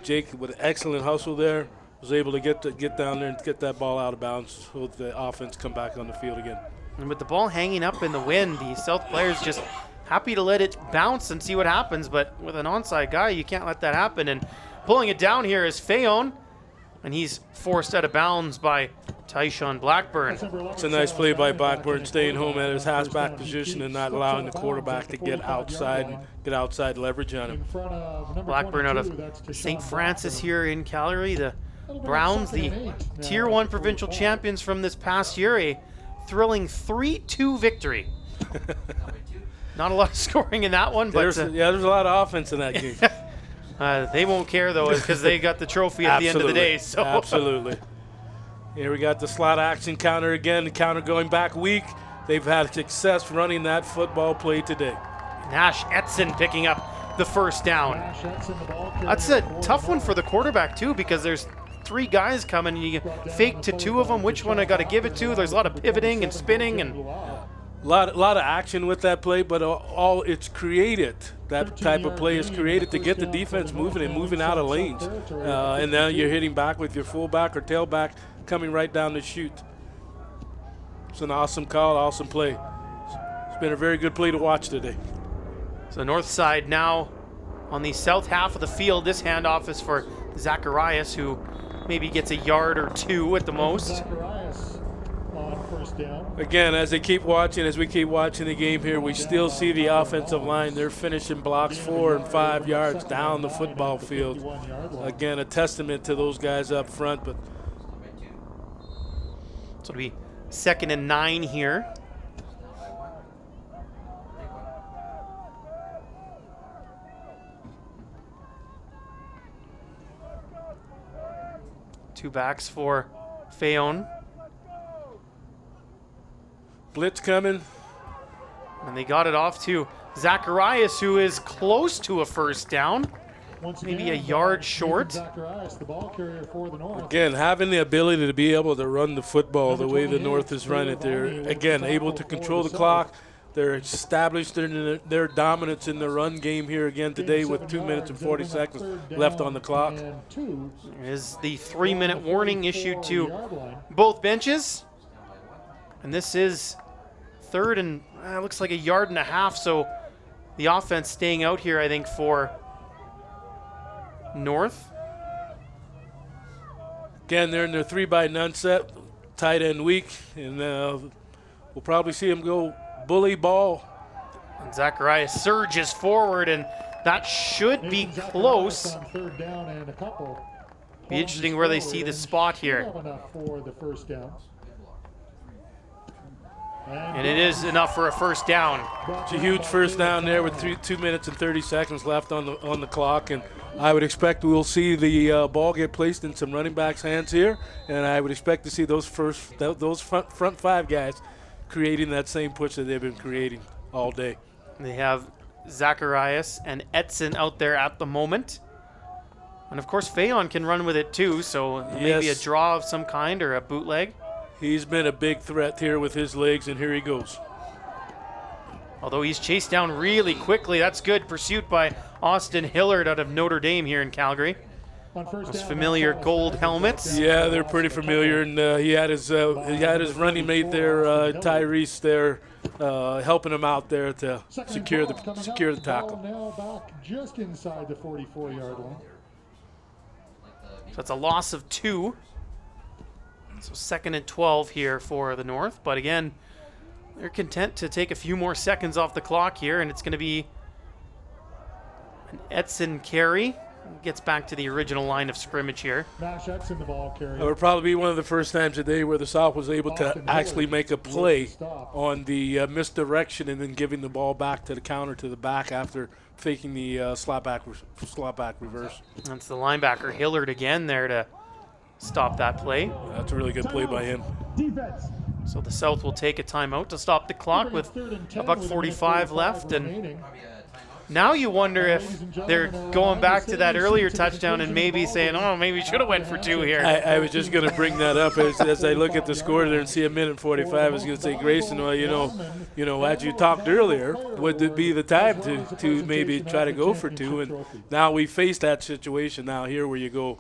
Jake, with excellent hustle there, was able to get down there and get that ball out of bounds so the offense come back on the field again. And with the ball hanging up in the wind, the South players just happy to let it bounce and see what happens. But with an onside guy, you can't let that happen. And pulling it down here is Fayon, and he's forced out of bounds by Tyshawn Blackburn. It's a nice play by Blackburn, staying home at his halfback position and not allowing the quarterback to get outside leverage on him. Blackburn out of St. Francis here in Calgary. The Browns, the Tier 1 provincial champions from this past year, a thrilling 3-2 victory. Not a lot of scoring in that one, but there's a lot of offense in that game. they won't care though, because they got the trophy at the end of the day. So absolutely. Here we got the slot action counter again. The counter going back weak. They've had success running that football play today. Nash Etson picking up the first down. That's a tough one for the quarterback too, because there's 3 guys coming and you fake to 2 of them. Which one I got to give it to? There's a lot of pivoting and spinning and a lot of action with that play, but all it's created. That type of play is created to get the defense moving and moving out of lanes. And now you're hitting back with your fullback or tailback coming right down the chute. It's an awesome call, awesome play. It's been a very good play to watch today. So the north side now on the south half of the field. This handoff is for Zacharias, who maybe gets a yard or 2 at the most. Again, as we keep watching the game here, we still see the offensive line. They're finishing blocks 4 and 5 yards down the football field. Again, a testament to those guys up front. But so it'll be 2nd and 9 here. Two backs for Fayon. Blitz coming. And they got it off to Zacharias, who is close to a first down. Maybe a yard short. Again, having the ability to be able to run the football the way the North has run it, they're, again, able to control the clock. They're established their dominance in the run game here again today with 2 minutes and 40 seconds left on the clock. There is the 3-minute warning issued to both benches. And this is 3rd and looks like a yard and a half, so the offense staying out here, I think, for North. Again, they're in their 3-by-none set, tight end weak, and we'll probably see them go bully ball. And Zacharias surges forward, and that should be close. Be interesting where they see the spot here. And it is enough for a first down. It's a huge first down there with 2 minutes and 30 seconds left on the clock, and I would expect we'll see the ball get placed in some running backs' hands here, and I would expect to see those front 5 guys creating that same push that they've been creating all day. They have Zacharias and Etson out there at the moment. And of course, Fayon can run with it too, so maybe a draw of some kind or a bootleg. He's been a big threat here with his legs, and here he goes. Although he's chased down really quickly. That's good pursuit by Austin Hellard out of Notre Dame here in Calgary. Those familiar gold helmets. Yeah, they're pretty familiar, and he had his running mate there, Tyrese there, helping him out there to secure the tackle. Now back just inside the 44-yard line. So that's a loss of 2. So 2nd and 12 here for the North. But again, they're content to take a few more seconds off the clock here, and it's going to be an Etson carry. Gets back to the original line of scrimmage here. It would probably be one of the first times today where the South was able to actually make a play on the misdirection and then giving the ball back to the counter to the back after faking the slot back reverse. That's the linebacker Hillard again there to stop that play. That's a really good play by him. So the South will take a timeout to stop the clock with $1:45 left, and now you wonder if they're going back to that earlier touchdown and maybe saying, oh, maybe we should have went for 2 here. I was just going to bring that up as I look at the score there and see 1:45. I was going to say, Greyson, well, you know, as you talked earlier, would it be the time to maybe try to go for 2? And now we face that situation now here where you go,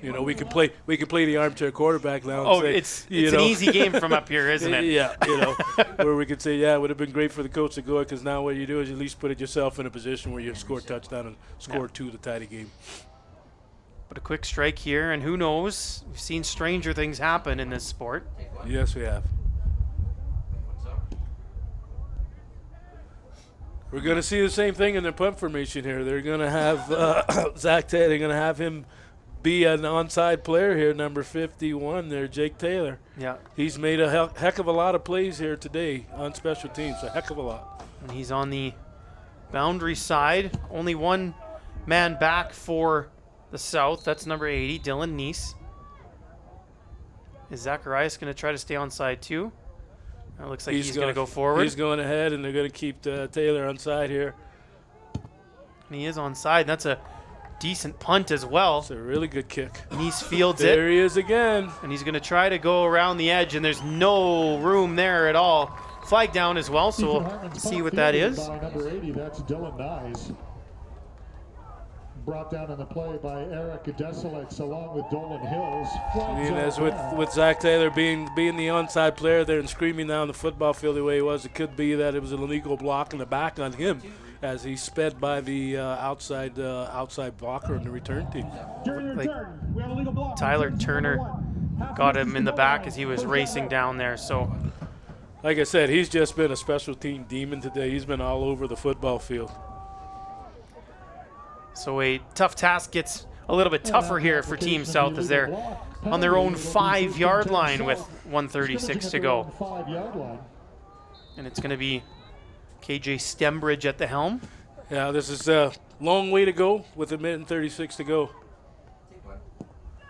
you know, we can play the armchair quarterback now. Oh, say, it's an easy game from up here, isn't it? Yeah, you know, where we could say, yeah, it would have been great for the coach to go it, because now what you do is you at least put yourself in a position where you score a touchdown and score 2 to tie the game. But a quick strike here, and who knows? We've seen stranger things happen in this sport. Yes, we have. We're going to see the same thing in the punt formation here. They're going to have Zach Taylor. They're going to have him be an onside player here, number 51 there, Jake Taylor. Yeah. He's made a heck of a lot of plays here today on special teams, a heck of a lot. And he's on the boundary side. Only one man back for the South. That's number 80, Dylan Neese. Is Zacharias going to try to stay onside too? It looks like he's going to go forward. He's going ahead, and they're going to keep Taylor onside here. And he is onside. That's a decent punt as well. It's a really good kick. Neese fields it. There he is again. And he's going to try to go around the edge, and there's no room there at all. Flag down as well, so we'll see what that is. By number 80, that's Dylan Nyes. Brought down on the play by Eric Desilets along with Dolan Hills. I mean, as with Zach Taylor being the onside player there and screaming down the football field the way he was, it could be that it was an illegal block in the back on him as he sped by the outside blocker on the return team. Like Tyler Turner got him in the back as he was racing down there. So, like I said, he's just been a special team demon today. He's been all over the football field. So a tough task gets a little bit tougher here for Team South as they're on their own 5-yard line with 1:36 to go. And it's going to be KJ Stembridge at the helm. Yeah, this is a long way to go with 1:36 to go.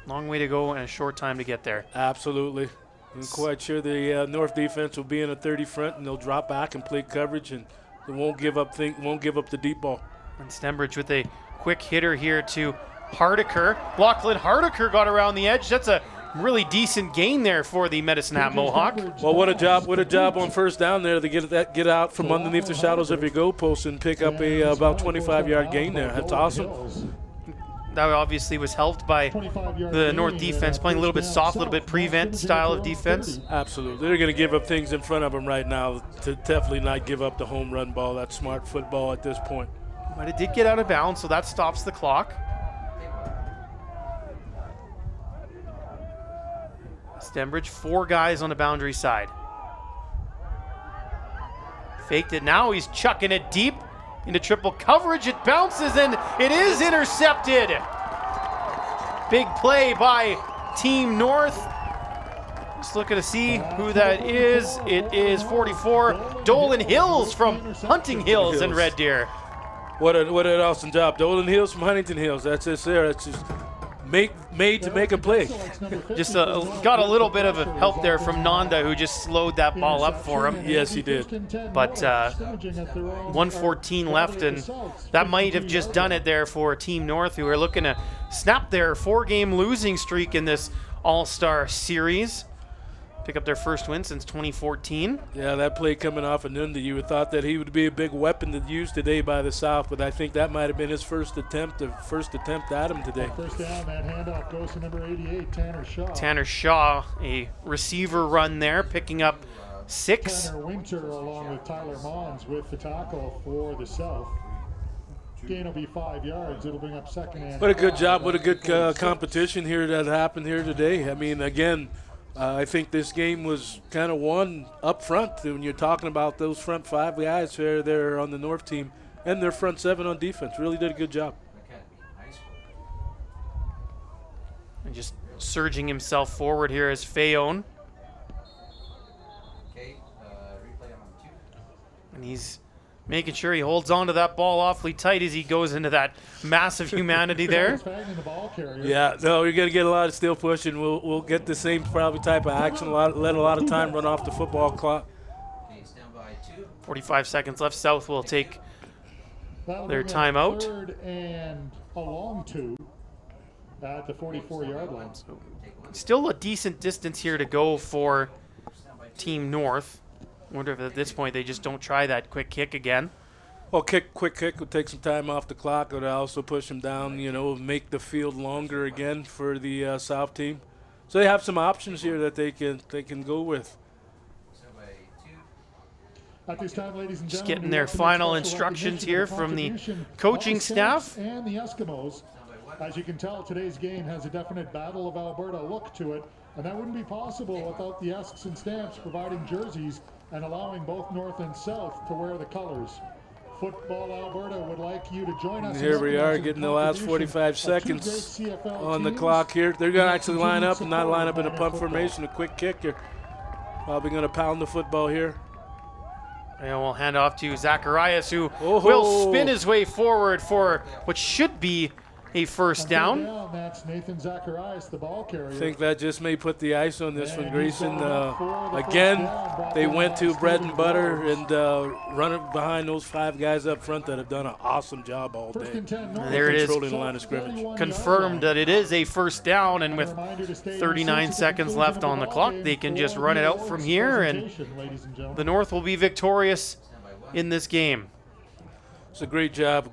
Long way to go and a short time to get there. Absolutely. I'm quite sure the North defense will be in a 30 front, and they'll drop back and play coverage, and they won't give up the deep ball. And Stembridge with a quick hitter here to Hardiker. Lachlan Hardiker got around the edge. That's a really decent gain there for the Medicine Hat Mohawk. Well, what a job on first down there to get out from underneath the shadows of your goalpost and pick up a about 25-yard gain there. That's awesome. That obviously was helped by the North defense playing a little bit soft, a little bit prevent style of defense. Absolutely. They're going to give up things in front of them right now to definitely not give up the home run ball. That's smart football at this point. But it did get out of bounds, so that stops the clock. Stembridge, 4 guys on the boundary side. Faked it now, he's chucking it deep into triple coverage. It bounces and it is intercepted. Big play by Team North. Just looking to see who that is. It is 44, Dolan Hills from Hunting Hills in Red Deer. What an awesome job. Dolan Hills from Huntington Hills. That's just there. That's just made to make a play. Just got a little bit of help there from Nanda, who just slowed that ball up for him. Yes, he did. But 1:14 left, and that might have just done it there for Team North, who are looking to snap their 4-game losing streak in this All-Star Series. Pick up their first win since 2014. Yeah, that play coming off of Nunda, you would thought that he would be a big weapon to use today by the South, but I think that might have been his first attempt at him today. First down, that handoff goes to number 88, Tanner Shaw. Tanner Shaw, a receiver run there, picking up 6. Tanner Winter along with Tyler Mons with the tackle for the South. Gain will be 5 yards. It'll bring up second and What a good job. What a good competition here that happened here today. I mean, again, I think this game was kind of won up front when you're talking about those front 5 guys there on the North team and their front 7 on defense. Really did a good job. And just surging himself forward here is Fayon. And he's making sure he holds on to that ball awfully tight as he goes into that massive humanity there. Yeah, no, you're going to get a lot of still pushing. We'll get the same probably type of action, let a lot of time run off the football clock. 45 seconds left. South will take their timeout. Third and a long 2 at the 44-yard line. Still a decent distance here to go for Team North. Wonder if at this point they just don't try that quick kick again. Well, quick kick would take some time off the clock. It would also push them down, make the field longer again for the South team. So they have some options here that they can go with. At this time, ladies and just getting their final instructions here from the coaching staff. And the Eskimos As you can tell, today's game has a definite Battle of Alberta look to it, and that wouldn't be possible without the Esks and Stamps providing jerseys and allowing both North and South to wear the colors. Football Alberta would like you to join us. Here we are getting the last 45 seconds on the clock here. They're going to actually line up and not line up in a punt formation, a quick kick. They're probably going to pound the football here. And we'll hand off to Zacharias, who will spin his way forward for what should be a first down. That's Nathan Zacharias, the ball carrier. I think that just may put the ice on this one, Greyson. Again, they went to bread and butter and run it behind those 5 guys up front that have done an awesome job all day. There it is. Controlling the line of scrimmage. Confirmed that it is a first down, and with 39 seconds left on the clock, they can just run it out from here, and the North will be victorious in this game. It's a great job.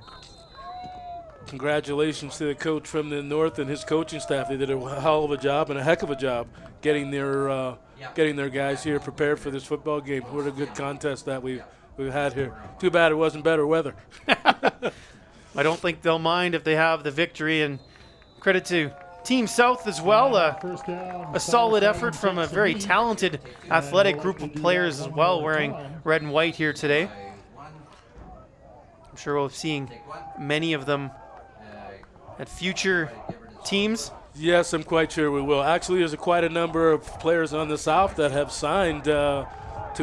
Congratulations to the coach from the North and his coaching staff. They did a hell of a job and a heck of a job getting their guys here prepared for this football game. What a good contest that we've had here. Too bad it wasn't better weather. I don't think they'll mind if they have the victory, and credit to Team South as well. A solid effort from a very talented athletic group of players as well, wearing red and white here today. I'm sure we'll be seeing many of them at future teams. Yes, I'm quite sure we will. Actually, there's quite a number of players on the South that have signed to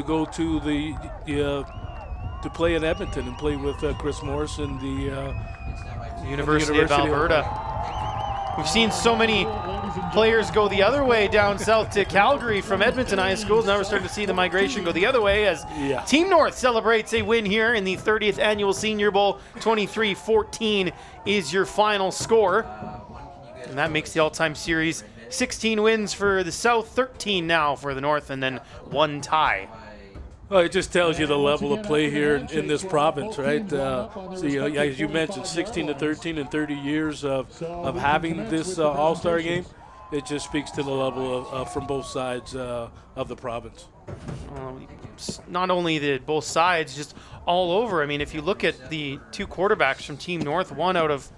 go to to play in Edmonton and play with Chris Morris and the University of Alberta. We've seen so many players go the other way down south to Calgary from Edmonton high schools. Now we're starting to see the migration go the other way as Team North celebrates a win here in the 30th Annual Senior Bowl. 23-14 is your final score. And that makes the all-time series 16 wins for the South, 13 now for the North, and then 1 tie. Well, it just tells you the level of play here in this province, right? So, as you mentioned, 16-13 and 30 years of having this all-star game. It just speaks to the level from both sides of the province. Not only both sides, just all over. I mean, if you look at the 2 quarterbacks from Team North, one out of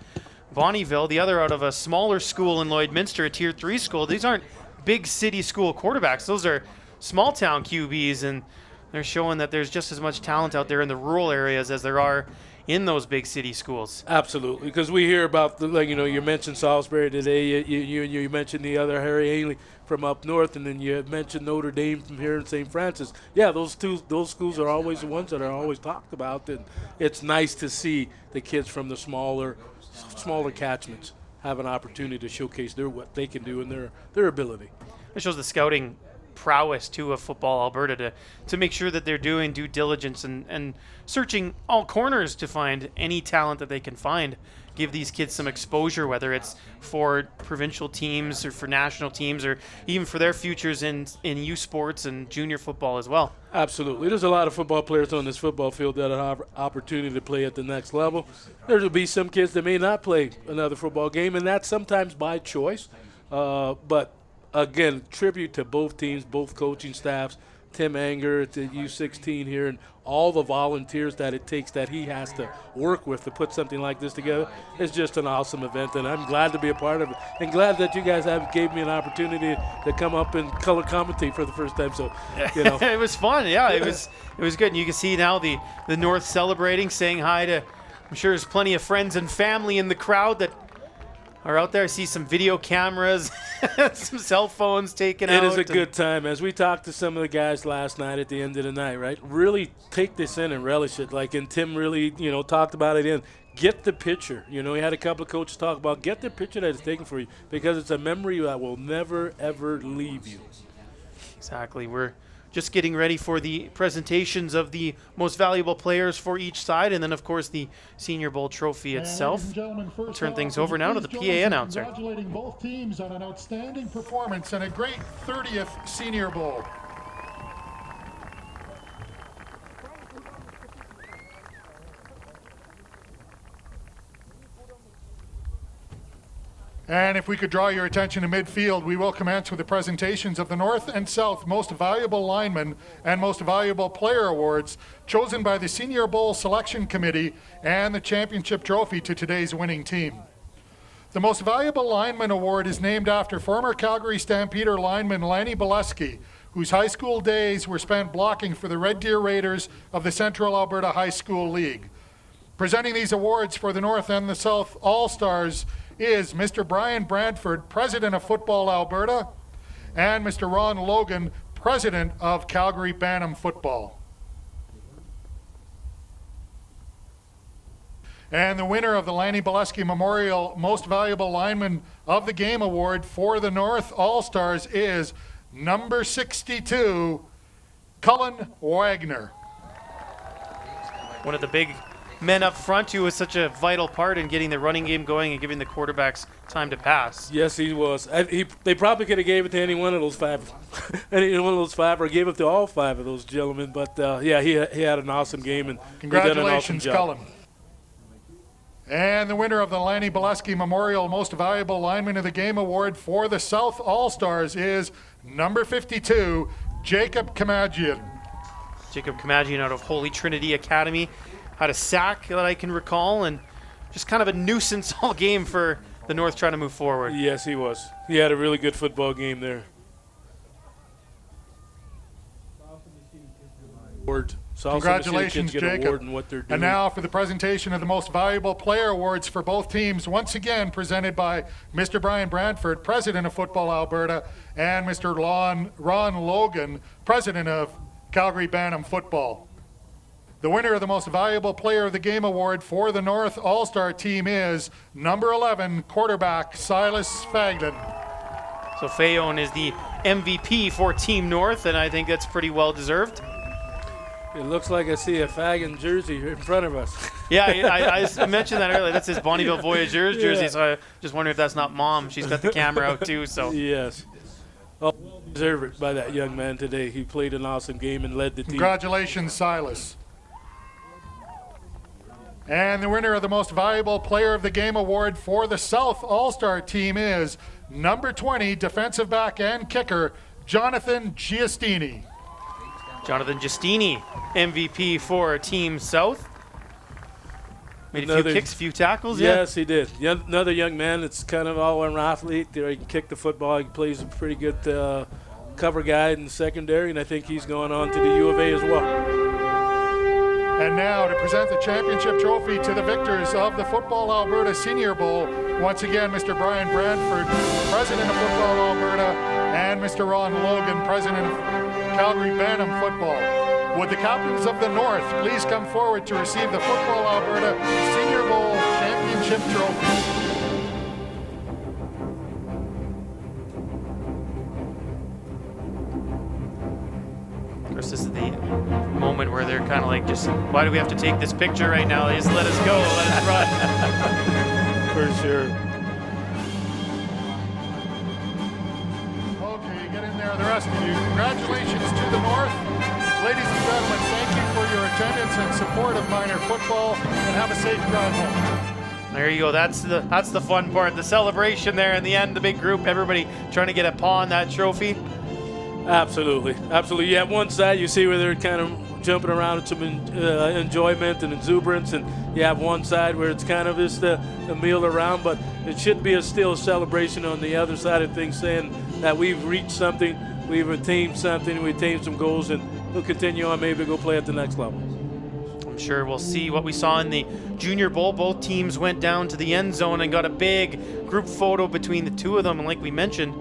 Bonnyville, the other out of a smaller school in Lloydminster, a Tier 3 school. These aren't big city school quarterbacks. Those are small town QBs, and they're showing that there's just as much talent out there in the rural areas as there are in those big city schools. Absolutely, because we hear about you mentioned Salisbury today. You mentioned the other Harry Ainley from up north, and then you mentioned Notre Dame from here in St. Francis. Yeah, those schools are always the ones that are always talked about, and it's nice to see the kids from the smaller catchments have an opportunity to showcase what they can do and their ability. It shows the scouting prowess too of Football Alberta to make sure that they're doing due diligence and searching all corners to find any talent that they can find. Give these kids some exposure, whether it's for provincial teams or for national teams or even for their futures in youth sports and junior football as well. Absolutely. There's a lot of football players on this football field that have opportunity to play at the next level. There will be some kids that may not play another football game, and that's sometimes by choice. But again, tribute to both teams, both coaching staffs, Tim Anger at the U16 here, and all the volunteers that it takes that he has to work with to put something like this together. It's just an awesome event, and I'm glad to be a part of it, and glad that you guys gave me an opportunity to come up and color commentate for the first time. So, it was fun. Yeah, it was good. And you can see now the North celebrating, saying hi to. I'm sure there's plenty of friends and family in the crowd that are out there. I see some video cameras, some cell phones taken out. It is a good time. As we talked to some of the guys last night at the end of the night, right? Really take this in and relish it. And Tim really, talked about it get the picture. He had a couple of coaches talk about get the picture that is taken for you because it's a memory that will never, ever leave you. Exactly. We're just getting ready for the presentations of the most valuable players for each side, and then, of course, the Senior Bowl trophy itself. We'll turn things over now to the PA announcer. Congratulating both teams on an outstanding performance and a great 30th Senior Bowl. And if we could draw your attention to midfield, we will commence with the presentations of the North and South Most Valuable Lineman and Most Valuable Player Awards chosen by the Senior Bowl Selection Committee and the championship trophy to today's winning team. The Most Valuable Lineman Award is named after former Calgary Stampeder lineman Lanny Bolesky, whose high school days were spent blocking for the Red Deer Raiders of the Central Alberta High School League. Presenting these awards for the North and the South All-Stars is Mr. Brian Brantford, President of Football Alberta, and Mr. Ron Logan, President of Calgary Bantam Football. And the winner of the Lanny Bolesky Memorial Most Valuable Lineman of the Game Award for the North All-Stars is number 62, Cullen Wagner. One of the big men up front who was such a vital part in getting the running game going and giving the quarterbacks time to pass. Yes, he was. They probably could have gave it to any one of those five, or gave it to all five of those gentlemen. But yeah, he had an awesome game, and congratulations, he did an awesome job. Cullen. And the winner of the Lanny Bolesky Memorial Most Valuable Lineman of the Game Award for the South All-Stars is number 52, Jacob Kamagian. Jacob Kamagian out of Holy Trinity Academy had a sack that I can recall, and just kind of a nuisance all game for the North trying to move forward. Yes, he was. He had a really good football game there. Congratulations, Jacob. And now for the presentation of the Most Valuable Player Awards for both teams, once again presented by Mr. Brian Brantford, President of Football Alberta, and Mr. Ron Logan, President of Calgary Bantam Football. The winner of the Most Valuable Player of the Game Award for the North All-Star team is number 11, quarterback Silas Faglin. So Fayon is the MVP for Team North, and I think that's pretty well deserved. It looks like I see a Fagan jersey in front of us. Yeah, I mentioned that earlier. That's his Bonneville Voyageurs jersey, so I just wonder if that's not Mom. She's got the camera out too. So yes. Well, deserved it by that young man today. He played an awesome game and led the team. Congratulations, Silas. And the winner of the Most Valuable Player of the Game Award for the South All-Star team is number 20, defensive back and kicker, Jonathan Giustini. Jonathan Giustini, MVP for Team South. Made a few kicks, a few tackles. Yes, he did. Another young man that's kind of all-around athlete. He can kick the football. He plays a pretty good cover guy in the secondary, and I think he's going on to the U of A as well. And now to present the championship trophy to the victors of the Football Alberta Senior Bowl, once again, Mr. Brian Brantford, President of Football Alberta, and Mr. Ron Logan, President of Calgary Bantam Football. Would the captains of the North please come forward to receive the Football Alberta Senior Bowl championship trophy? Of course, this is the moment where they're kind of like, just, why do we have to take this picture right now? They just let us go, let us run. For sure. Okay, get in there, the rest of you. Congratulations to the North. Ladies and gentlemen, thank you for your attendance and support of minor football, and have a safe drive home. There you go. That's the fun part, the celebration there in the end, the big group, everybody trying to get a paw on that trophy. Absolutely, absolutely. Yeah, one side you see where they're kind of jumping around with some enjoyment and exuberance, and you have one side where it's kind of just a meal around, but it should be still a celebration on the other side of things, saying that we've reached something, we've attained something, we've attained some goals, and we'll continue on, maybe go play at the next level. I'm sure we'll see what we saw in the Junior Bowl. Both teams went down to the end zone and got a big group photo between the two of them, and like we mentioned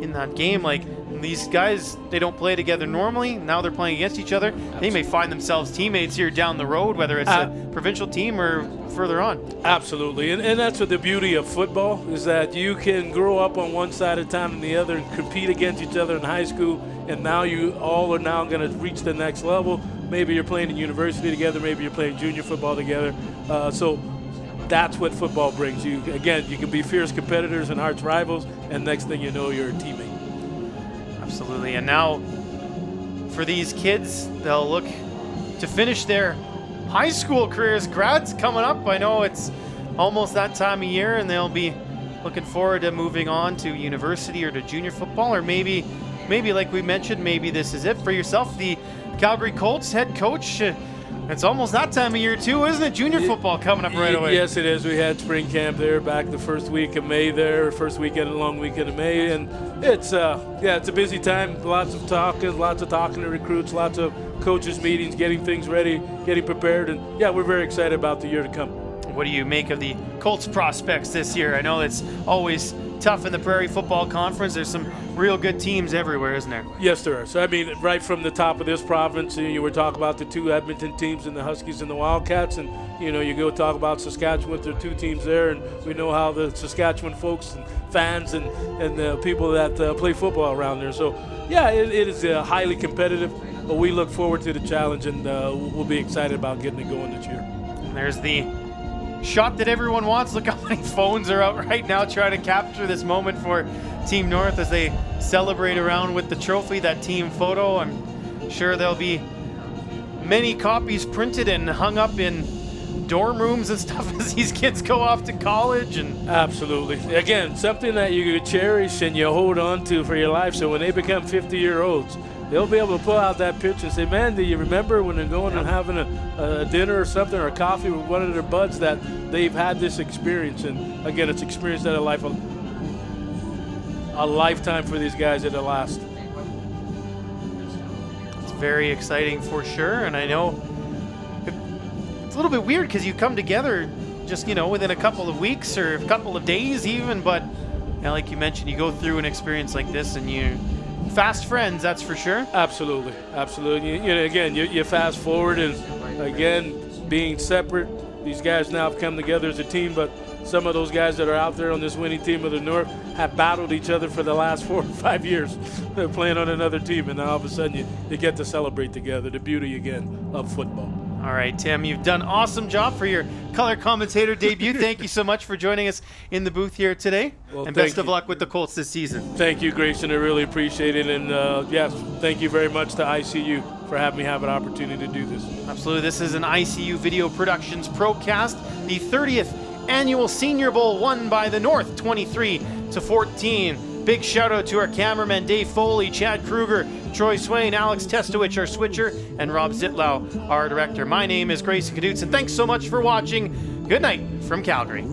in that game, like, these guys, they don't play together normally. Now they're playing against each other. Absolutely. They may find themselves teammates here down the road, whether it's a provincial team or further on. Absolutely, and that's what the beauty of football is, that you can grow up on one side of town and the other and compete against each other in high school, and now you all are now going to reach the next level. Maybe you're playing in university together, maybe you're playing junior football together. So that's what football brings you. Again, you can be fierce competitors and arch rivals, and next thing you know, you're a teammate. Absolutely. And now for these kids, they'll look to finish their high school careers. Grads coming up. I know it's almost that time of year, and they'll be looking forward to moving on to university or to junior football, or maybe like we mentioned, maybe this is it for yourself. The Calgary Colts head coach It's almost that time of year too, isn't it? Junior football coming up right away. Yes, it is. We had spring camp there back the first week of May there, first weekend, long weekend of May, and it's it's a busy time. Lots of talking to recruits, lots of coaches meetings, getting things ready, getting prepared, and we're very excited about the year to come. What do you make of the Colts prospects this year? I know it's always tough in the Prairie Football Conference. There's some real good teams everywhere, isn't there? Yes, there are. So, I mean, right from the top of this province, you were talking about the two Edmonton teams and the Huskies and the Wildcats, and, you go talk about Saskatchewan, there are two teams there, and we know how the Saskatchewan folks and fans and the people that play football around there. So, it is highly competitive, but we look forward to the challenge, and we'll be excited about getting it going this year. And there's the shot that everyone wants. Look how many phones are out right now trying to capture this moment for Team North as they celebrate around with the trophy, that team photo. I'm sure there'll be many copies printed and hung up in dorm rooms and stuff as these kids go off to college. And absolutely. Again, something that you cherish and you hold on to for your life, so when they become 50-year-olds, they'll be able to pull out that picture and say, man, do you remember when they're going and having a dinner or something or a coffee with one of their buds that they've had this experience? And again, it's experience that a lifetime for these guys at the last. It's very exciting for sure. And I know it's a little bit weird because you come together just, within a couple of weeks or a couple of days even. But like you mentioned, you go through an experience like this and you fast friends, that's for sure. Absolutely. Again, you fast forward, and again, being separate, these guys now have come together as a team, but some of those guys that are out there on this winning team of the North have battled each other for the last 4 or 5 years. They're playing on another team, and now all of a sudden you get to celebrate together, the beauty, again, of football. All right, Tim, you've done an awesome job for your color commentator debut. Thank you so much for joining us in the booth here today. Well, and best of luck with the Colts this season. Thank you, Greyson. I really appreciate it. And, yes, thank you very much to ICU for having me have an opportunity to do this. Absolutely. This is an ICU Video Productions Procast, the 30th Annual Senior Bowl won by the North, 23-14. Big shout out to our cameramen Dave Foley, Chad Kruger, Troy Swain, Alex Testowich, our switcher, and Rob Zitlau, our director. My name is Greyson Knutson. Thanks so much for watching. Good night from Calgary.